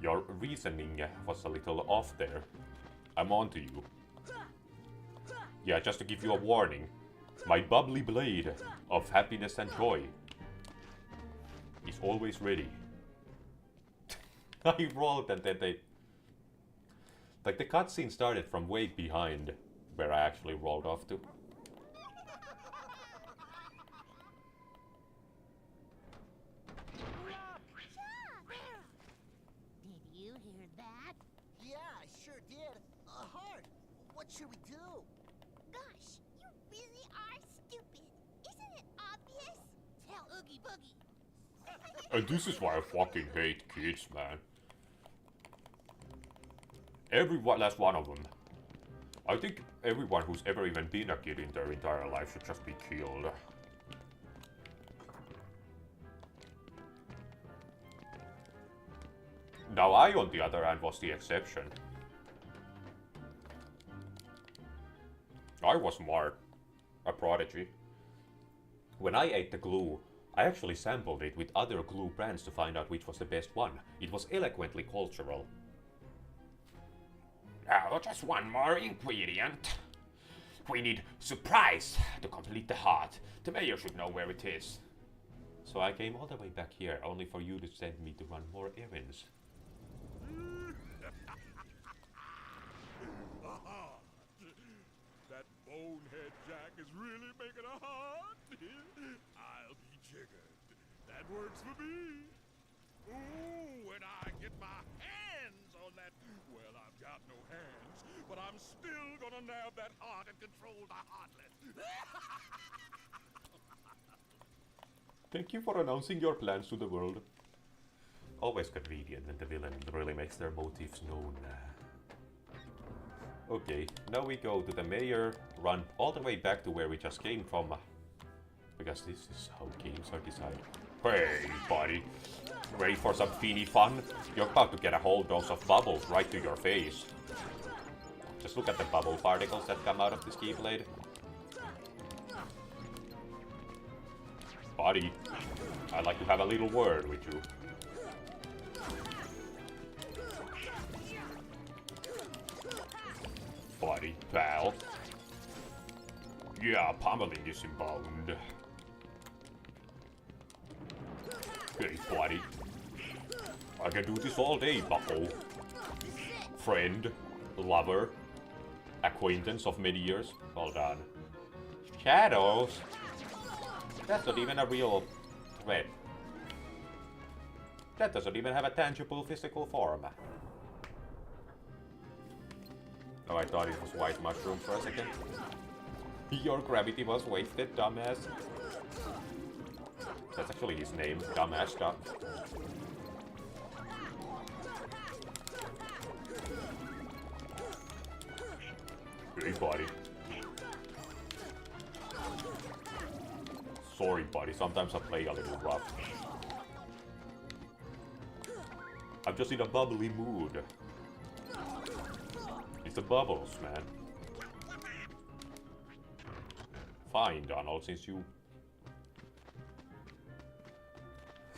Your reasoning was a little off there. I'm on to you. Yeah, just to give you a warning. My bubbly blade of happiness and joy is always ready. I rolled and then they... Like, the cutscene started from way behind where I actually rolled off to. Did you hear that? Yeah, I sure did. Hard. What should we do? Gosh, you really are stupid. Isn't it obvious? Tell Oogie Boogie. And this is why I fucking hate kids, man. Every last one of them. I think everyone who's ever even been a kid in their entire life should just be killed. Now I, on the other hand, was the exception. I was smart. A prodigy. When I ate the glue, I actually sampled it with other glue brands to find out which was the best one. It was eloquently cultural. Now, just one more ingredient. We need surprise to complete the heart. The mayor should know where it is. So I came all the way back here, only for you to send me to run more errands. That bonehead Jack is really making a heart. I'll be jiggered. That works for me. Ooh, when I get my hands on that, well, I've got no hands, but I'm still gonna nab that heart and control the heartless. Thank you for announcing your plans to the world. Always convenient when the villain really makes their motives known. Okay, now we go to the mayor, run all the way back to where we just came from. Because this is how games are decided. Hey, buddy. Ready for some feeny fun? You're about to get a whole dose of bubbles right to your face. Just look at the bubble particles that come out of this keyblade. Buddy, I'd like to have a little word with you. Buddy, pal. Yeah, pummeling is inbound. Hey, buddy. I can do this all day, bucko. Friend, lover, acquaintance of many years. Hold on. Shadows? That's not even a real threat. That doesn't even have a tangible physical form. Oh, I thought it was white mushroom for a second. Your gravity was wasted, dumbass. That's actually his name, dumbass duck. Hey, buddy. Sorry, buddy. Sometimes I play a little rough. I'm just in a bubbly mood. It's the bubbles, man. Fine, Donald,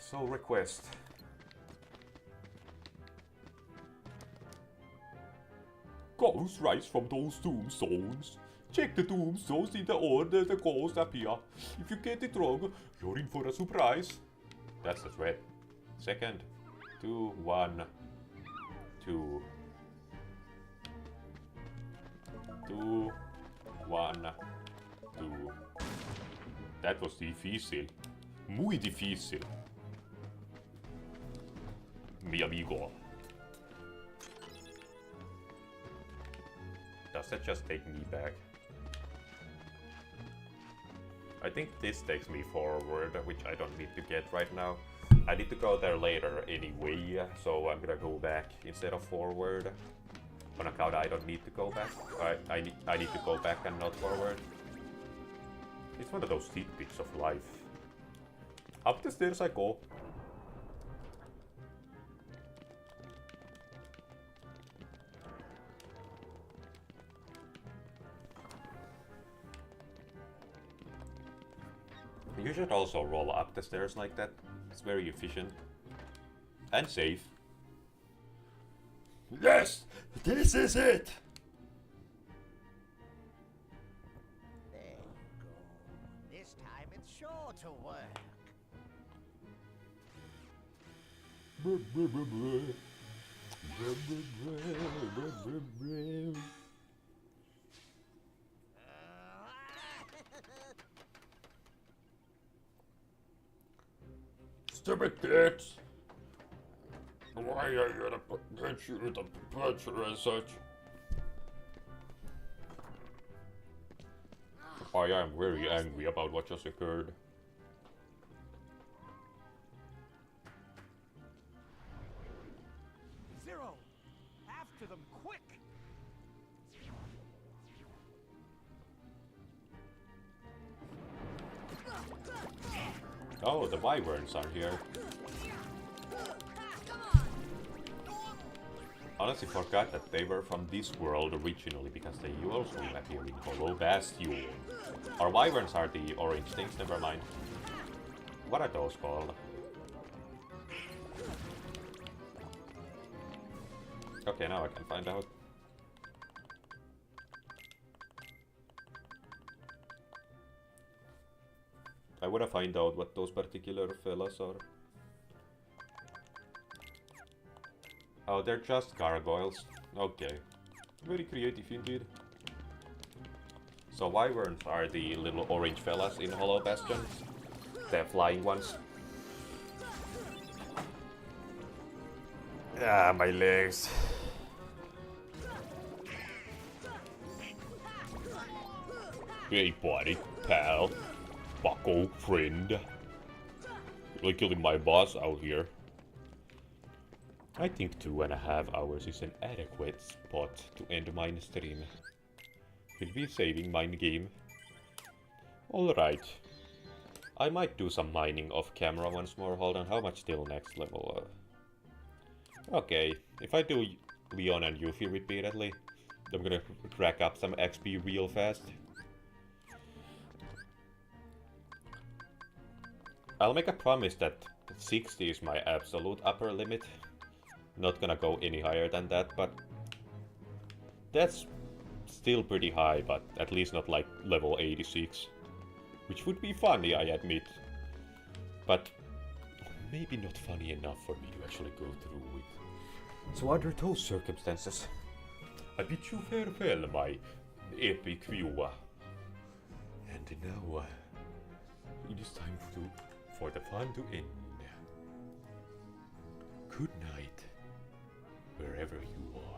So request. Ghosts rise from those tombstones. Check the tombstones in the order the ghosts appear. If you get it wrong, you're in for a surprise. That's the threat. Second. 2, 1, 2. 2, 1, 2. That was difícil. Muy difícil. Mi amigo. Does that just take me back? I think this takes me forward, which I don't need to get right now. I need to go there later anyway, so I'm gonna go back instead of forward. On account I don't need to go back. I need to go back and not forward. It's one of those tidbits of life. Up the stairs I go. You should also roll up the stairs like that. It's very efficient. And safe. Yes! This is it! There you go. This time it's sure to work. Stupid kids! Why are you gonna punch you with a puncher and such? I am very angry about what just occurred. Zero! After them, quick! Oh, the wyverns are here. Honestly forgot that they were from this world originally because they also appear in Hollow Bastion. Our wyverns are the orange things, never mind. What are those called? Okay, now I can find out. I wanna find out what those particular fellas are. Oh, they're just gargoyles. Okay. Very creative indeed. So wyverns are the little orange fellas in Hollow Bastion. They're flying ones. Ah, my legs. Hey buddy, pal, bucko, friend. Really killing my boss out here. I think 2.5 hours is an adequate spot to end mine stream. We'll be saving mine game. Alright. I might do some mining off camera once more. Hold on, how much till next level? Okay, if I do Leon and Yuffie repeatedly, I'm gonna rack up some XP real fast. I'll make a promise that 60 is my absolute upper limit. Not gonna go any higher than that, but that's still pretty high, but at least not like level 86. Which would be funny, I admit. But maybe not funny enough for me to actually go through with. So under those circumstances, I bid you farewell, my epic viewer. And now, it is time for the fun to end. Good night, wherever you are.